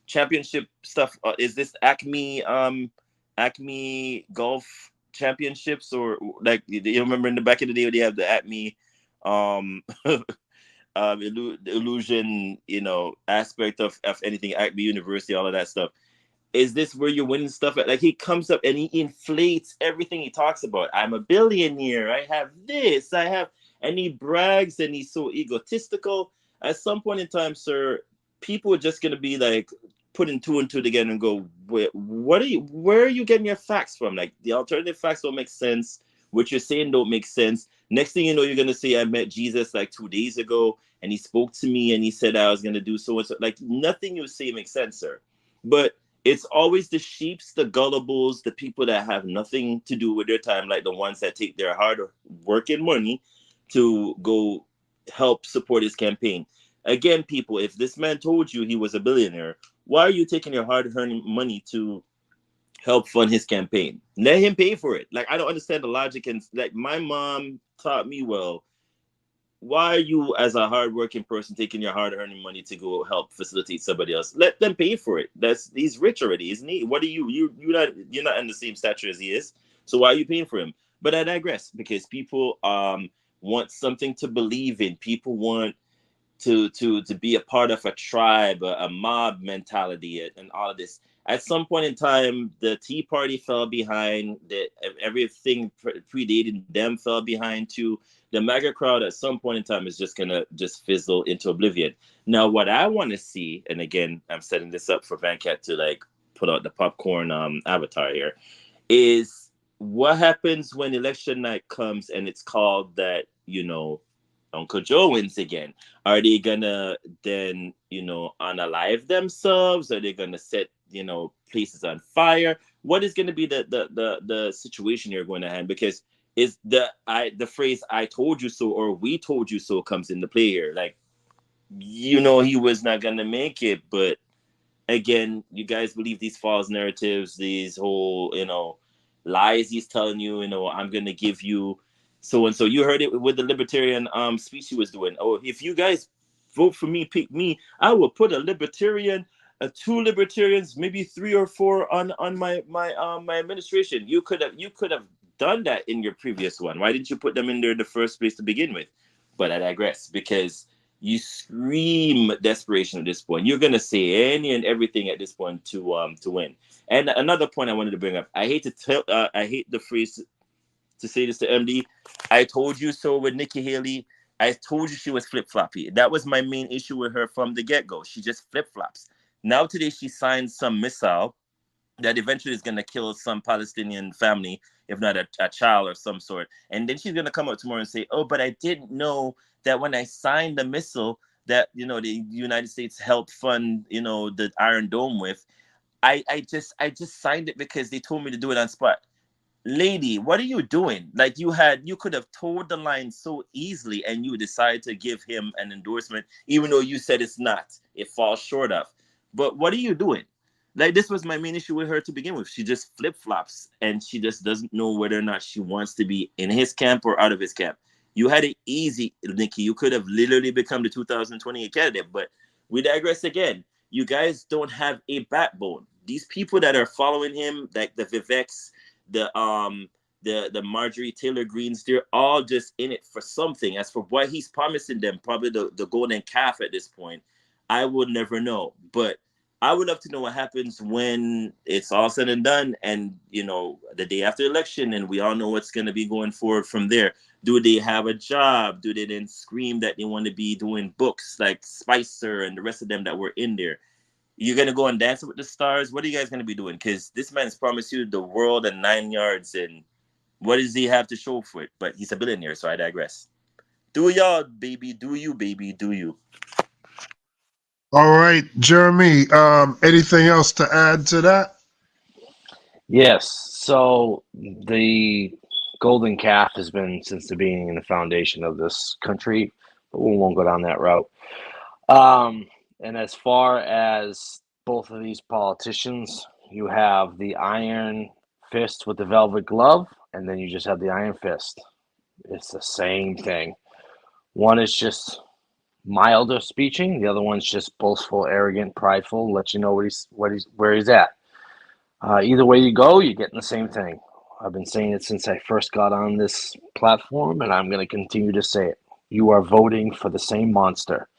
championship stuff? Is this Acme Golf Championships, or like you remember in the back of the day they have the Acme illusion, aspect of anything, Acme University, all of that stuff. Is this where you're winning stuff at? Like, he comes up and he inflates everything he talks about. I'm a billionaire. I have this. And he brags and he's so egotistical. At some point in time, sir, people are just going to be like putting two and two together and go, where are you getting your facts from? Like, the alternative facts don't make sense. What you're saying don't make sense. Next thing you know, you're going to say, I met Jesus like 2 days ago and he spoke to me and he said I was going to do so and so. Like, nothing you say makes sense, sir. But it's always the sheeps, the gullibles, the people that have nothing to do with their time, like the ones that take their hard working money to go help support his campaign. Again, people, if this man told you he was a billionaire, why are you taking your hard-earned money to help fund his campaign? Let him pay for it. Like, I don't understand the logic. And like, my mom taught me well, why are you, as a hardworking person, taking your hard-earned money to go help facilitate somebody else? Let them pay for it. He's rich already, isn't he? What are you're not in the same stature as he is. So why are you paying for him? But I digress, because people want something to believe in. People want to be a part of a tribe, a mob mentality, and all of this. At some point in time, the Tea Party fell behind. Everything predating them fell behind too. The MAGA crowd at some point in time is just gonna just fizzle into oblivion. Now, what I want to see, and again, I'm setting this up for Vancat to like put out the popcorn avatar here, is what happens when election night comes and it's called that, Uncle Joe wins again. Are they gonna then, unalive themselves? Are they gonna set, places on fire? What is gonna be the situation you're going to have? Because is the phrase "I told you so" or "we told you so" comes into play here. Like, he was not gonna make it, but again, you guys believe these false narratives, these whole, lies he's telling you. I'm gonna give you so and so. You heard it with the libertarian speech he was doing. Oh, if you guys vote for me, pick me, I will put a libertarian, 2 libertarians, maybe 3 or 4 on my administration. You could have done that in your previous one. Why didn't you put them in there in the first place to begin with? But I digress, because you scream desperation at this point. You're gonna say any and everything at this point to win. And another point I wanted to bring up, I hate the phrase to say this to MD. I told you so with Nikki Haley. I told you she was flip-floppy. That was my main issue with her from the get-go. She just flip-flops. Now today she signed some missile that eventually is going to kill some Palestinian family, if not a child of some sort. And then she's going to come up tomorrow and say, oh, but I didn't know that when I signed the missile that, the United States helped fund, the Iron Dome with, I just signed it because they told me to do it on spot. Lady, what are you doing? Like, you could have toed the line so easily and you decided to give him an endorsement, even though you said it's not. It falls short of. But what are you doing? Like, this was my main issue with her to begin with. She just flip-flops and she just doesn't know whether or not she wants to be in his camp or out of his camp. You had it easy, Nikki. You could have literally become the 2028 candidate, but we digress again. You guys don't have a backbone. These people that are following him, like the Viveks, the Marjorie Taylor Greens, they're all just in it for something. As for what he's promising them, probably the golden calf at this point, I would never know. But I would love to know what happens when it's all said and done and, the day after election, and we all know what's going to be going forward from there. Do they have a job? Do they then scream that they want to be doing books like Spicer and the rest of them that were in there? You're going to go and dance with the stars? What are you guys going to be doing? Because this man has promised you the world and 9 yards, and what does he have to show for it? But he's a billionaire, so I digress. Do y'all, baby. Do you, baby. Do you. All right, Jeremy, anything else to add to that? Yes. So the golden calf has been since the beginning and the foundation of this country, but we won't go down that route. And as far as both of these politicians, you have the iron fist with the velvet glove, and then you just have the iron fist. It's the same thing. One is just milder speeching. The other one's just boastful, arrogant, prideful. Let you know where he's at. Either way you go, you're getting the same thing. I've been saying it since I first got on this platform, and I'm going to continue to say it. You are voting for the same monster.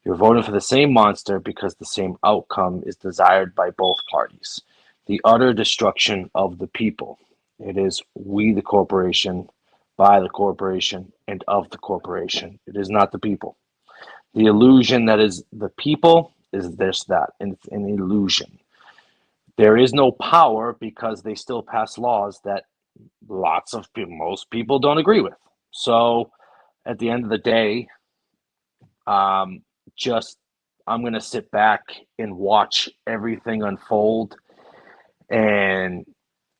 You're voting for the same monster because the same outcome is desired by both parties. The utter destruction of the people. It is we, the corporation, by the corporation, and of the corporation. It is not the people. The illusion that is the people is that, and it's an illusion. There is no power because they still pass laws that most people don't agree with. So at the end of the day, I'm going to sit back and watch everything unfold, and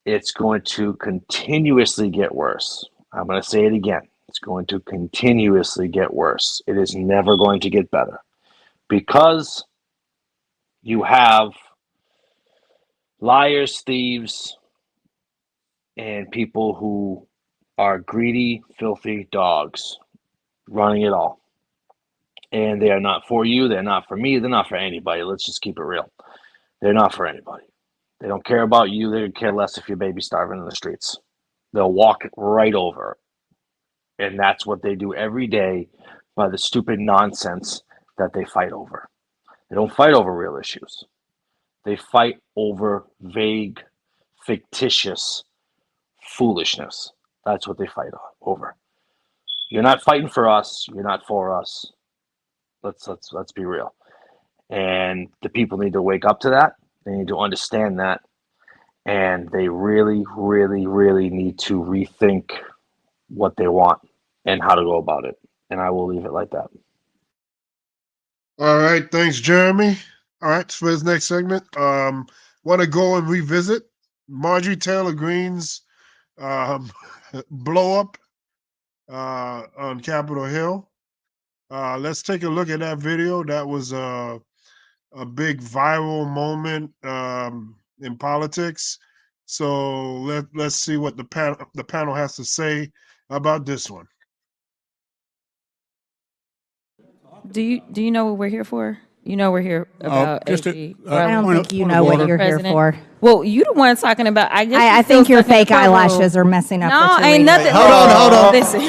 it's going to continuously get worse. I'm going to say it again. It's going to continuously get worse. It is never going to get better because you have liars, thieves, and people who are greedy, filthy dogs running it all. And they are not for you. They're not for me. They're not for anybody. Let's just keep it real. They're not for anybody. They don't care about you. They care less if your baby's starving in the streets. They'll walk right over. And that's what they do every day by the stupid nonsense that they fight over. They don't fight over real issues. They fight over vague, fictitious foolishness. That's what they fight over. You're not fighting for us. You're not for us. Let's be real. And the people need to wake up to that. They need to understand that. And they really, really, really need to rethink what they want and how to go about it. And I will leave it like that. All right. Thanks, Jeremy. All right. For this next segment, want to go and revisit Marjorie Taylor Greene's blow up on Capitol Hill. Let's take a look at that video. That was a big viral moment in politics. So let's see what the panel has to say about this one. Do you know what we're here for? You know we're here about just AG. I don't think you know what you're here for. Well, you the one talking about. I think your fake eyelashes are messing up. No, what you're ain't reading. nothing. Hold on. Listen.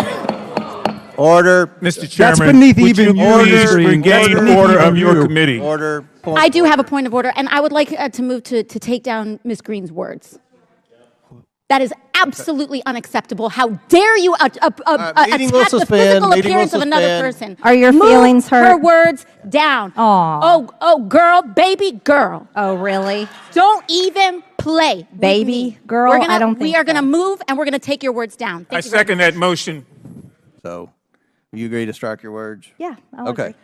Order. Mr. Chairman, That's beneath would even you your please regain order of your committee. Order. I do have a point of order, and I would like to move to take down Ms. Greene's words. That is absolutely unacceptable. How dare you attack the physical appearance of another person? Are your feelings hurt? Her words down. Aw. Oh, girl, baby girl. Oh, really? Don't even play. Baby girl? I don't think we are going to move, and we're going to take your words down. I second that motion. So, you agree to strike your words? Yeah. Okay.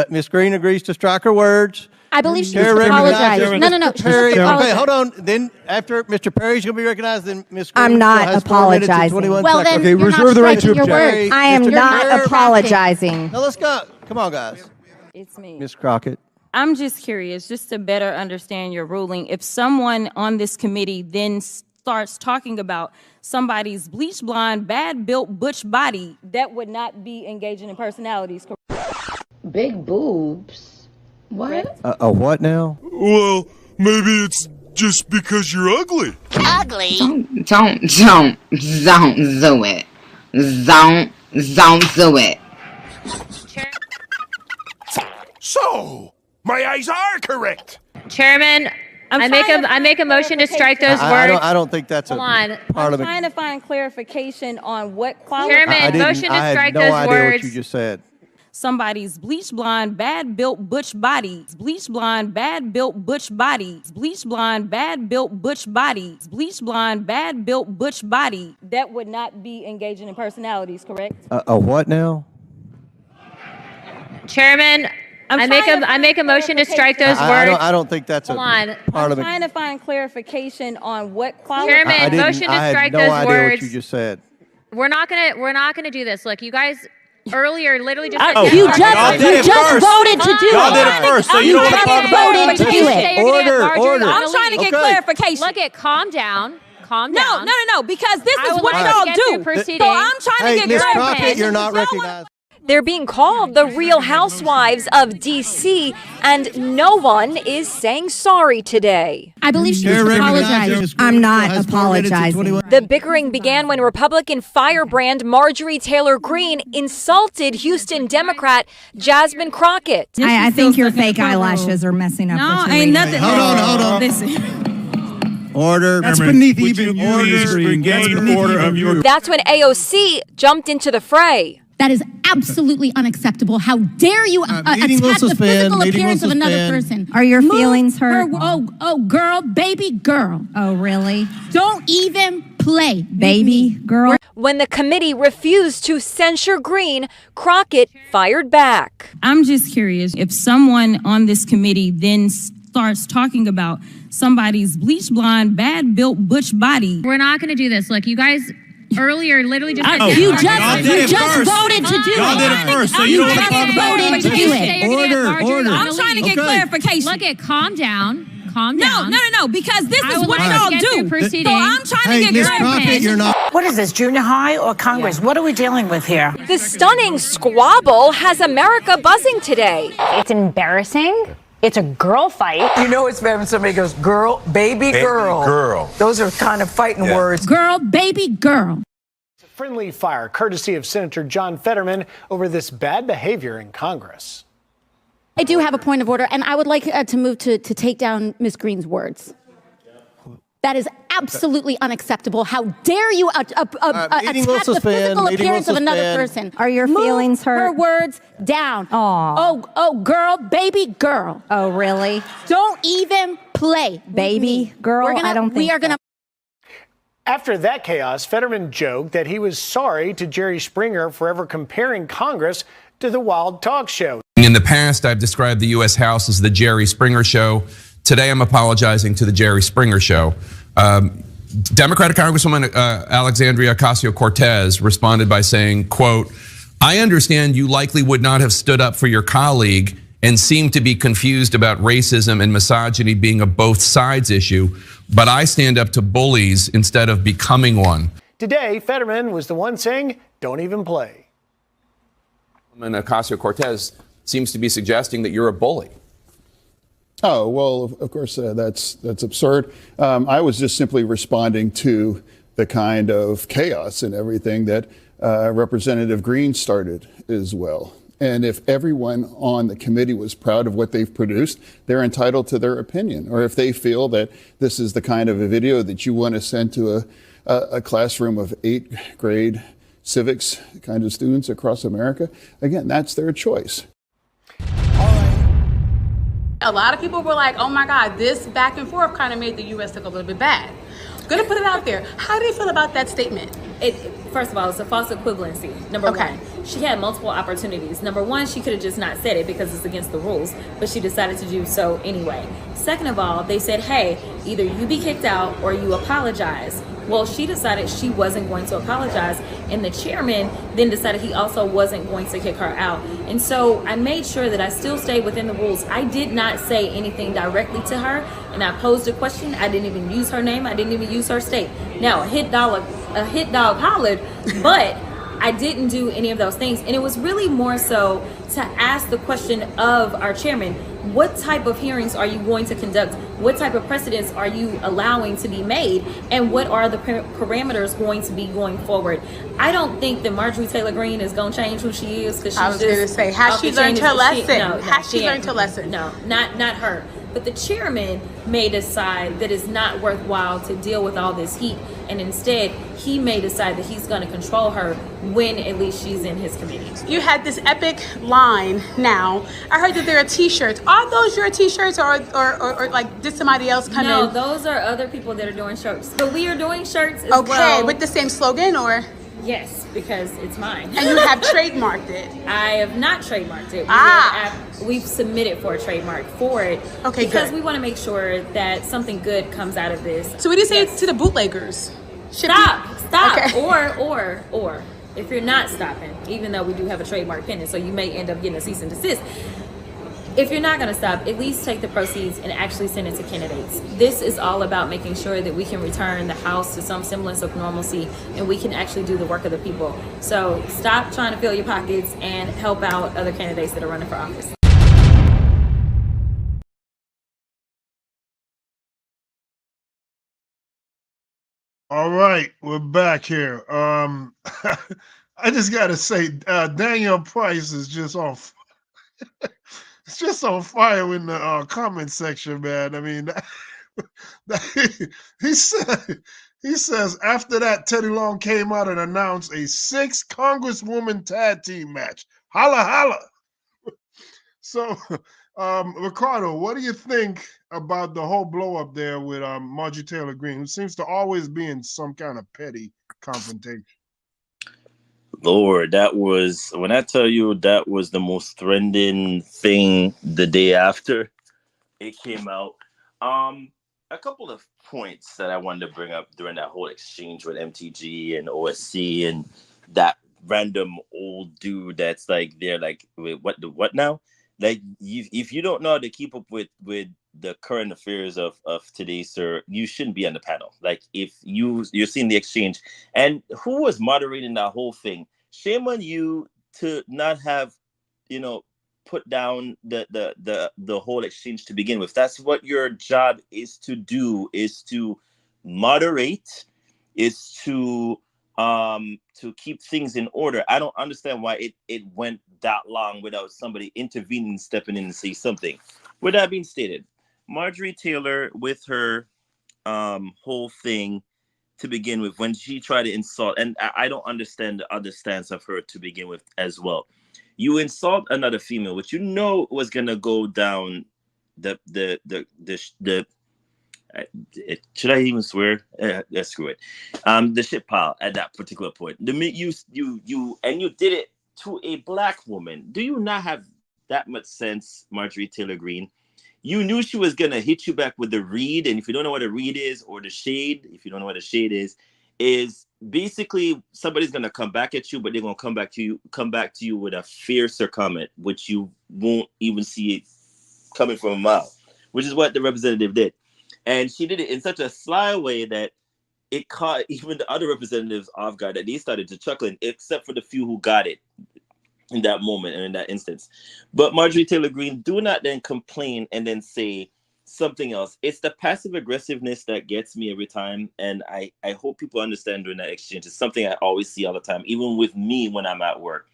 Ms. Greene agrees to strike her words. I believe she Chair needs to apologize. recognizes No. Mr. Perry. Okay, hold on. Then after Mr. Perry's going to be recognized, then Ms. Green I'm not has 4 minutes and apologizing. 21 Well, seconds. then you're not striking your words. I am You're not apologizing. Now let's go. Come on, guys. It's me. Ms. Crockett. I'm just curious, just to better understand your ruling. If someone on this committee then starts talking about somebody's bleach blonde, bad built butch body, that would not be engaging in personalities. Big boobs. What? A what now? Well, maybe it's just because you're ugly. Ugly? Don't do it. Don't do it. So, my eyes are correct. Chairman, I make a motion to strike those words. I don't think that's Hold a on. I'm parliament. trying to find clarification on what qualifies. Chairman, motion to strike I those had no idea words. what you just said. Somebody's bleach blonde, bad built butch body. Bleach blonde, bad built butch body. Bleach blonde, bad built butch body. Bleach blonde, bad built butch body. That would not be engaging in personalities, correct? A what now? Chairman, I make a motion to strike those words. I don't think that's Hold a on. I'm parliament. trying to find clarification on what qualifies. Chairman, motion to strike I those had no idea words. what you just said. We're not gonna do this. Look, you guys earlier literally just You just voted to do it. Y'all did it first, so you don't want to talk about it. voted to do it. Order. I'm trying to get clarification. Look at calm down. No, because this is what would like y'all to get do. through proceedings. So I'm trying to get Ms. clarification. Crockett, you're not recognized. They're being called the Real Housewives of D.C., and no one is saying sorry today. I believe she was apologizing. I'm not apologizing. The bickering began when Republican firebrand Marjorie Taylor Greene insulted Houston Democrat Jasmine Crockett. I think your fake eyelashes are messing up. No, what you're ain't reading. nothing. Hold on. Listen. Order. That's beneath even order of your. That's when AOC jumped into the fray. That is absolutely unacceptable. How dare you attack the physical appearance of another person? Are your feelings hurt? Oh, girl, baby girl. Oh, really? Don't even play. Baby girl? When the committee refused to censure Greene, Crockett fired back. I'm just curious if someone on this committee then starts talking about somebody's bleach blonde, bad built butch body. We're not going to do this. Look, you guys earlier literally just said You just voted to do it. Y'all did it first, so you don't want to talk about voted to do it. Order. I'm trying to get clarification. Look at, calm down. No, because this is what y'all do. So I'm trying to get clarification. You're not. What is this, junior high or Congress? What are we dealing with here? The stunning squabble has America buzzing today. It's embarrassing. It's a girl fight. You know it's bad when somebody goes, girl, baby girl. Those are kind of fighting words. Girl, baby girl. Friendly fire, courtesy of Senator John Fetterman, over this bad behavior in Congress. I do have a point of order, and I would like to move to take down Ms. Green's words. That is absolutely unacceptable. How dare you attack the physical appearance of another person? Are your feelings hurt? Her words down. Oh, girl, baby girl. Oh, really? Don't even play. Baby girl? I don't think we are going to. After that chaos, Fetterman joked that he was sorry to Jerry Springer for ever comparing Congress to the Wild Talk Show. In the past, I've described the U.S. House as the Jerry Springer Show. Today, I'm apologizing to the Jerry Springer Show. Democratic Congresswoman Alexandria Ocasio-Cortez responded by saying, quote, "I understand you likely would not have stood up for your colleague and seem to be confused about racism and misogyny being a both sides issue, but I stand up to bullies instead of becoming one." Today, Fetterman was the one saying, don't even play. And Ocasio-Cortez seems to be suggesting that you're a bully. Oh, well, of course, that's absurd. I was just simply responding to the kind of chaos and everything that Representative Greene started as well. And if everyone on the committee was proud of what they've produced, they're entitled to their opinion. Or if they feel that this is the kind of a video that you want to send to a classroom of 8th grade civics kind of students across America, again, that's their choice. A lot of people were like, oh my God, this back and forth kind of made the U.S. look a little bit bad. Gonna put it out there. How do you feel about that statement? First of all, it's a false equivalency, number one. She had multiple opportunities. Number one, she could have just not said it because it's against the rules, but she decided to do so anyway. Second of all, they said, hey, either you be kicked out or you apologize. Well, she decided she wasn't going to apologize, and the chairman then decided he also wasn't going to kick her out. And so I made sure that I still stayed within the rules. I did not say anything directly to her, and I posed a question. I didn't even use her name. I didn't even use her state. Now, a hit dog hollered, but I didn't do any of those things. And it was really more so to ask the question of our chairman, what type of hearings are you going to conduct? What type of precedents are you allowing to be made? And what are the parameters going to be going forward? I don't think that Marjorie Taylor Greene is going to change who she is, because she's I was going to say, has she learned her lesson? Has she learned her lesson? No, not her. But the chairman may decide that it's not worthwhile to deal with all this heat, and instead he may decide that he's going to control her when at least she's in his committee. You had this epic line now. I heard that there are t-shirts. Are those your t-shirts or like did somebody else come in? No, those are other people that are doing shirts. But we are doing shirts as well. Okay, with the same slogan or? Yes, because it's mine. And you have trademarked it? I have not trademarked it. We've submitted for a trademark for it. Okay, because good. we want to make sure that something good comes out of this. So what do you say to the bootleggers? Stop. Okay. Or if you're not stopping, even though we do have a trademark pending, so you may end up getting a cease and desist. if you're not going to stop, at least take the proceeds and actually send it to candidates. This is all about making sure that we can return the House to some semblance of normalcy and we can actually do the work of the people. So stop trying to fill your pockets and help out other candidates that are running for office. All right, we're back here. I just got to say, Daniel Price is just on. It's just on fire in the comment section, man. I mean, he says after that, Teddy Long came out and announced a 6 Congresswoman tag team match. Holla, holla. So, Ricardo, what do you think about the whole blow up there with Marjorie Taylor Greene, who seems to always be in some kind of petty confrontation? Lord, that was, when I tell you that was the most trending thing the day after it came out. A couple of points that I wanted to bring up during that whole exchange with MTG and OSC and that random old dude that's like, they're like, wait, what now? Like, if you don't know how to keep up with the current affairs of today, sir, you shouldn't be on the panel. Like, if you're seeing the exchange, and who was moderating that whole thing? Shame on you to not have, put down the whole exchange to begin with. That's what your job is to do, is to moderate, is to keep things in order. I don't understand why it went that long without somebody intervening, stepping in and say something. With that being stated, Marjorie Taylor, with her whole thing to begin with, when she tried to insult, and I don't understand the other stance of her to begin with as well. You insult another female, which you know was gonna go down the should I even swear? Screw it. The shit pile at that particular point. The you did it to a black woman. Do you not have that much sense, Marjorie Taylor Greene? You knew she was gonna hit you back with the read, and if you don't know what a read is, or the shade, if you don't know what a shade is basically somebody's gonna come back at you, but they're gonna come back to you with a fiercer comment, which you won't even see it coming from a mile, which is what the representative did. And she did it in such a sly way that it caught even the other representatives off guard, that they started to chuckling, except for the few who got it in that moment and in that instance. But Marjorie Taylor Greene, do not then complain and then say something else. It's the passive aggressiveness that gets me every time. And I hope people understand during that exchange. It's something I always see all the time, even with me when I'm at work.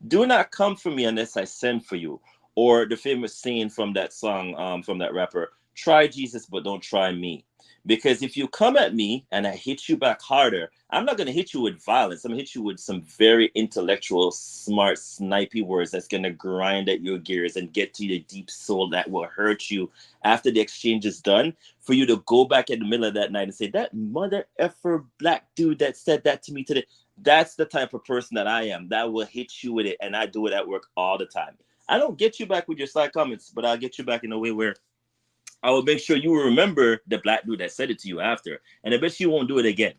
Do not come for me unless I send for you. Or the famous saying from that song, from that rapper, try Jesus, but don't try me. Because if you come at me and I hit you back harder, I'm not going to hit you with violence. I'm going to hit you with some very intellectual, smart, snipey words that's going to grind at your gears and get to your deep soul, that will hurt you after the exchange is done, for you to go back in the middle of that night and say, that mother effer black dude that said that to me today. That's the type of person that I am. That will hit you with it, and I do it at work all the time. I don't get you back with your side comments, but I'll get you back in a way where I will make sure you will remember the black dude that said it to you after. And I bet you won't do it again,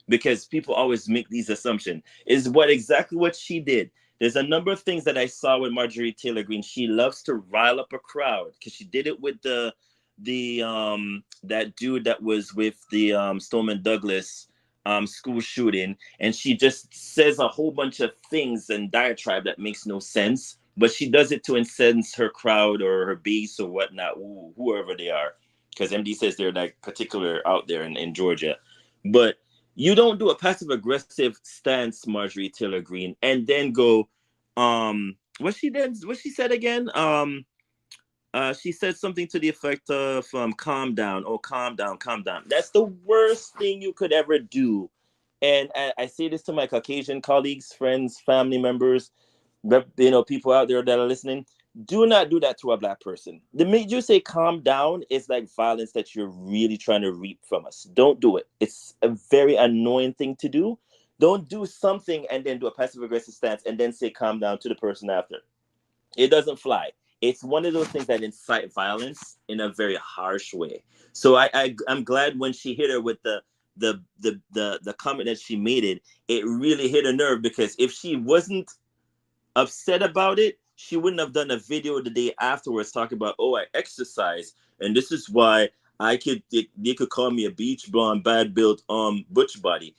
because people always make these assumptions. Is exactly what she did. There's a number of things that I saw with Marjorie Taylor Greene. She loves to rile up a crowd, because she did it with that dude that was with the Stoneman Douglas school shooting. And she just says a whole bunch of things and diatribe that makes no sense. But she does it to incense her crowd or her base or whatnot, whoever they are. Because MD says they're like particular out there in Georgia. But you don't do a passive aggressive stance, Marjorie Taylor Greene, and then go, what she said again? She said something to the effect of calm down, calm down. That's the worst thing you could ever do. And I say this to my Caucasian colleagues, friends, family members, people out there that are listening. Do not do that to a black person. The minute you say calm down, it's like violence that you're really trying to reap from us. Don't do it. It's a very annoying thing to do. Don't do something and then do a passive aggressive stance and then say calm down to the person after. It doesn't fly. It's one of those things that incite violence in a very harsh way. So I'm glad when she hit her with the comment that she made, it really hit a nerve, because if she wasn't upset about it, she wouldn't have done a video the day afterwards talking about, oh, I exercise, and this is why they could call me a beach blonde, bad built butch body.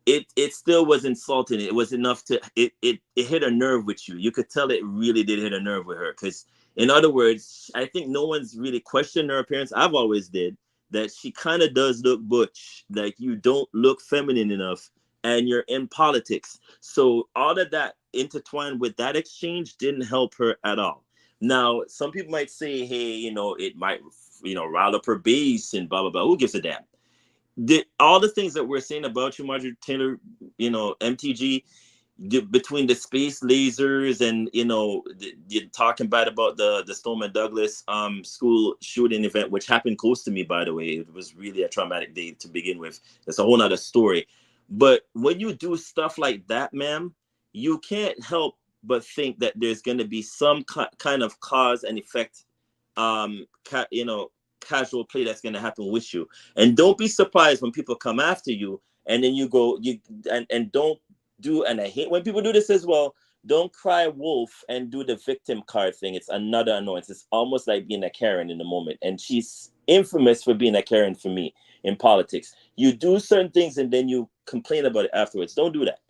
It still was insulting. It was enough to it hit a nerve with you. You could tell it really did hit a nerve with her. Because in other words, I think no one's really questioned her appearance. I've always did that. She kind of does look butch. Like, you don't look feminine enough, and you're in politics. So all of that intertwined with that exchange didn't help her at all. Now, some people might say, hey, it might, rile up her base and blah blah blah. Who gives a damn? All the things that we're saying about you, Marjorie Taylor, MTG, between the space lasers and you're talking bad about the Stoneman Douglas school shooting event, which happened close to me, by the way. It was really a traumatic day to begin with. That's a whole nother story. But when you do stuff like that, ma'am, you can't help but think that there's going to be some kind of cause and effect, casual play that's going to happen with you. And don't be surprised when people come after you and then you go, and don't do, and I hate when people do this as well, don't cry wolf and do the victim card thing. It's another annoyance. It's almost like being a Karen in the moment. And she's infamous for being a Karen for me in politics. You do certain things and then you complain about it afterwards. Don't do that.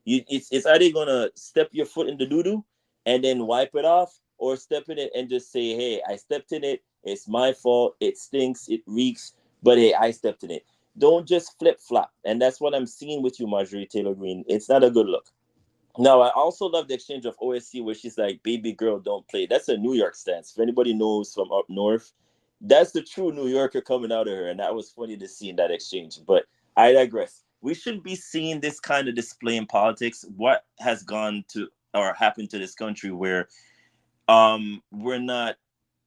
It's either gonna step your foot in the doo-doo and then wipe it off, or step in it and just say, hey, I stepped in it. It's my fault. It stinks. It reeks. But hey, I stepped in it. Don't just flip-flop. And that's what I'm seeing with you, Marjorie Taylor Greene. It's not a good look. Now, I also love the exchange of OSC where she's like, baby girl, don't play. That's a New York stance. If anybody knows from up north, that's the true New Yorker coming out of her. And that was funny to see in that exchange. But I digress. We shouldn't be seeing this kind of display in politics. What has gone to or happened to this country where we're not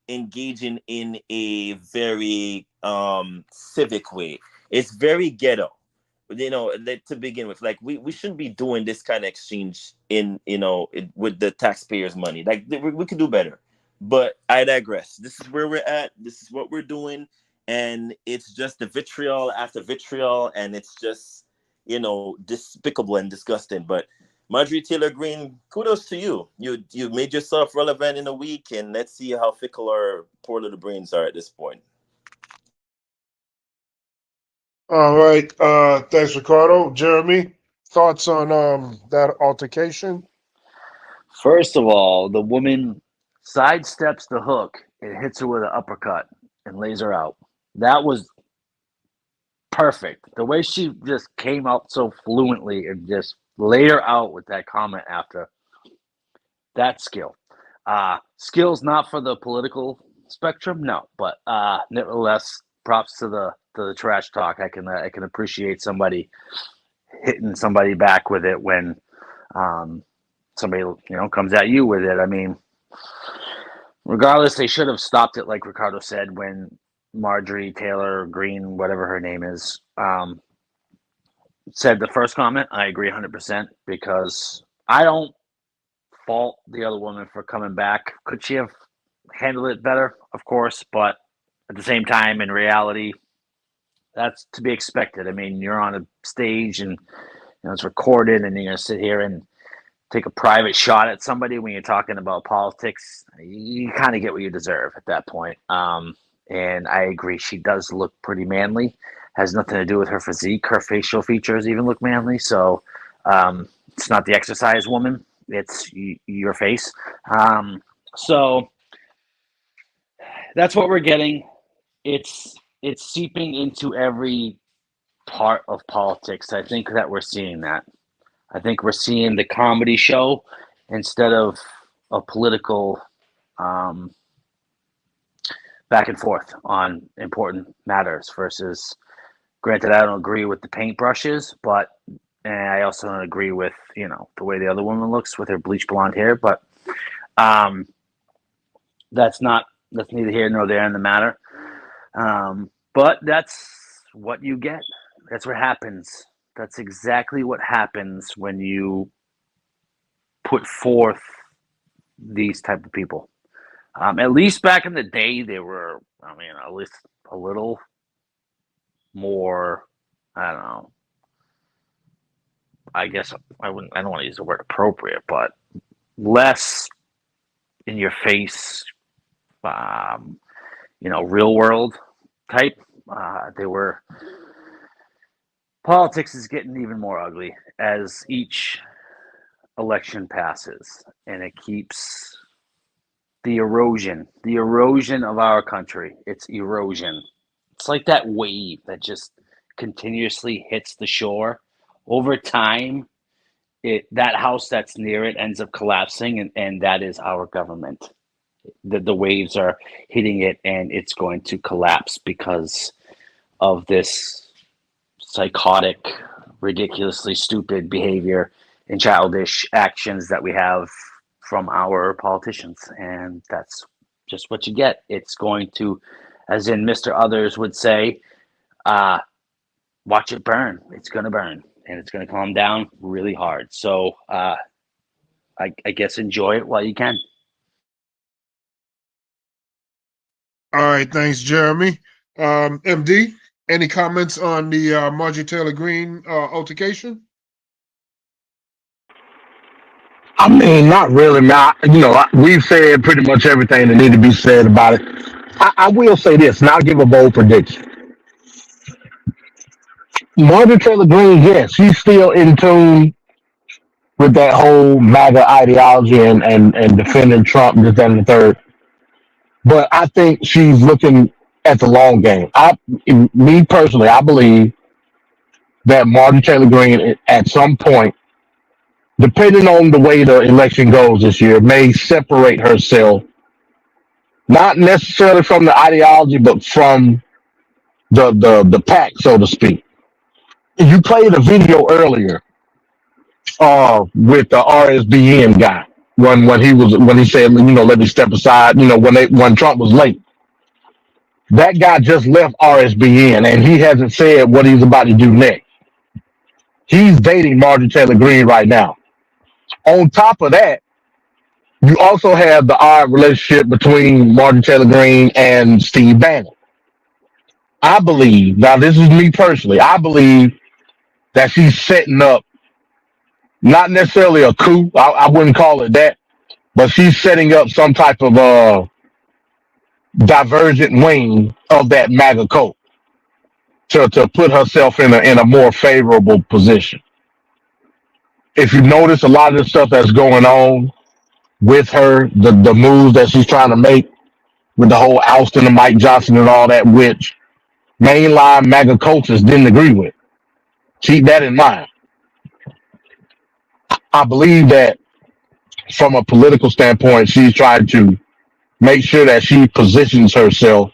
engaging in a very civic way. It's very ghetto, to begin with. Like, we shouldn't be doing this kind of exchange with the taxpayers' money. Like, we could do better. But I digress. This is where we're at. This is what we're doing. And it's just the vitriol after vitriol, and it's just, despicable and disgusting. But Marjorie Taylor Greene, kudos to you. You made yourself relevant in a week, and let's see how fickle our poor little brains are at this point. All right. Thanks, Ricardo. Jeremy, thoughts on that altercation? First of all, the woman sidesteps the hook and hits her with an uppercut and lays her out. That was perfect. The way she just came out so fluently and just laid her out with that comment after. That's skill. Skill's not for the political spectrum, no, but nevertheless, props to the trash talk. I can appreciate somebody hitting somebody back with it when somebody comes at you with it. I mean, regardless, they should have stopped it, like Ricardo said, when Marjorie Taylor Greene, whatever her name is, said the first comment. I agree 100% because I don't fault the other woman for coming back. Could she have handled it better? Of course, but at the same time, in reality, that's to be expected. I mean, you're on a stage and it's recorded, and you're gonna sit here and take a private shot at somebody when you're talking about politics. You kind of get what you deserve at that point. And I agree, she does look pretty manly. Has nothing to do with her physique. Her facial features even look manly. So it's not the exercise woman. It's your face. So that's what we're getting. It's seeping into every part of politics. I think that we're seeing that. I think we're seeing the comedy show instead of a political back and forth on important matters versus, granted, I don't agree with the paintbrushes, but and I also don't agree with, the way the other woman looks with her bleach blonde hair, but that's neither here nor there in the matter. But that's what you get. That's what happens. That's exactly what happens when you put forth these type of people. At least back in the day, they were, at least a little more, I don't know. I guess I don't want to use the word appropriate, but less in your face, real world type. Politics is getting even more ugly as each election passes, and it keeps the erosion of our country. It's erosion. It's like that wave that just continuously hits the shore. Over time, that house that's near it ends up collapsing, and that is our government. The waves are hitting it, and it's going to collapse because of this psychotic, ridiculously stupid behavior and childish actions that we have from our politicians. And that's just what you get. It's going to, as in Mr. Others would say, watch it burn. It's going to burn, and it's going to calm down really hard. So I guess enjoy it while you can. All right, thanks, Jeremy. MD, any comments on the Marjorie Taylor Greene altercation? I mean, not really, man. We've said pretty much everything that needs to be said about it. I will say this, and I'll give a bold prediction. Marjorie Taylor Greene, yes, she's still in tune with that whole MAGA ideology and defending Trump, this, that, and the third. But I think she's looking at the long game. Me personally, I believe that Marjorie Taylor Greene, at some point, depending on the way the election goes this year, may separate herself, not necessarily from the ideology, but from the pack, so to speak. You played a video earlier with the RSBN guy when he said, let me step aside, when Trump was late. That guy just left RSBN, and he hasn't said what he's about to do next. He's dating Marjorie Taylor Greene right now. On top of that, you also have the odd relationship between Marjorie Taylor Greene and Steve Bannon. I believe, now this is me personally, I believe that she's setting up not necessarily a coup, I wouldn't call it that, but she's setting up some type of divergent wing of that MAGA cult to put herself in a more favorable position. If you notice a lot of the stuff that's going on with her, the moves that she's trying to make with the whole ousting of Mike Johnson and all that, which mainline MAGA cultures didn't agree with. Keep that in mind. I believe that from a political standpoint, she's trying to make sure that she positions herself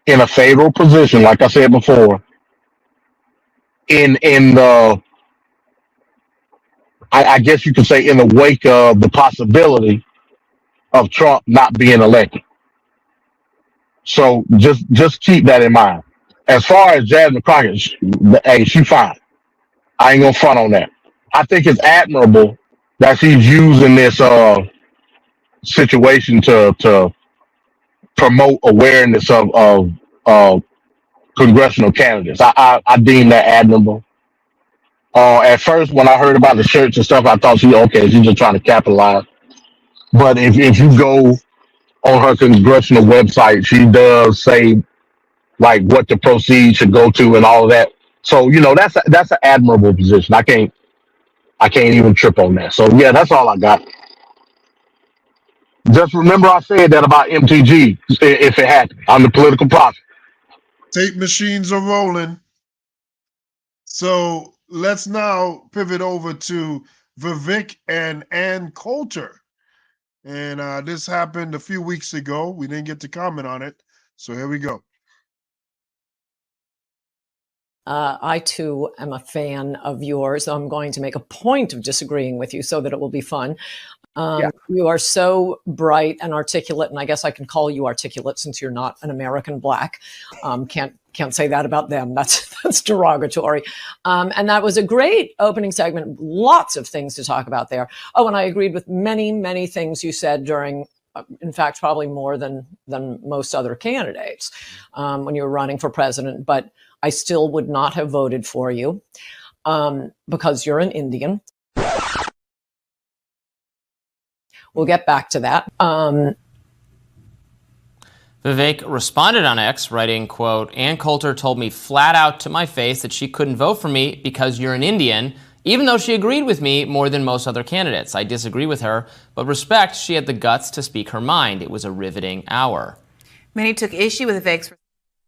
in a favorable position, like I said before, in the, I guess you could say, in the wake of the possibility of Trump not being elected. So just keep that in mind. As far as Jasmine Crockett, hey, she's fine. I ain't gonna front on that. I think it's admirable that she's using this situation to promote awareness of congressional candidates. I deem that admirable. At first, when I heard about the shirts and stuff, I thought she's just trying to capitalize. But if you go on her congressional website, she does say like what the proceeds should go to and all of that. So that's an admirable position. I can't even trip on that. So yeah, that's all I got. Just remember I said that about MTG if it happened. I'm the political prophet. Tape machines are rolling. So let's now pivot over to Vivek and Ann Coulter. And this happened a few weeks ago. We didn't get to comment on it. So here we go. I, too, am a fan of yours. I'm going to make a point of disagreeing with you so that it will be fun. You are so bright and articulate, and I guess I can call you articulate since you're not an American black. Can't say that about them. That's derogatory. And that was a great opening segment. Lots of things to talk about there. Oh, and I agreed with many, many things you said during, in fact, probably more than most other candidates when you were running for president. But I still would not have voted for you because you're an Indian. We'll get back to that. Vivek responded on X, writing, quote, Ann Coulter told me flat out to my face that she couldn't vote for me because you're an Indian, even though she agreed with me more than most other candidates. I disagree with her, but respect she had the guts to speak her mind. It was a riveting hour. Many took issue with Vivek's.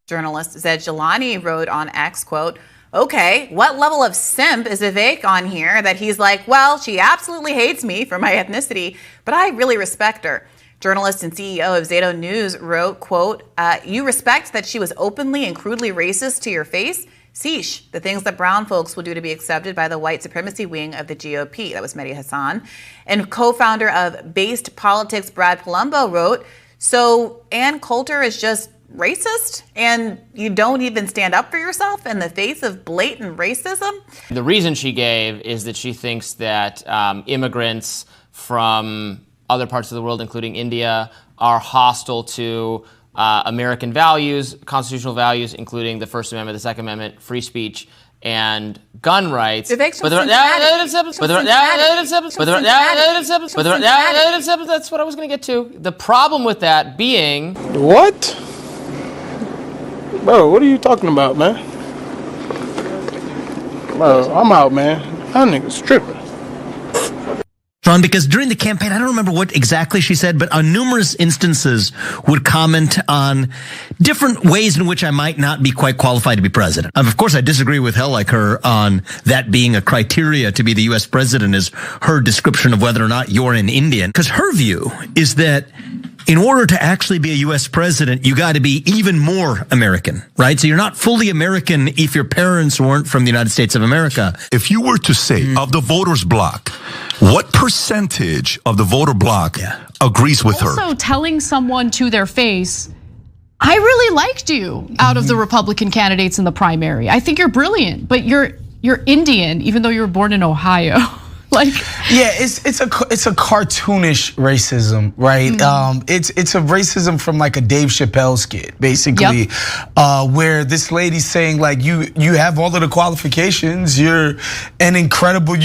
Journalist Zed Jelani wrote on X, quote, okay, what level of simp is Vivek on here that he's like, well, she absolutely hates me for my ethnicity, but I really respect her. Journalist and CEO of Zato News wrote, quote, you respect that she was openly and crudely racist to your face? Sheesh, the things that brown folks will do to be accepted by the white supremacy wing of the GOP. That was Mehdi Hassan. And co-founder of Based Politics, Brad Palumbo, wrote, so Ann Coulter is just racist and you don't even stand up for yourself in the face of blatant racism? The reason she gave is that she thinks that immigrants from other parts of the world, including India, are hostile to American values, constitutional values, including the First Amendment, the Second Amendment, free speech, and gun rights. That's what I was going to get to. The problem with that being... What? Bro, what are you talking about, man? Bro, I'm out, man. That nigga's tripping. Because during the campaign, I don't remember what exactly she said, but on numerous instances would comment on different ways in which I might not be quite qualified to be president. Of course, I disagree with hell like her on that being a criteria to be the U.S. president is her description of whether or not you're an Indian. Because her view is that in order to actually be a U.S. president, you got to be even more American, right? So you're not fully American if your parents weren't from the United States of America. If you were to say of the voters bloc, what percentage of the voter bloc agrees with her? Also telling someone to their face, I really liked you out of the Republican candidates in the primary. I think you're brilliant, but you're Indian, even though you were born in Ohio. Like, yeah, it's a cartoonish racism, right? It's a racism from like a Dave Chappelle skit, basically, where this lady's saying like you have all of the qualifications, you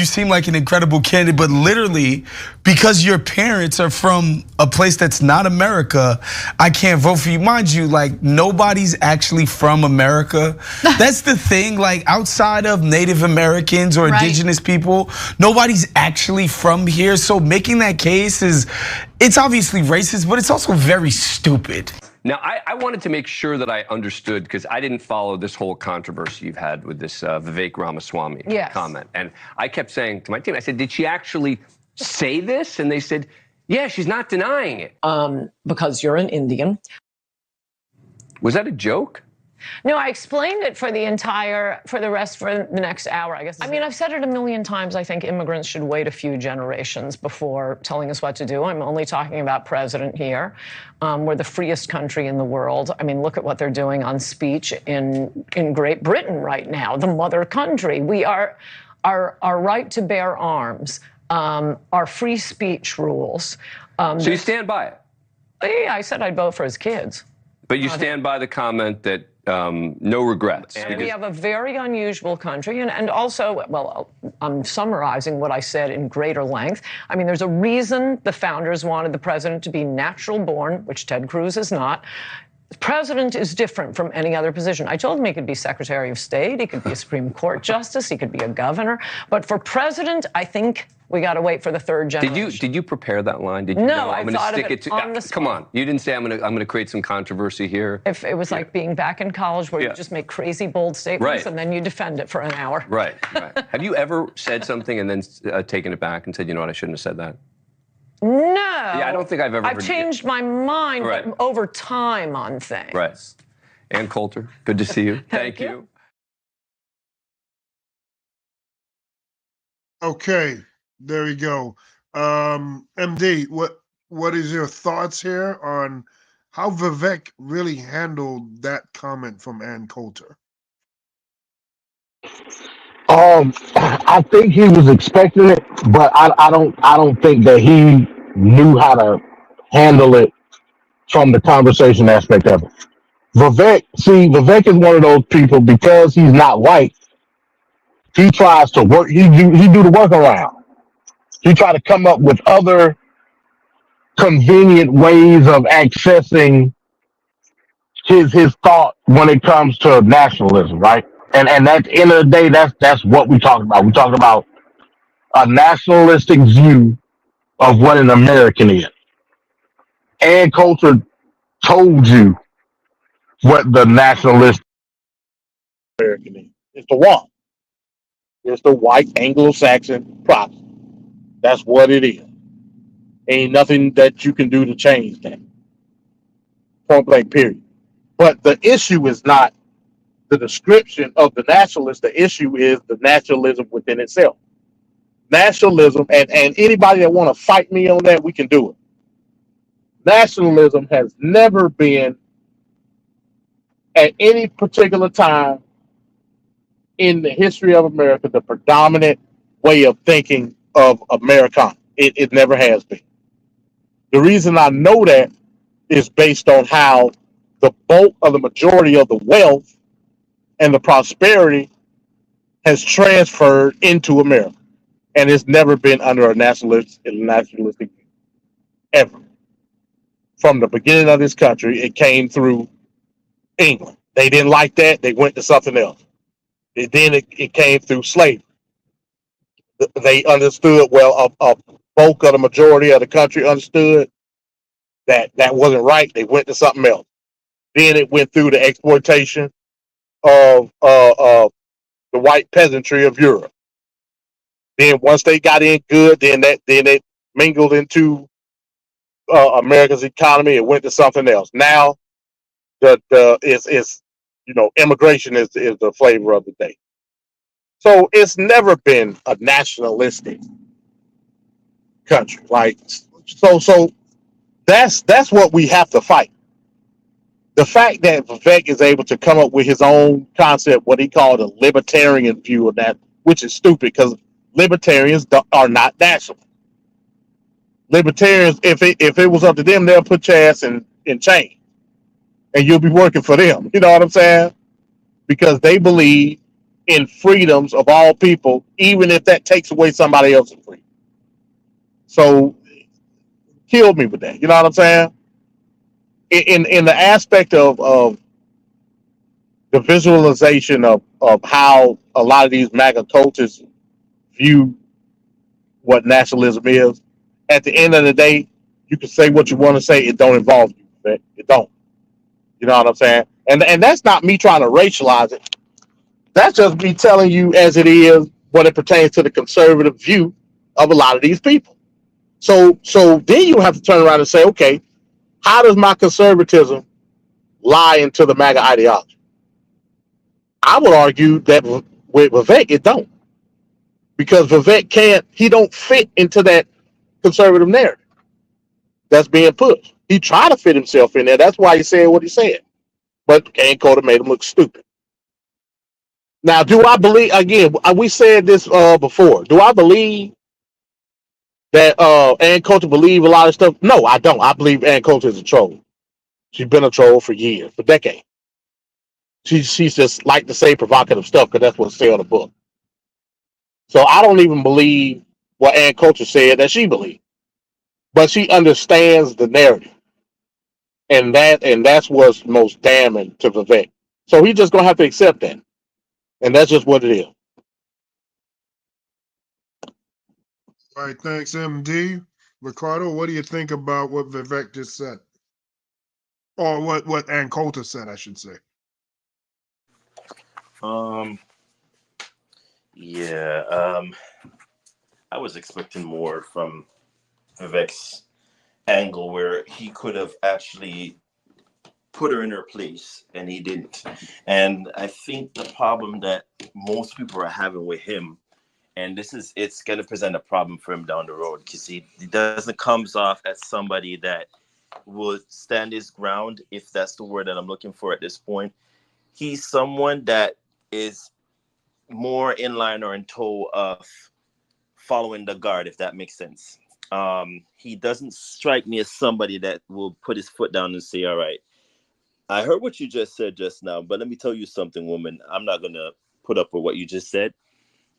seem like an incredible candidate, but literally because your parents are from a place that's not America, I can't vote for you. Mind you, like nobody's actually from America. That's the thing, like outside of Native Americans or indigenous people, nobody's actually from here. So making that case it's obviously racist, but it's also very stupid. Now, I wanted to make sure that I understood, because I didn't follow this whole controversy you've had with this Vivek Ramaswamy comment. And I kept saying to my team, I said, did she actually say this? And they said, yeah, she's not denying it. Because you're an Indian. Was that a joke? No, I explained it for the next hour, I guess. I mean, I've said it a million times. I think immigrants should wait a few generations before telling us what to do. I'm only talking about president here. We're the freest country in the world. I mean, look at what they're doing on speech in Great Britain right now, the mother country. We are our right to bear arms, our free speech rules. So you stand by it? Yeah, I said I'd vote for his kids. But you stand by the comment that no regrets. And we have a very unusual country, and also, well, I'm summarizing what I said in greater length. I mean, there's a reason the founders wanted the president to be natural born, which Ted Cruz is not. The president is different from any other position. I told him he could be Secretary of State, he could be a Supreme Court justice, he could be a governor. But for president, I think we got to wait for the third generation. Did you prepare that line? Did you no, know I I'm going to stick it to? on the spot. Come on, you didn't say I'm going to create some controversy here. If it was like being back in college, where you just make crazy bold statements and then you defend it for an hour. Right. Have you ever said something and then taken it back and said, you know what, I shouldn't have said that? No. Yeah, I don't think I've ever. I've changed my mind over time on things. Right. Ann Coulter, good to see you. Thank you. Okay, there we go. MD, what is your thoughts here on how Vivek really handled that comment from Ann Coulter? I think he was expecting it, but I don't think that he knew how to handle it from the conversation aspect of it. Vivek is one of those people, because he's not white, he tries to work, he do the workaround. He try to come up with other convenient ways of accessing his thought when it comes to nationalism, right? And at the end of the day, that's what we talk about. We talk about a nationalistic view of what an American is. And culture told you what the nationalistic American is. It's the one. It's the white Anglo-Saxon Protestant. That's what it is. Ain't nothing that you can do to change that. Point blank, period. But the issue is not the description of the nationalist. The issue is the nationalism within itself. Nationalism, and anybody that want to fight me on that, we can do it. Nationalism has never been, at any particular time in the history of America, the predominant way of thinking of Americana. It never has been. The reason I know that is based on how the bulk of the majority of the wealth and the prosperity has transferred into America. And it's never been under a nationalistic view, ever. From the beginning of this country, it came through England. They didn't like that. They went to something else. And then it came through slavery. They understood, well, a bulk of the majority of the country understood that wasn't right. They went to something else. Then it went through the exploitation of the white peasantry of Europe. Then once they got in good, then it mingled into America's economy. It went to something else. Now is immigration is the flavor of the day. So it's never been a nationalistic country. Like so that's what we have to fight. The fact that Vivek is able to come up with his own concept, what he called a libertarian view of that, which is stupid because libertarians are not national. Libertarians, if it was up to them, they'll put your ass in chains and you'll be working for them. You know what I'm saying? Because they believe in freedoms of all people, even if that takes away somebody else's freedom. So kill me with that. You know what I'm saying? In the aspect of the visualization of how a lot of these MAGA cultures view what nationalism is, at the end of the day, you can say what you want to say. It don't involve you. Right? It don't. You know what I'm saying? And that's not me trying to racialize it. That's just me telling you as it is when it pertains to the conservative view of a lot of these people. So then you have to turn around and say, okay, how does my conservatism lie into the MAGA ideology? I would argue that with Vivek, it don't. Because Vivek he don't fit into that conservative narrative that's being pushed. He tried to fit himself in there. That's why he said what he said. But Ann Coulter made him look stupid. Now, do I believe, again, we said this before, do I believe that Ann Coulter believe a lot of stuff? No, I don't. I believe Ann Coulter is a troll. She's been a troll for years, for decades. She's just like to say provocative stuff because that's what said on the book. So I don't even believe what Ann Coulter said that she believed. But she understands the narrative. And that's what's most damning to Vivek. So he's just gonna have to accept that. And that's just what it is. All right, thanks, MD. Ricardo, what do you think about what Vivek just said? Or what Ann Coulter said, I should say. I was expecting more from Vivek's angle where he could have actually put her in her place and he didn't. And I think the problem that most people are having with him, and it's going to present a problem for him down the road because he doesn't comes off as somebody that will stand his ground, if that's the word that I'm looking for at this point. He's someone that is more in line or in tow of following the guard, if that makes sense. He doesn't strike me as somebody that will put his foot down and say, all right, I heard what you just said just now, but let me tell you something, woman. I'm not going to put up with what you just said.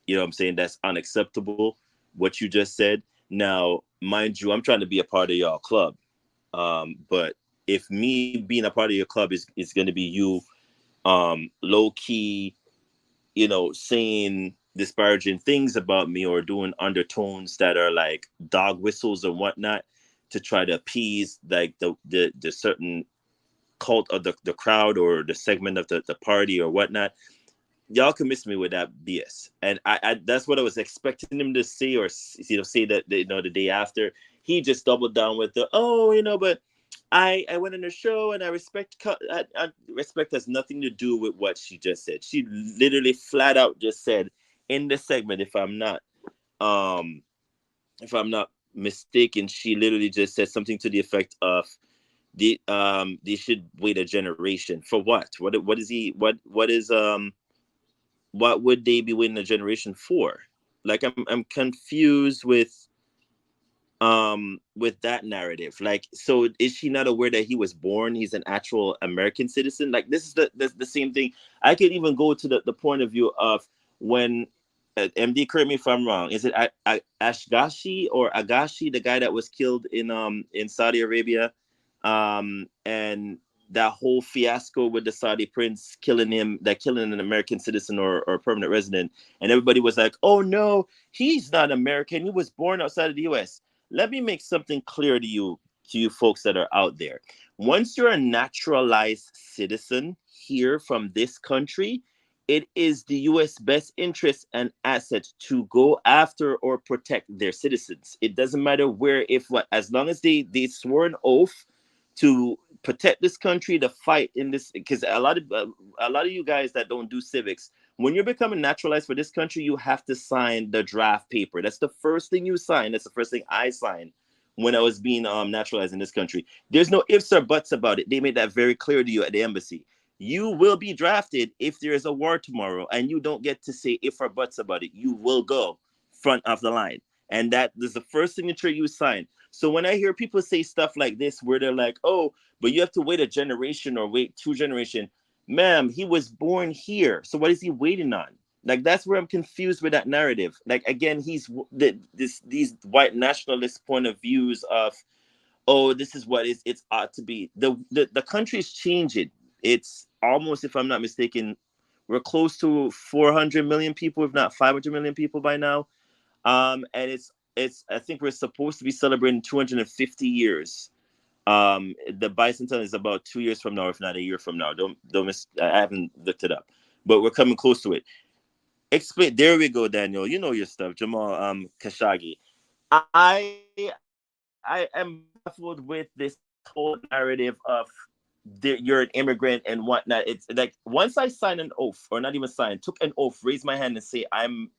You know what I'm saying? That's unacceptable, what you just said. Now, mind you, I'm trying to be a part of y'all club. But if me being a part of your club is going to be you, low key, saying disparaging things about me or doing undertones that are like dog whistles and whatnot to try to appease like the certain cult of the crowd or the segment of the party or whatnot, y'all can miss me with that BS. And I that's what I was expecting him to say, or say that the day after. He just doubled down with but I went on the show and I respect has nothing to do with what she just said. She literally flat out just said in the segment, if I'm not mistaken, she literally just said something to the effect of they should wait a generation for what? What is he what is what would they be waiting a generation for? Like I'm confused with that narrative. Like, so is she not aware that he was born, he's an actual American citizen? Like, this is the same thing. I could even go to the point of view of when MD, correct me if I'm wrong, is it Ashgashi or Agashi, the guy that was killed in Saudi Arabia, and that whole fiasco with the Saudi prince killing an American citizen or permanent resident, and everybody was like, oh no, he's not American, he was born outside of the US. Let me make something clear to you folks that are out there. Once you're a naturalized citizen here from this country, it is the U.S. best interest and asset to go after or protect their citizens. It doesn't matter where, as long as they swore an oath to protect this country, to fight in this, because a lot of you guys that don't do civics, when you're becoming naturalized for this country, you have to sign the draft paper. That's the first thing you sign. That's the first thing I signed when I was being naturalized in this country. There's no ifs or buts about it. They made that very clear to you at the embassy. You will be drafted if there is a war tomorrow, and you don't get to say if or buts about it. You will go front of the line. And that is the first signature you sign. So when I hear people say stuff like this, where they're like, oh, but you have to wait a generation or wait 2 generations. Ma'am, he was born here. So what is he waiting on? Like, that's where I'm confused with that narrative. Like, again, these white nationalist point of views of, oh, this is what it's ought to be. The country's changing. It's almost, if I'm not mistaken, we're close to 400 million people, if not 500 million people by now. And it's I think we're supposed to be celebrating 250 years. The bicentennial is about 2 years from now, if not a year from now. I haven't looked it up, but we're coming close to it. Explain. There we go, Daniel. You know your stuff, Jamal. Khashoggi. I am baffled with this whole narrative of you're an immigrant and whatnot. It's like, once I sign an oath, or not even sign, took an oath, raise my hand and say I'm,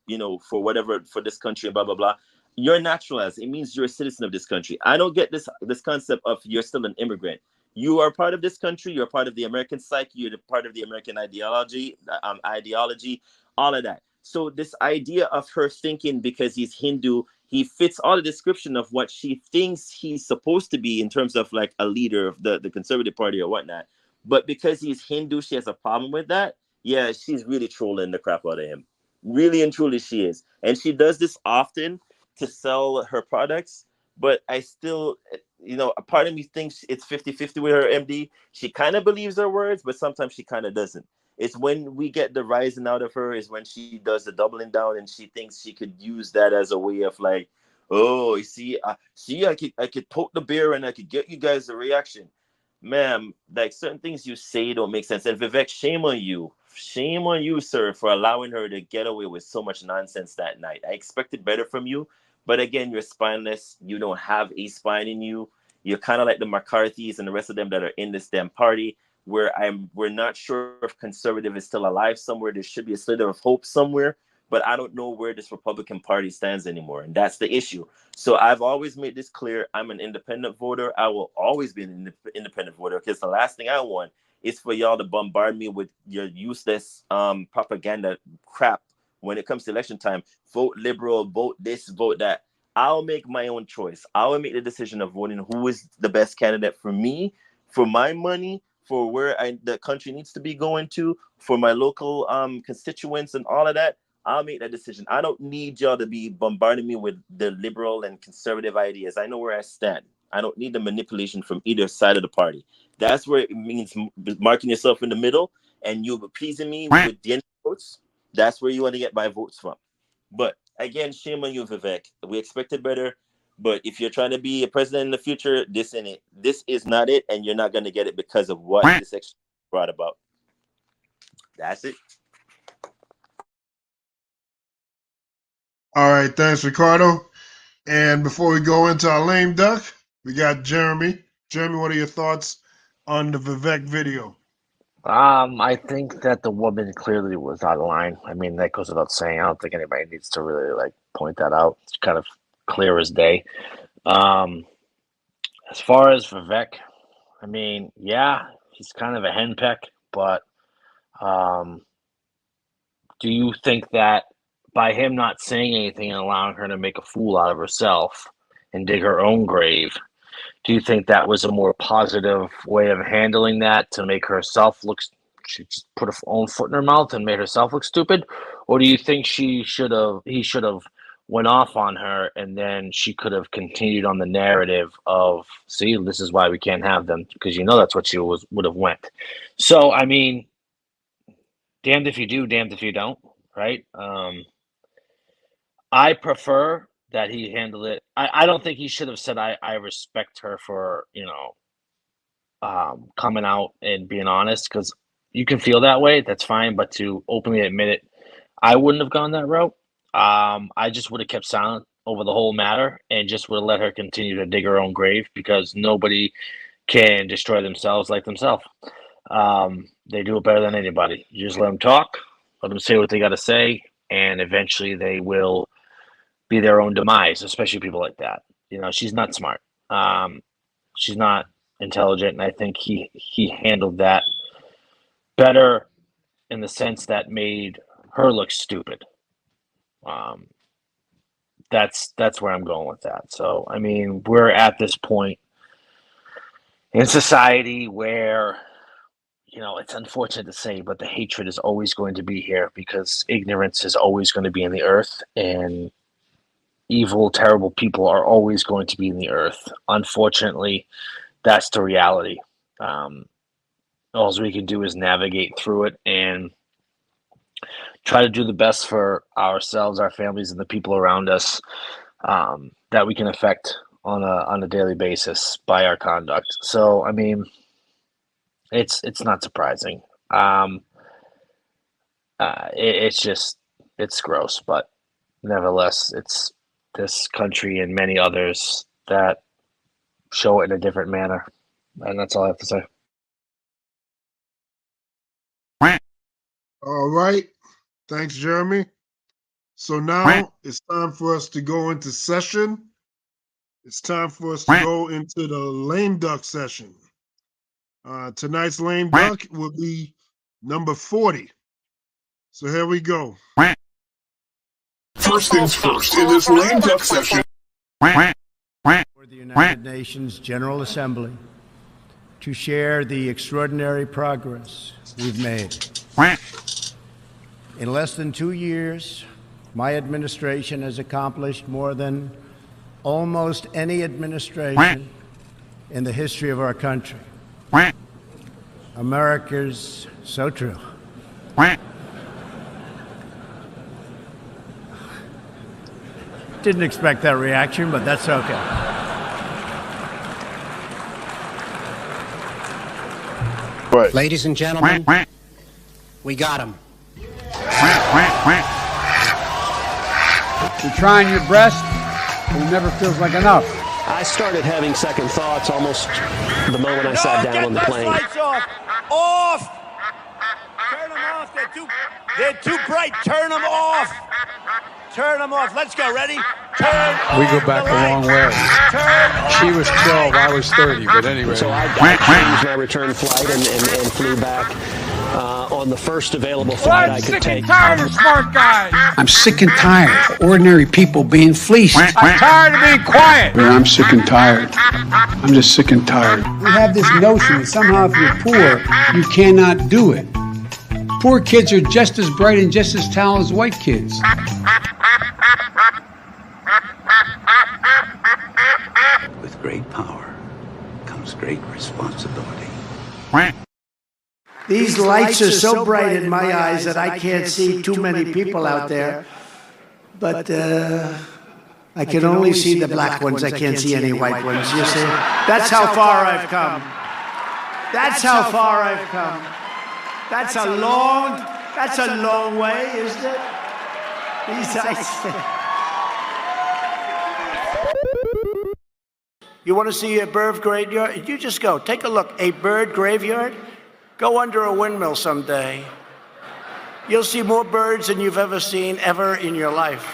for whatever, for this country, blah blah blah. You're naturalized. It means you're a citizen of this country. I don't get this concept of you're still an immigrant. You are part of this country. You're part of the American psyche. You're part of the American ideology, all of that. So this idea of her thinking because he's Hindu, he fits all the description of what she thinks he's supposed to be in terms of like a leader of the conservative party or whatnot. But because he's Hindu, she has a problem with that. Yeah, she's really trolling the crap out of him. Really and truly she is. And she does this often to sell her products. But I still, a part of me thinks it's 50-50 with her, MD. She kind of believes her words, but sometimes she kind of doesn't. It's when we get the rising out of her is when she does the doubling down, and she thinks she could use that as a way of like, oh, you see, I could poke the bear and I could get you guys a reaction. Ma'am, like, certain things you say don't make sense. And Vivek, shame on you, sir, for allowing her to get away with so much nonsense that night. I expected better from you, but again, you're spineless. You don't have a spine in you. You're kind of like the McCarthys and the rest of them that are in this damn party, where we're not sure if conservative is still alive somewhere. There should be a slither of hope somewhere, but I don't know where this Republican Party stands anymore, and that's the issue. So I've always made this clear. I'm an independent voter. I will always be an independent voter, because the last thing I want is for y'all to bombard me with your useless propaganda crap when it comes to election time. Vote liberal, vote this, vote that. I'll make my own choice. I will make the decision of voting who is the best candidate for me, for my money, for where the country needs to be going to, for my local constituents and all of that. I'll make that decision. I don't need y'all to be bombarding me with the liberal and conservative ideas. I know where I stand. I don't need the manipulation from either side of the party. That's where it means marking yourself in the middle and you appeasing me with the votes. That's where you want to get my votes from. But again, shame on you, Vivek. We expected better. But if you're trying to be a president in the future, this ain't it. This is not it, and you're not going to get it because of what this election brought about. That's it. All right, thanks, Ricardo. And before we go into our lame duck, we got Jeremy. Jeremy, what are your thoughts on the Vivek video? I think that the woman clearly was out of line. I mean, that goes without saying. I don't think anybody needs to really like point that out. It's kind of clear as day. As far as Vivek, I mean, yeah, he's kind of a henpeck, but do you think that by him not saying anything and allowing her to make a fool out of herself and dig her own grave, do you think that was a more positive way of handling that to make herself look? She just put her own foot in her mouth and made herself look stupid, or do you think he should have went off on her and then she could have continued on the narrative of, see, this is why we can't have them, because that's what she would have went. So I mean, damned if you do, damned if you don't, right? I prefer that he handled it. I don't think he should have said, I respect her for, coming out and being honest, because you can feel that way. That's fine. But to openly admit it, I wouldn't have gone that route. I just would have kept silent over the whole matter and just would have let her continue to dig her own grave, because nobody can destroy themselves like themselves. They do it better than anybody. You just let them talk, let them say what they got to say, and eventually they will be their own demise, especially people like that. She's not smart. She's not intelligent, and I think he handled that better in the sense that made her look stupid. That's where I'm going with that. So, I mean, we're at this point in society where, it's unfortunate to say, but the hatred is always going to be here, because ignorance is always going to be in the earth, and evil, terrible people are always going to be in the earth. Unfortunately, that's the reality. All we can do is navigate through it and try to do the best for ourselves, our families, and the people around us that we can affect on a daily basis by our conduct. So, I mean, it's not surprising. It's gross, but nevertheless, it's this country and many others that show it in a different manner. And that's all I have to say. All right. Thanks, Jeremy. So now it's time for us to go into session. It's time for us to go into the lame duck session. Tonight's lame duck will be number 40. So here we go. First things first, in this lame duck session. For the United Nations General Assembly to share the extraordinary progress we've made. In less than 2 years, my administration has accomplished more than almost any administration in the history of our country. America's so true. Didn't expect that reaction, but that's okay. Right. Ladies and gentlemen, we got him. You're trying your best, but it never feels like enough. I started having second thoughts almost the moment I sat down on the plane. Lights off! Off! Turn them off. They're too bright. Turn them off. Turn them off. Let's go. Ready? Turn. We go back a long way. She was 12, I was 30, but anyway. So I changed my return flight and flew back on the first available flight I could take. I'm sick and tired of smart guys. I'm sick and tired of ordinary people being fleeced. I'm tired of being quiet. I'm sick and tired. I'm just sick and tired. We have this notion that somehow if you're poor, you cannot do it. poor kids are just as bright and just as talented as white kids. With great power comes great responsibility. These lights are so bright in my eyes that I can't see too many people out there. But I can only see the black ones. I can't see any white ones. You see? That's how far I've come. That's how far I've come. That's a long way, isn't it? These eyes. You want to see a bird graveyard? You just go. Take a look. A bird graveyard? Go under a windmill someday. You'll see more birds than you've ever seen ever in your life.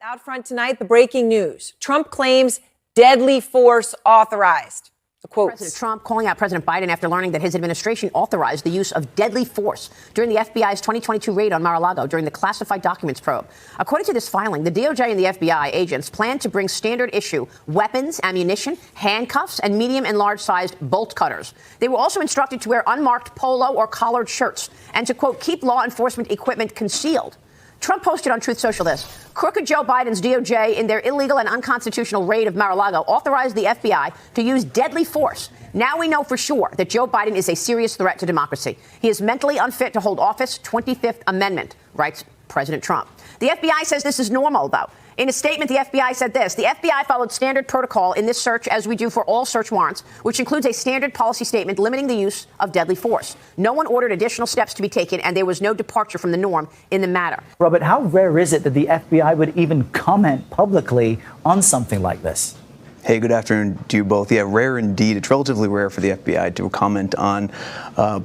Out front tonight, the breaking news. Trump claims deadly force authorized. The quote. President Trump calling out President Biden after learning that his administration authorized the use of deadly force during the FBI's 2022 raid on Mar-a-Lago during the classified documents probe. According to this filing, the DOJ and the FBI agents plan to bring standard issue weapons, ammunition, handcuffs, and medium and large sized bolt cutters. They were also instructed to wear unmarked polo or collared shirts and to, quote, keep law enforcement equipment concealed. Trump posted on Truth Social this. Crooked Joe Biden's DOJ, in their illegal and unconstitutional raid of Mar-a-Lago, authorized the FBI to use deadly force. Now we know for sure that Joe Biden is a serious threat to democracy. He is mentally unfit to hold office, 25th Amendment, writes President Trump. The FBI says this is normal, though. In a statement, the FBI said this. The FBI followed standard protocol in this search, as we do for all search warrants, which includes a standard policy statement limiting the use of deadly force. No one ordered additional steps to be taken, and there was no departure from the norm in the matter. Robert, how rare is it that the FBI would even comment publicly on something like this? Hey, good afternoon to you both. Yeah, rare indeed. It's relatively rare for the FBI to comment on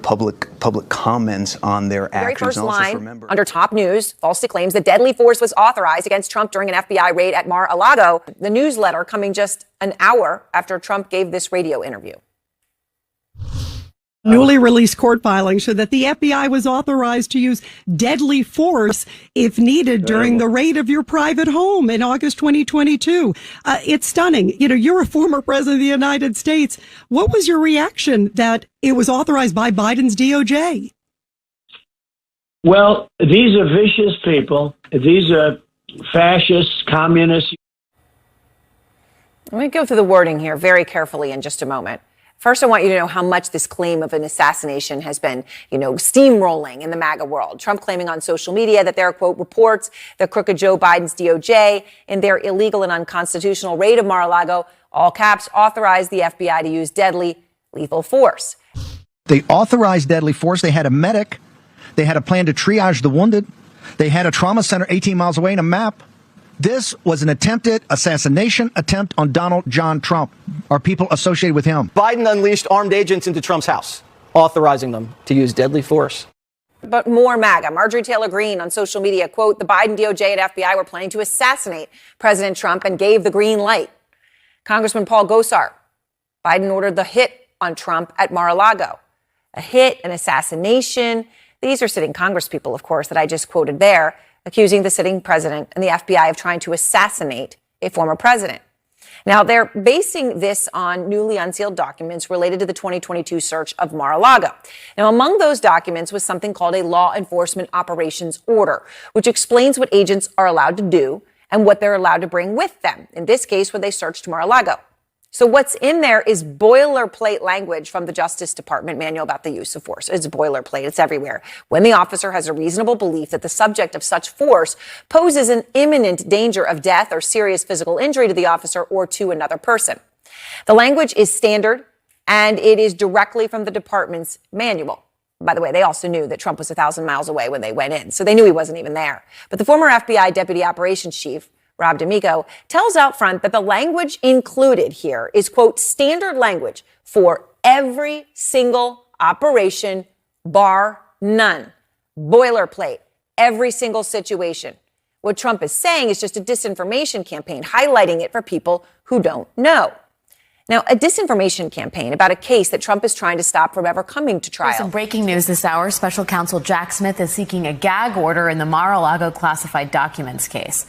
public comments on their Very actions. first line under top news falsely claims that deadly force was authorized against Trump during an FBI raid at Mar-a-Lago. The newsletter coming just an hour after Trump gave this radio interview. Newly released court filings show that the FBI was authorized to use deadly force if needed during the raid of your private home in August 2022. It's stunning. You know, you're a former president of the United States. What was your reaction that it was authorized by Biden's DOJ? Well, these are vicious people. These are fascists, communists. Let me go through the wording here very carefully in just a moment. First, I want you to know how much this claim of an assassination has been, steamrolling in the MAGA world. Trump claiming on social media that there are, quote, reports that crooked Joe Biden's DOJ in their illegal and unconstitutional raid of Mar-a-Lago, all caps, authorized the FBI to use deadly, lethal force. They authorized deadly force. They had a medic. They had a plan to triage the wounded. They had a trauma center 18 miles away and a map. This was an attempted assassination attempt on Donald John Trump, or people associated with him. Biden unleashed armed agents into Trump's house, authorizing them to use deadly force. But more MAGA. Marjorie Taylor Greene on social media, quote, the Biden DOJ and FBI were planning to assassinate President Trump and gave the green light. Congressman Paul Gosar, Biden ordered the hit on Trump at Mar-a-Lago. A hit, an assassination. These are sitting congresspeople, of course, that I just quoted there, accusing the sitting president and the FBI of trying to assassinate a former president. Now, they're basing this on newly unsealed documents related to the 2022 search of Mar-a-Lago. Now, among those documents was something called a law enforcement operations order, which explains what agents are allowed to do and what they're allowed to bring with them, in this case, when they searched Mar-a-Lago. So what's in there is boilerplate language from the Justice Department manual about the use of force. It's boilerplate. It's everywhere. When the officer has a reasonable belief that the subject of such force poses an imminent danger of death or serious physical injury to the officer or to another person. The language is standard, and it is directly from the department's manual. By the way, they also knew that Trump was 1,000 miles away when they went in, so they knew he wasn't even there. But the former FBI Deputy Operations Chief, Rob D'Amico, tells out front that the language included here is, quote, standard language for every single operation, bar none. Boilerplate, every single situation. What Trump is saying is just a disinformation campaign, highlighting it for people who don't know. Now, a disinformation campaign about a case that Trump is trying to stop from ever coming to trial. Some breaking news this hour. Special counsel Jack Smith is seeking a gag order in the Mar-a-Lago classified documents case.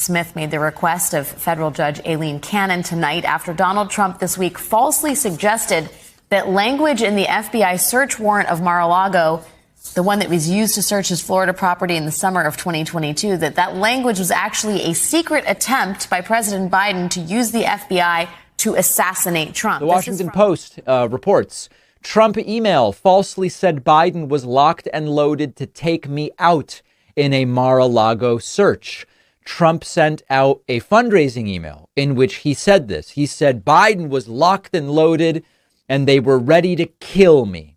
Smith made the request of federal judge Aileen Cannon tonight after Donald Trump this week falsely suggested that language in the FBI search warrant of Mar-a-Lago, the one that was used to search his Florida property in the summer of 2022, that language was actually a secret attempt by President Biden to use the FBI to assassinate Trump. The Washington Post reports Trump email falsely said Biden was locked and loaded to take me out in a Mar-a-Lago search. Trump sent out a fundraising email in which he said this. He said Biden was locked and loaded and they were ready to kill me.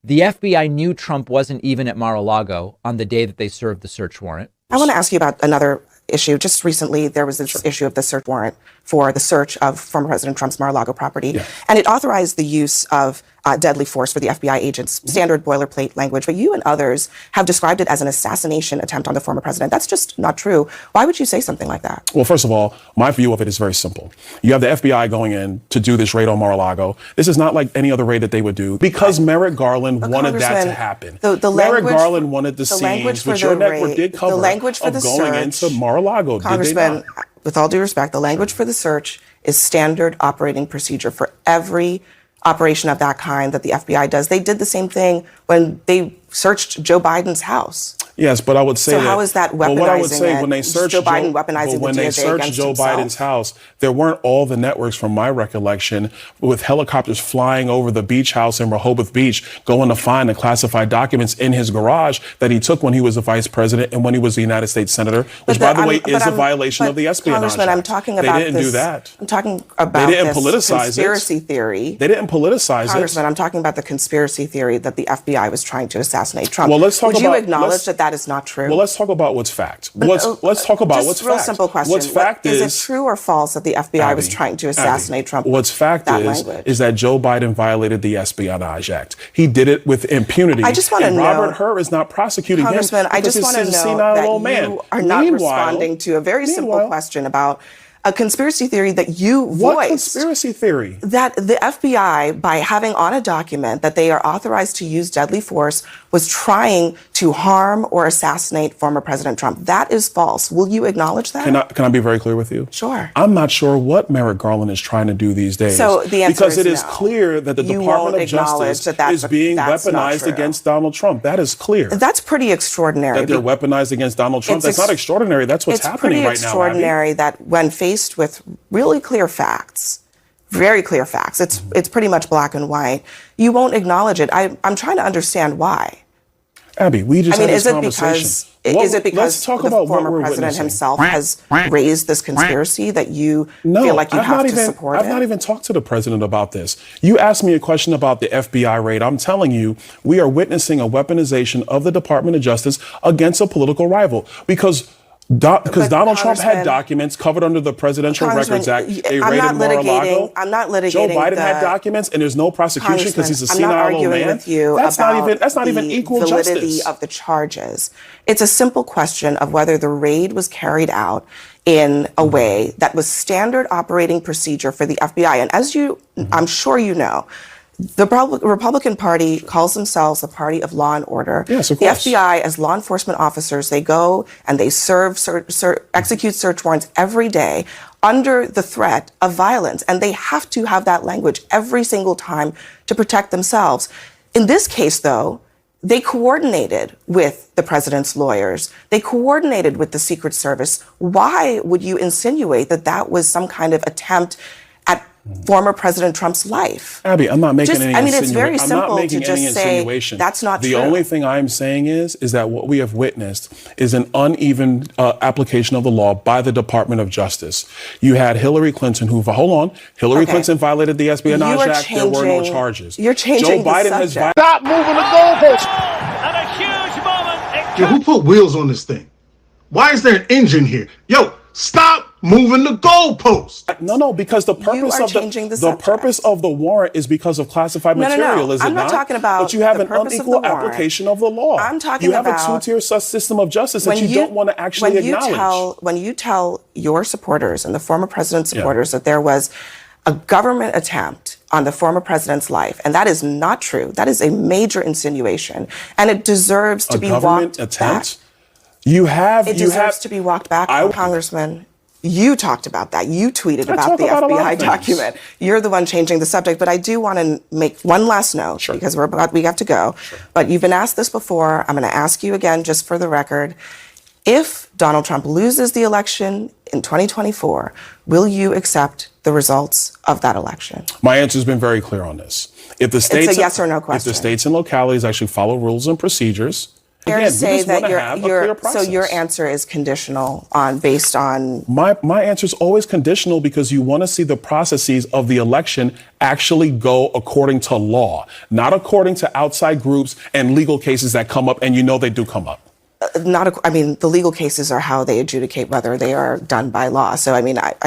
The FBI knew Trump wasn't even at Mar-a-Lago on the day that they served the search warrant. I want to ask you about another issue. Just recently, there was this issue of the search warrant for the search of former President Trump's Mar-a-Lago property. Yeah. And it authorized the use of deadly force for the FBI agents, standard boilerplate language. But you and others have described it as an assassination attempt on the former president. That's just not true. Why would you say something like that? Well, first of all, my view of it is very simple. You have the FBI going in to do this raid on Mar-a-Lago. This is not like any other raid that they would do because Merrick Garland wanted that to happen. Merrick Garland wanted the scenes which your network did cover of going into Mar-a-Lago. Congressman, with all due respect, the language for the search is standard operating procedure for every operation of that kind that the FBI does. They did the same thing when they searched Joe Biden's house. Yes, but I would say so how is that weaponizing? Well, what I would say when they searched Joe Biden weaponizing when they searched Joe Biden's house, there weren't all the networks, from my recollection, with helicopters flying over the beach house in Rehoboth Beach, going to find the classified documents in his garage that he took when he was the vice president and when he was the United States senator, which, by the way, is a violation of the Espionage Act. I'm talking about they didn't do that. I'm talking about they didn't this politicize conspiracy theory. They didn't politicize Congressman, I'm talking about the conspiracy theory that the FBI was trying to assassinate Trump. Well, let's talk Would you acknowledge that that is not true? Well, let's talk about what's fact. Let's talk about what's fact. Just a real simple question. What's fact is it true or false that the FBI was trying to assassinate Trump? What's fact is that Joe Biden violated the Espionage Act. He did it with impunity. I just want to know. Robert Hur is not prosecuting Congressman, him. I just want to know that you are not responding to a very simple question about a conspiracy theory that you voiced. What conspiracy theory? That the FBI, by having on a document that they are authorized to use deadly force, was trying to harm or assassinate former President Trump. That is false. Will you acknowledge that? Can I be very clear with you? Sure. I'm not sure what Merrick Garland is trying to do these days. So the answer because is it is clear that the Department of Justice is being weaponized against Donald Trump. That is clear. That's pretty extraordinary. That they're weaponized against Donald Trump. That's not extraordinary. That's what's happening right now. It's pretty extraordinary that when faced with really clear facts, very clear facts, it's pretty much black and white, you won't acknowledge it. I'm trying to understand why. Abby, we just had this conversation. Is it because the former president himself has raised this conspiracy that you feel like you have to support it? I've not even talked to the president about this. You asked me a question about the FBI raid. I'm telling you, we are witnessing a weaponization of the Department of Justice against a political rival because Donald Trump had documents covered under the Presidential Records Act. They raided Mar-a-Lago. I'm not litigating. Joe Biden had documents, and there's no prosecution because he's a senile old man. I'm not arguing with you that's not even equal validity justice of the charges. It's a simple question of whether the raid was carried out in a way that was standard operating procedure for the FBI. And as I'm sure you know, the Republican Party calls themselves a party of law and order. Yes, of course. The FBI, as law enforcement officers, they go and they execute search warrants every day under the threat of violence. And they have to have that language every single time to protect themselves. In this case, though, they coordinated with the president's lawyers. They coordinated with the Secret Service. Why would you insinuate that that was some kind of attempt at former President Trump's life? Abby, I'm not making any insinuation. It's very simple to just say that's not true. The only thing I'm saying is that what we have witnessed is an uneven application of the law by the Department of Justice. You had Hillary Clinton, Hillary Clinton violated the Espionage Act. There were no charges. You're changing Joe Biden the subject. Stop moving the goalposts. And a huge moment. Yo, who put wheels on this thing? Why is there an engine here? Yo, stop moving the goalpost. No, because the purpose of the warrant is because of classified material, is it not? I'm not talking about But you have the an purpose unequal of the warrant. application of the law. I'm talking about you have a two-tier system of justice that you don't want to actually acknowledge. When you tell your supporters and the former president's supporters that there was a government attempt on the former president's life, and that is not true. That is a major insinuation, and it deserves to be walked back. It deserves to be walked back, Congressman. You talked about that. You tweeted about the FBI document. You're the one changing the subject. But I do want to make one last note because we have to go. But you've been asked this before. I'm going to ask you again, just for the record. If Donald Trump loses the election in 2024, will you accept the results of that election? My answer has been very clear on this. If the states, it's a yes or no question. If the states and localities actually follow rules and procedures, fair again, to say that so your answer is conditional based on my answer is always conditional because you want to see the processes of the election actually go according to law, not according to outside groups and legal cases that come up, and they do come up. The legal cases are how they adjudicate whether they are done by law. So, I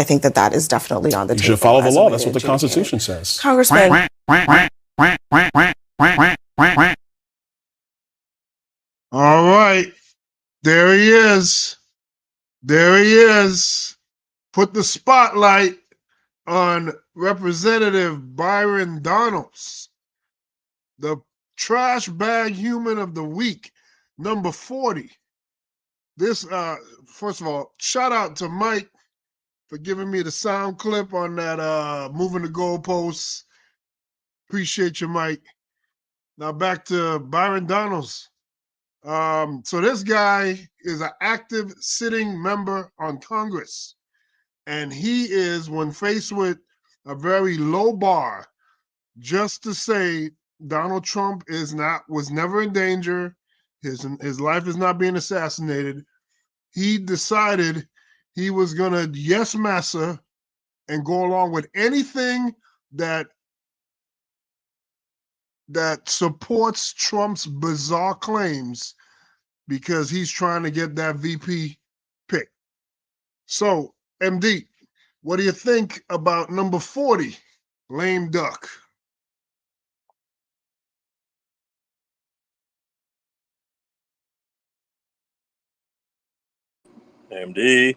think that is definitely on the table. You should follow the law. That's what the Constitution says. Congressman. All right. There he is. There he is. Put the spotlight on Representative Byron Donalds, the trash bag human of the week, number 40. This, first of all, shout out to Mike for giving me the sound clip on that moving the goalposts. Appreciate you, Mike. Now back to Byron Donalds. So this guy is an active sitting member on Congress. And he is, when faced with a very low bar, just to say Donald Trump was never in danger, his life is not being assassinated, he decided he was gonna yes massa and go along with anything that supports Trump's bizarre claims because he's trying to get that VP pick. So, MD, what do you think about number 40, lame duck? MD.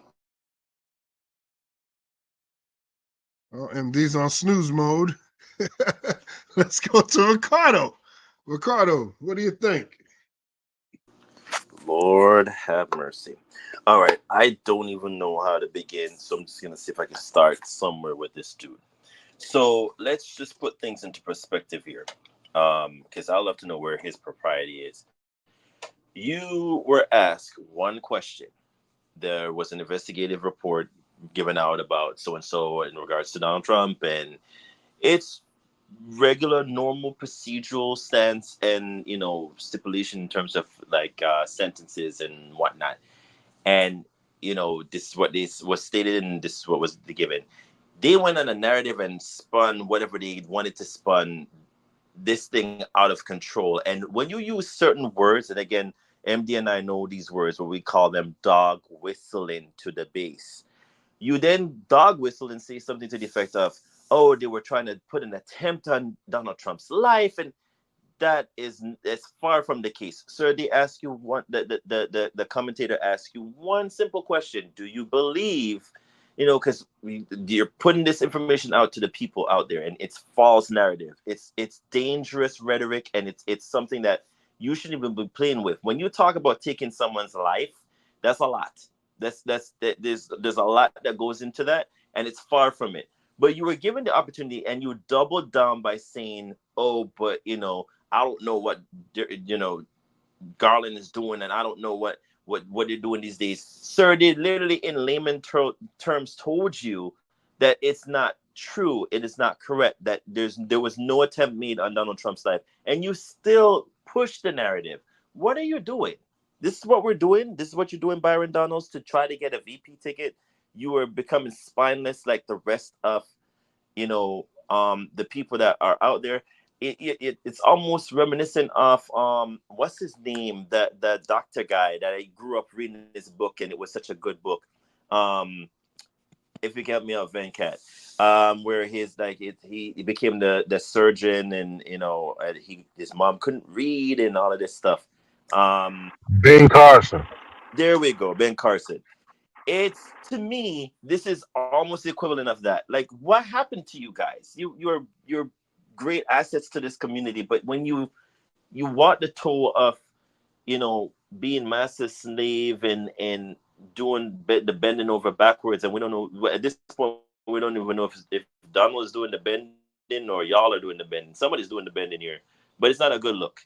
Well, MD's on snooze mode. Let's go to Ricardo. Ricardo, what do you think? Lord have mercy. All right, I don't even know how to begin, so I'm just going to see if I can start somewhere with this dude. So let's just put things into perspective here, because I'd love to know where his propriety is. You were asked one question. There was an investigative report given out about so-and-so in regards to Donald Trump, and it's regular, normal procedural stance and, stipulation in terms of sentences and whatnot. And, this is what this was stated and this is what was given. They went on a narrative and spun whatever they wanted to spun this thing out of control. And when you use certain words, and again, MD and I know these words, what we call them dog whistling to the base. You then dog whistle and say something to the effect of, oh, they were trying to put an attempt on Donald Trump's life. And that is far from the case. Sir, they ask you the commentator asks you one simple question. Do you believe, because you're putting this information out to the people out there and it's false narrative. It's dangerous rhetoric and it's something that you shouldn't even be playing with. When you talk about taking someone's life, that's a lot. There's a lot that goes into that, and it's far from it. But you were given the opportunity, and you doubled down by saying, "Oh, but I don't know what Garland is doing, and I don't know what they're doing these days." Sir, they literally, in layman terms, told you that it's not true. It is not correct. That there was no attempt made on Donald Trump's life, and you still push the narrative. What are you doing? This is what we're doing. This is what you're doing, Byron Donalds, to try to get a VP ticket. You are becoming spineless like the rest of, the people that are out there. It's almost reminiscent of what's his name, the doctor guy that I grew up reading his book, and it was such a good book. If you get me out, Venkat, where he became the surgeon, and his mom couldn't read and all of this stuff. Ben Carson. There we go, Ben Carson. It's, to me, this is almost the equivalent of that. Like, what happened to you guys? You're great assets to this community, but when you walk the toe of, being master slave and doing the bending over backwards, and we don't know at this point. We don't even know if Donald is doing the bending or y'all are doing the bending. Somebody's doing the bending here, but it's not a good look.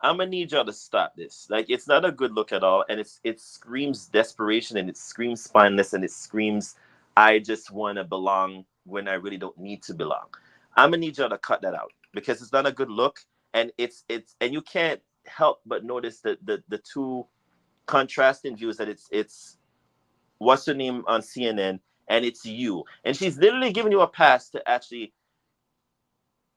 I'm gonna need y'all to stop this. Like, it's not a good look at all, and it screams desperation, and it screams spineless, and it screams I just want to belong when I really don't need to belong. I'm gonna need y'all to cut that out because it's not a good look, and and you can't help but notice the two contrasting views that it's what's her name on CNN and it's you, and she's literally giving you a pass to actually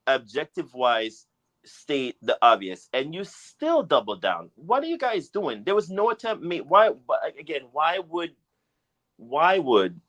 objective wise state the obvious, and you still double down. What are you guys doing? There was no attempt made. Why? But again, why would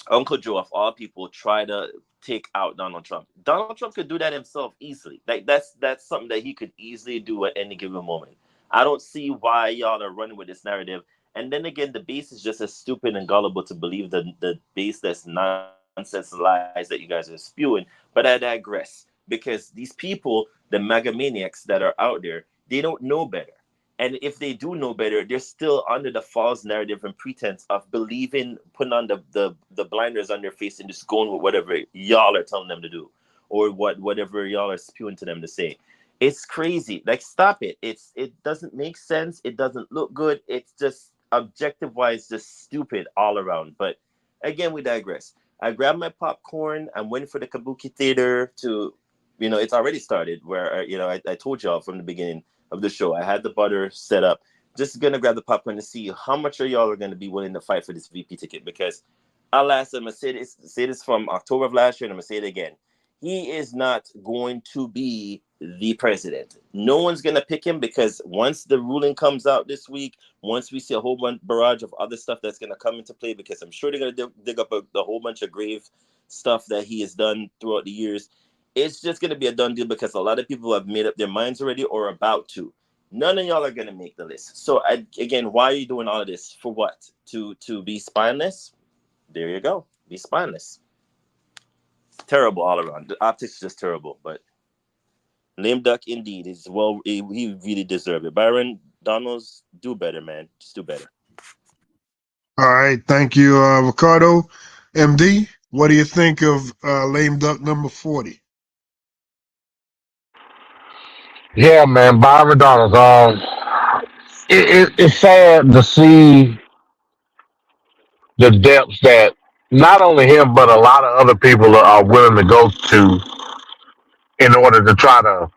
Uncle Joe of all people try to take out Donald Trump? Donald Trump could do that himself easily. Like, that's something that he could easily do at any given moment. I don't see why y'all are running with this narrative. And then again, the base is just as stupid and gullible to believe the baseless nonsense lies that you guys are spewing. But I digress, because these people, the megamaniacs that are out there, they don't know better. And if they do know better, they're still under the false narrative and pretense of believing, putting on the blinders on their face and just going with whatever y'all are telling them to do, or whatever y'all are spewing to them to say. It's crazy. Like, stop it. It doesn't make sense. It doesn't look good. It's just objective wise, just stupid all around. But again, we digress. I grabbed my popcorn. I'm waiting for the Kabuki Theater to, it's already started. Where I told y'all from the beginning of the show, I had the butter set up. Just gonna grab the popcorn to see how much of y'all are gonna be willing to fight for this VP ticket, because alas, I'm gonna say this from October of last year, and I'm gonna say it again. He is not going to be the president. No one's gonna pick him, because once the ruling comes out this week, once we see a whole barrage of other stuff that's gonna come into play, because I'm sure they're gonna dig up a whole bunch of grave stuff that he has done throughout the years. It's just going to be a done deal, because a lot of people have made up their minds already or about to. None of y'all are going to make the list. So again, why are you doing all of this? For what? To be spineless? There you go. Be spineless. Terrible all around. The optics is just terrible. But lame duck indeed. He really deserved it. Byron Donalds, do better, man. Just do better. All right. Thank you, Ricardo. MD, what do you think of lame duck number 40? Yeah, man, Byron Donalds. It's sad to see the depths that not only him but a lot of other people are willing to go to in order to try to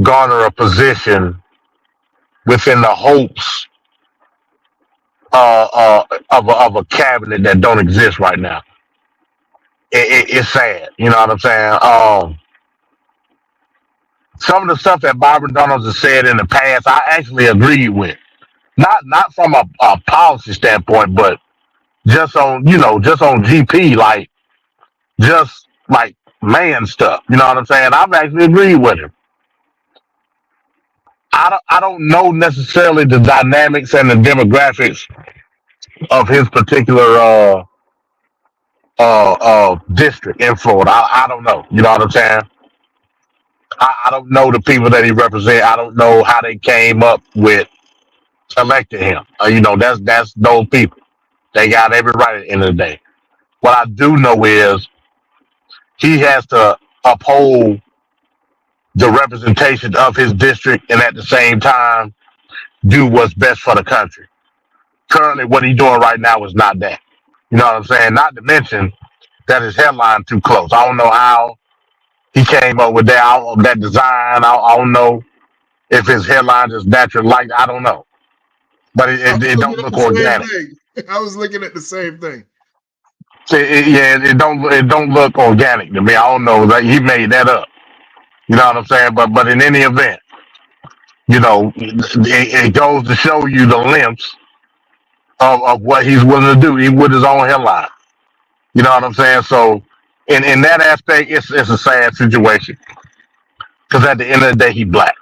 garner a position within the hopes of a cabinet that don't exist right now. It's sad, you know what I'm saying? Some of the stuff that Byron Donalds has said in the past, I actually agree with. Not from a policy standpoint, but just on GP, like just like man stuff. You know what I'm saying? I've actually agreed with him. I don't know necessarily the dynamics and the demographics of his particular district in Florida. I don't know. You know what I'm saying? I don't know the people that he represents. I don't know how they came up with electing him. That's those people. They got every right at the end of the day. What I do know is he has to uphold the representation of his district and at the same time do what's best for the country. Currently, what he's doing right now is not that. You know what I'm saying? Not to mention that his headline too close. I don't know how he came up with that design. I don't know if his headline is natural light. I don't know, but it don't look organic. I was looking at the same thing. It don't look organic to me. I don't know that he made that up. You know what I'm saying? But in any event, it goes to show you the lengths of what he's willing to do, even with his own headline. You know what I'm saying? So in that aspect, it's a sad situation. Because at the end of the day, he's black.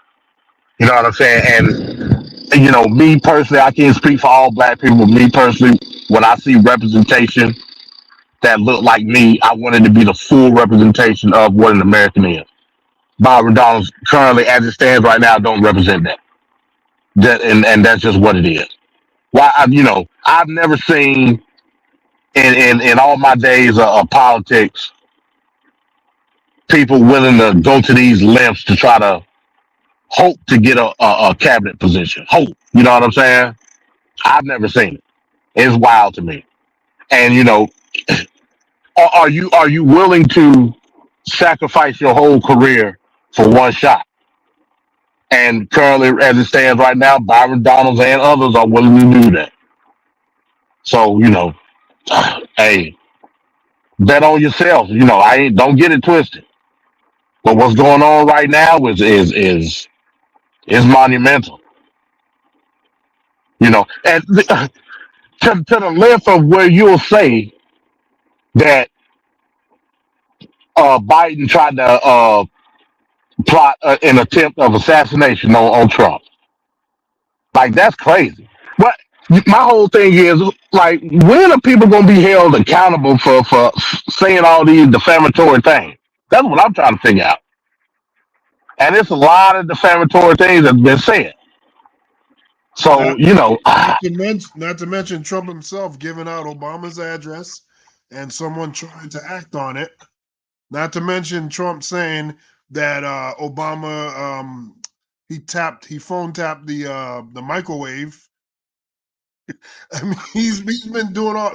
You know what I'm saying? And me personally, I can't speak for all black people, but me personally, when I see representation that look like me, I want it to be the full representation of what an American is. Byron Donalds currently, as it stands right now, don't represent that. and that's just what it is. Why, I've never seen in all my days of politics people willing to go to these lengths to try to hope to get a cabinet position. Hope, you know what I'm saying? I've never seen it. It's wild to me. And are you willing to sacrifice your whole career for one shot? And currently, as it stands right now, Byron Donalds and others are willing to do that. So hey, bet on yourself. Don't get it twisted. But what's going on right now is monumental. And to the length of where you'll say that Biden tried to plot an attempt of assassination on Trump. Like, that's crazy. But my whole thing is, like, when are people going to be held accountable for saying all these defamatory things? That's what I'm trying to figure out. And it's a lot of defamatory things that's been said. So, Not to mention Trump himself giving out Obama's address and someone trying to act on it. Not to mention Trump saying that Obama he phone tapped the microwave. I mean, he's been doing all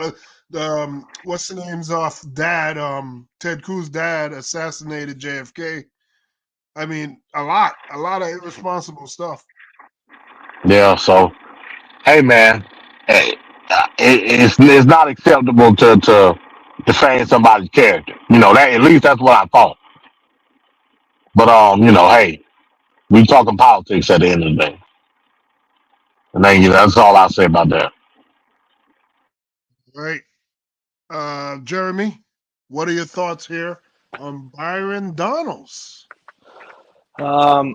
the what's the name's off dad, Ted Cruz dad assassinated JFK. I mean, a lot of irresponsible stuff. yeah, so, hey, man, hey, it's not acceptable to defame somebody's character. That at least that's what I thought. But hey, we talking politics at the end of the day. And then that's all I'll say about that. Right. Jeremy, what are your thoughts here on Byron Donalds? I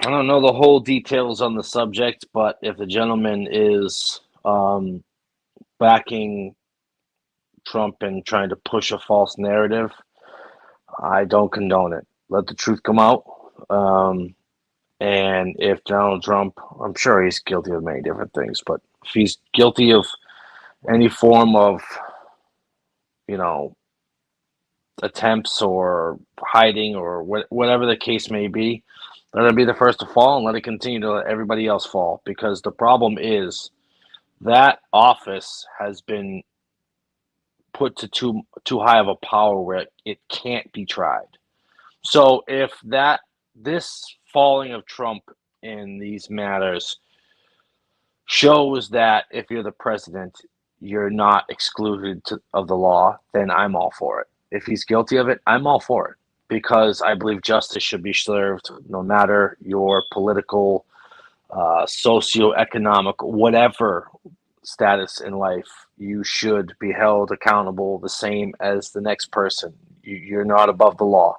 don't know the whole details on the subject, but if the gentleman is backing Trump and trying to push a false narrative, I don't condone it. Let the truth come out. And if Donald Trump, I'm sure he's guilty of many different things, but if he's guilty of any form of, attempts or hiding or whatever the case may be, let him be the first to fall and let it continue to let everybody else fall. Because the problem is that office has been put to too high of a power where it can't be tried. So if this falling of Trump in these matters shows that if you're the president, you're not excluded of the law, then I'm all for it. If he's guilty of it, I'm all for it, because I believe justice should be served no matter your political, socioeconomic, whatever status in life. You should be held accountable the same as the next person. You're not above the law.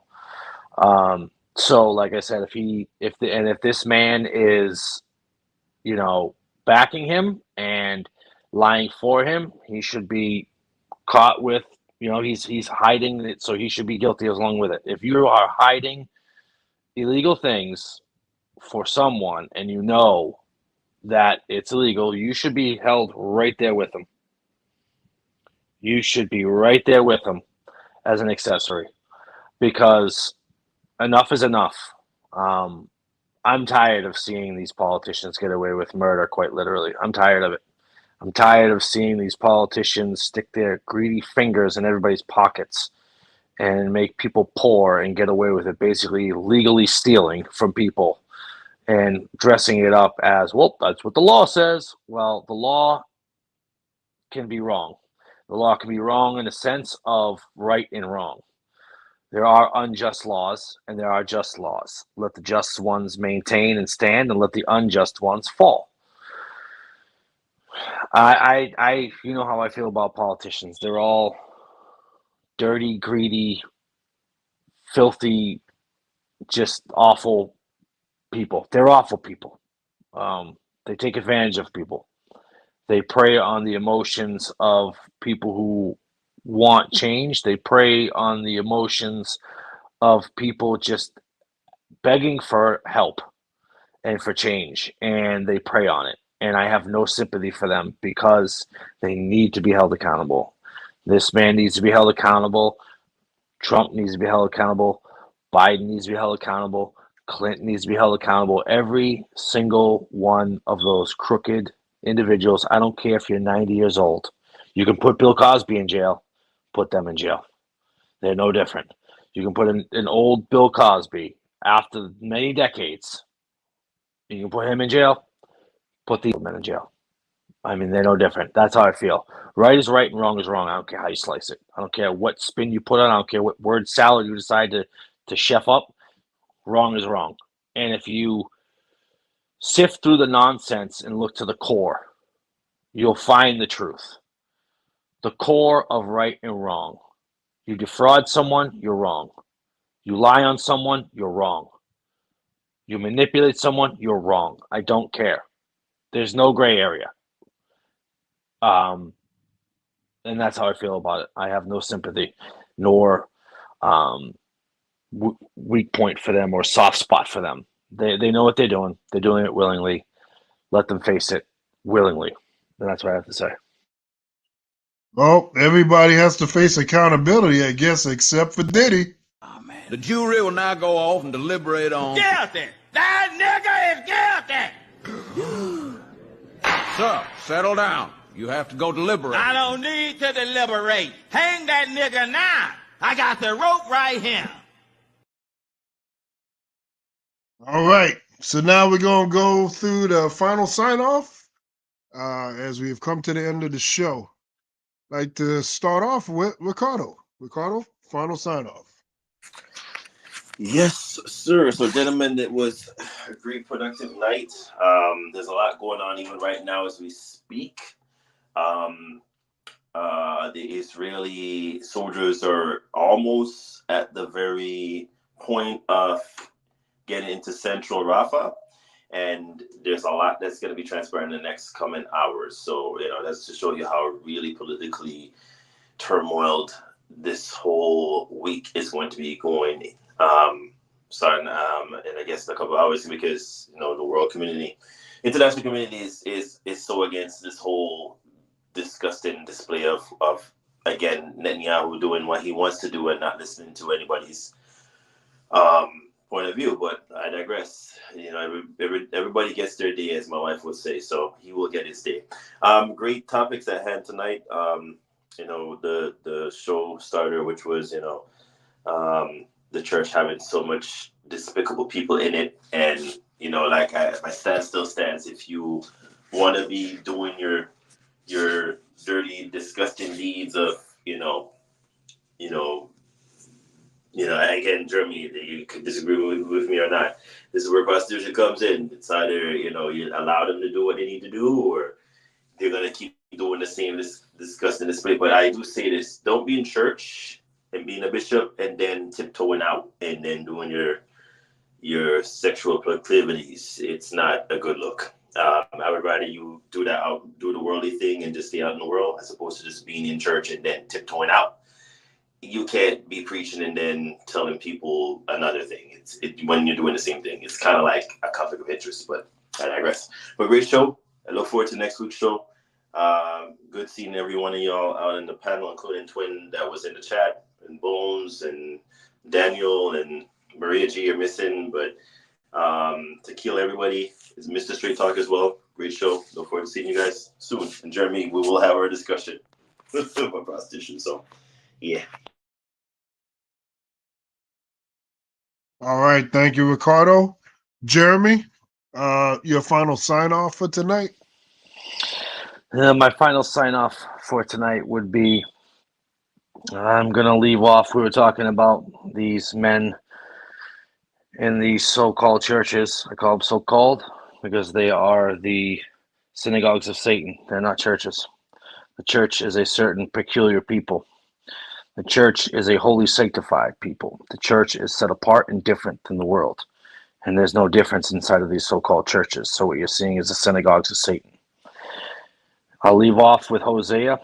So, like I said, if this man is, backing him and lying for him, he should be caught with, he's hiding it, so he should be guilty along with it. If you are hiding illegal things for someone and you know that it's illegal, you should be held right there with him. You should be right there with him as an accessory, because enough is enough. I'm tired of seeing these politicians get away with murder, quite literally. I'm tired of it. I'm tired of seeing these politicians stick their greedy fingers in everybody's pockets and make people poor and get away with it, basically legally stealing from people and dressing it up as, well, that's what the law says. Well, the law can be wrong. The law can be wrong in a sense of right and wrong. There are unjust laws and there are just laws. Let the just ones maintain and stand, and let the unjust ones fall. You know how I feel about politicians. They're all dirty, greedy, filthy, just awful people. They're awful people. They take advantage of people. They prey on the emotions of people who want change. They prey on the emotions of people just begging for help and for change, and they prey on it. And I have no sympathy for them because they need to be held accountable. This man needs to be held accountable. Trump needs to be held accountable. Biden needs to be held accountable. Clinton needs to be held accountable. Every single one of those crooked individuals, I don't care if you're 90 years old. You can put Bill Cosby in jail, put them in jail. They're no different. You can put an old Bill Cosby after many decades. You can put him in jail, put the men in jail. I mean, they're no different. That's how I feel. Right is right and wrong is wrong. I don't care how you slice it. I don't care what spin you put on. I don't care what word salad you decide to chef up. Wrong is wrong. And if you sift through the nonsense and look to the core, you'll find the truth. The core of right and wrong. You defraud someone, you're wrong. You lie on someone, you're wrong. You manipulate someone, you're wrong. I don't care. There's no gray area. And that's how I feel about it. I have no sympathy nor weak point for them or soft spot for them. They know what they're doing. They're doing it willingly. Let them face it willingly. And that's what I have to say. Well, everybody has to face accountability, I guess, except for Diddy. The jury will now go off and deliberate on... Guilty! That nigga is guilty! Sir, settle down. You have to go deliberate. I don't need to deliberate. Hang that nigga now. I got the rope right here. All right. So now we're going to go through the final sign-off as we've come to the end of the show. I'd like to start off with Ricardo. Ricardo, final sign-off. Yes, sir. So, gentlemen, it was a great productive night. There's a lot going on even right now as we speak. The Israeli soldiers are almost at the very point of getting into central Rafah, and there's a lot that's going to be transpiring in the next coming hours. So, that's to show you how really politically turmoiled this whole week is going to be going. Starting in I guess a couple of hours, because the world community, international community is so against this whole disgusting display of again Netanyahu doing what he wants to do and not listening to anybody's point of view. But I digress. Everybody gets their day, as my wife would say. So he will get his day. Great topics at hand tonight. The show starter, which was the church having so much despicable people in it, and my stance still stands. If you want to be doing your dirty, disgusting deeds of again, Germany, you could disagree with me or not. This is where prostitution comes in. It's either you allow them to do what they need to do, or they're gonna keep doing the same disgusting display. But I do say this: don't be in church and being a bishop and then tiptoeing out and then doing your sexual proclivities. It's not a good look. I would rather you do the worldly thing and just stay out in the world, as opposed to just being in church and then tiptoeing out. You can't be preaching and then telling people another thing. When you're doing the same thing. It's kind of like a conflict of interest, but I digress. But great show. I look forward to next week's show. Good seeing every one of y'all out in the panel, including Twin that was in the chat, and Bones and Daniel and Maria G are missing, but to kill everybody is Mr. Straight Talk as well. Great show. Look forward to seeing you guys soon. And Jeremy, we will have our discussion about prostitution. So, yeah. All right. Thank you, Ricardo. Jeremy, your final sign-off for tonight? My final sign-off for tonight would be, I'm going to leave off. We were talking about these men in these so-called churches. I call them so-called because they are the synagogues of Satan. They're not churches. The church is a certain peculiar people. The church is a holy sanctified people. The church is set apart and different than the world. And there's no difference inside of these so-called churches. So what you're seeing is the synagogues of Satan. I'll leave off with Hosea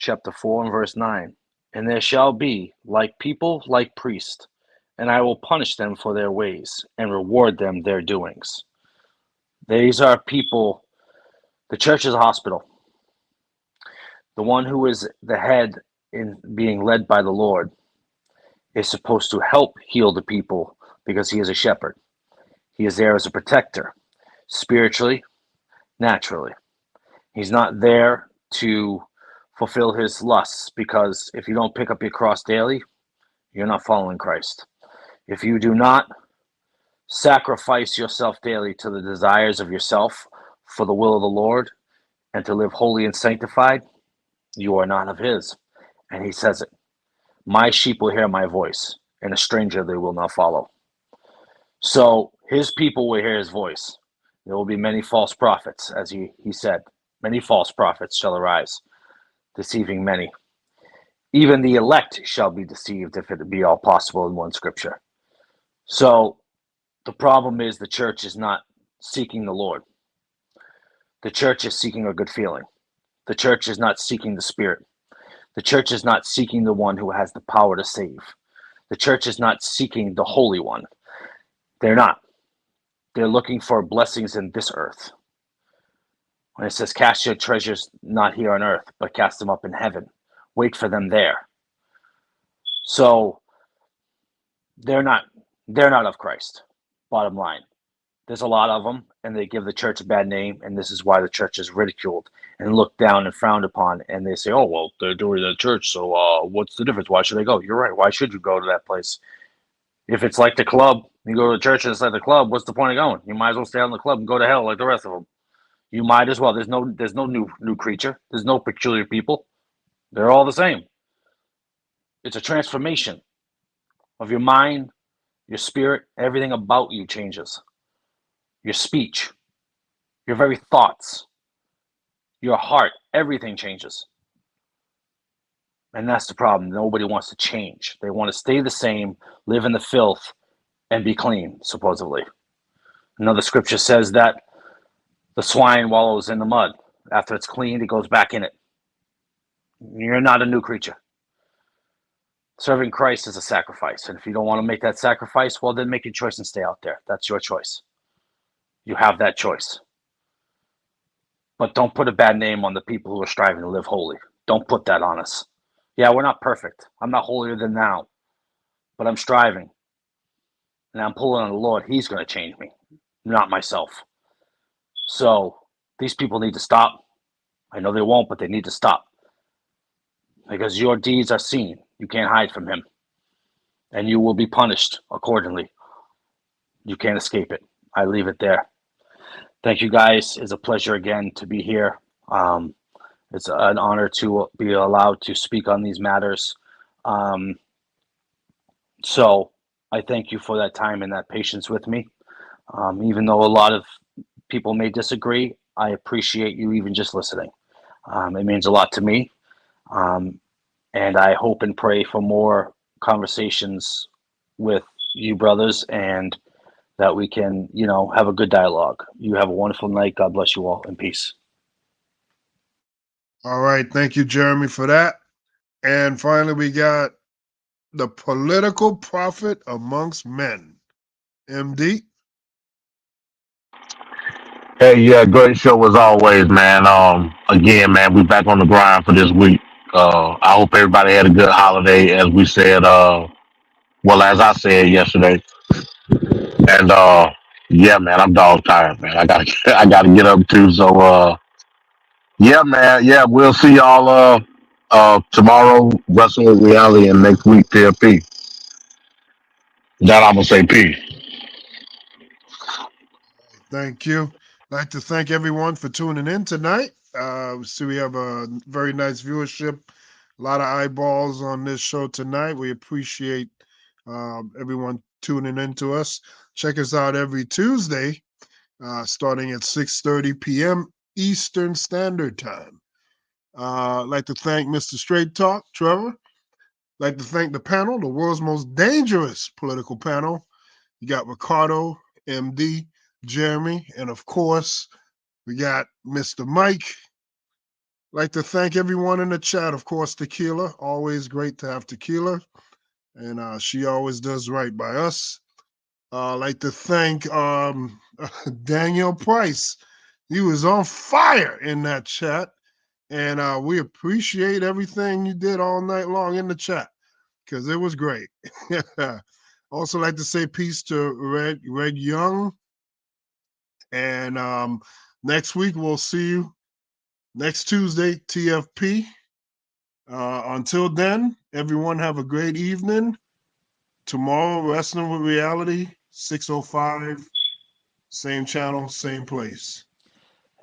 chapter 4 and verse 9. And there shall be like people, like priests, and I will punish them for their ways and reward them their doings. These are people, the church is a hospital. The one who is the head in being led by the Lord is supposed to help heal the people because he is a shepherd. He is there as a protector, spiritually, naturally. He's not there to fulfill his lusts, because if you don't pick up your cross daily, you're not following Christ. If you do not sacrifice yourself daily to the desires of yourself for the will of the Lord and to live holy and sanctified, you are not of his. And he says it. My sheep will hear my voice, and a stranger they will not follow. So his people will hear his voice. There will be many false prophets, as he said. Many false prophets shall arise, deceiving many. Even the elect shall be deceived, if it be all possible in one scripture. So the problem is the church is not seeking the Lord. The church is seeking a good feeling. The church is not seeking the Spirit. The church is not seeking the one who has the power to save. The church is not seeking the Holy One. They're not. They're looking for blessings in this earth. When it says, cast your treasures not here on earth, but cast them up in heaven. Wait for them there. So they're not of Christ, bottom line. There's a lot of them, and they give the church a bad name, and this is why the church is ridiculed and looked down and frowned upon, and they say, oh, well, they're doing the church, so what's the difference? Why should they go? You're right. Why should you go to that place? If it's like the club, you go to the church and it's like the club, what's the point of going? You might as well stay out in the club and go to hell like the rest of them. You might as well. There's no new creature. There's no peculiar people. They're all the same. It's a transformation of your mind, your spirit, everything about you changes. Your speech, your very thoughts, your heart, everything changes. And that's the problem. Nobody wants to change. They want to stay the same, live in the filth, and be clean, supposedly. Another scripture says that the swine wallows in the mud. After it's cleaned, it goes back in it. You're not a new creature. Serving Christ is a sacrifice. And if you don't want to make that sacrifice, well, then make your choice and stay out there. That's your choice. You have that choice. But don't put a bad name on the people who are striving to live holy. Don't put that on us. Yeah, we're not perfect. I'm not holier than thou. But I'm striving. And I'm pulling on the Lord. He's going to change me, not myself. So these people need to stop. I know they won't, but they need to stop. Because your deeds are seen. You can't hide from him. And you will be punished accordingly. You can't escape it. I leave it there. Thank you, guys. It's a pleasure again to be here. It's an honor to be allowed to speak on these matters. So I thank you for that time and that patience with me. Even though a lot of people may disagree, I appreciate you even just listening. It means a lot to me. And I hope and pray for more conversations with you brothers, and that we can, have a good dialogue. You have a wonderful night. God bless you all, and peace. All right. Thank you, Jeremy, for that. And finally, we got the political prophet amongst men, MD. Hey, yeah, great show as always, man. Again, man, we back on the grind for this week. I hope everybody had a good holiday, as we said. Well, as I said yesterday, and yeah, man, I'm dog tired, man. I gotta, I gotta get up too. So, yeah, man, yeah, we'll see y'all tomorrow, Wrestling with Reality, and next week, TFP. That I'm gonna say peace. Thank you. I'd like to thank everyone for tuning in tonight. So we have a very nice viewership, a lot of eyeballs on this show tonight. We appreciate everyone tuning in to us. Check us out every Tuesday, starting at 6:30 p.m. Eastern Standard Time. I'd like to thank Mr. Straight Talk, Trevor. I'd like to thank the panel, the world's most dangerous political panel. You got Ricardo, MD, Jeremy, and of course, we got Mr. Mike. I'd like to thank everyone in the chat. Of course, Tequila. Always great to have Tequila. And she always does right by us. I'd like to thank Daniel Price. He was on fire in that chat. And we appreciate everything you did all night long in the chat because it was great. Also like to say peace to Red Young. And next week, we'll see you next Tuesday, TFP. Until then, everyone have a great evening. Tomorrow, Wrestling with Reality, 6:05, same channel, same place.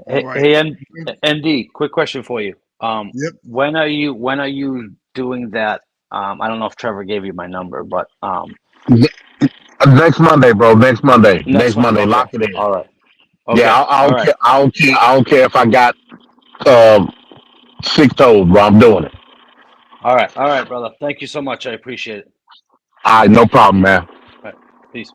Hey, All right. hey, ND, quick question for you. Yep. When are you doing that? I don't know if Trevor gave you my number, but Next Monday, bro. Next Monday. next month. Okay. Lock it in. All right. Yeah, Okay. I All don't right. care. I don't care if I got 6 toes, bro. I'm doing it. All right. All right, brother. Thank you so much. I appreciate it. All right, no problem, man. All right. Peace.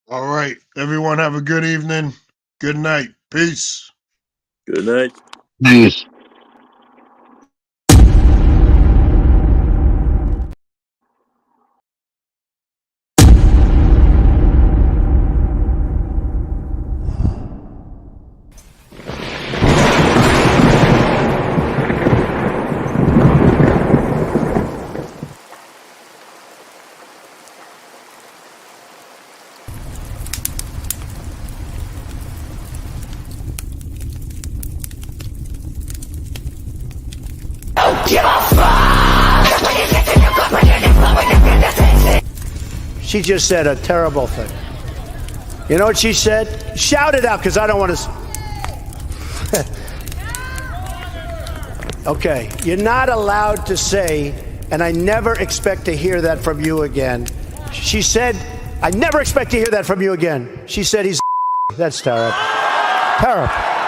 All right. Everyone have a good evening. Good night. Peace. Good night. Peace. She just said a terrible thing. You know what she said? Shout it out, because I don't want to. Okay, you're not allowed to say, and I never expect to hear that from you again. She said, I never expect to hear that from you again. She said he's. That's terrible. Terrible.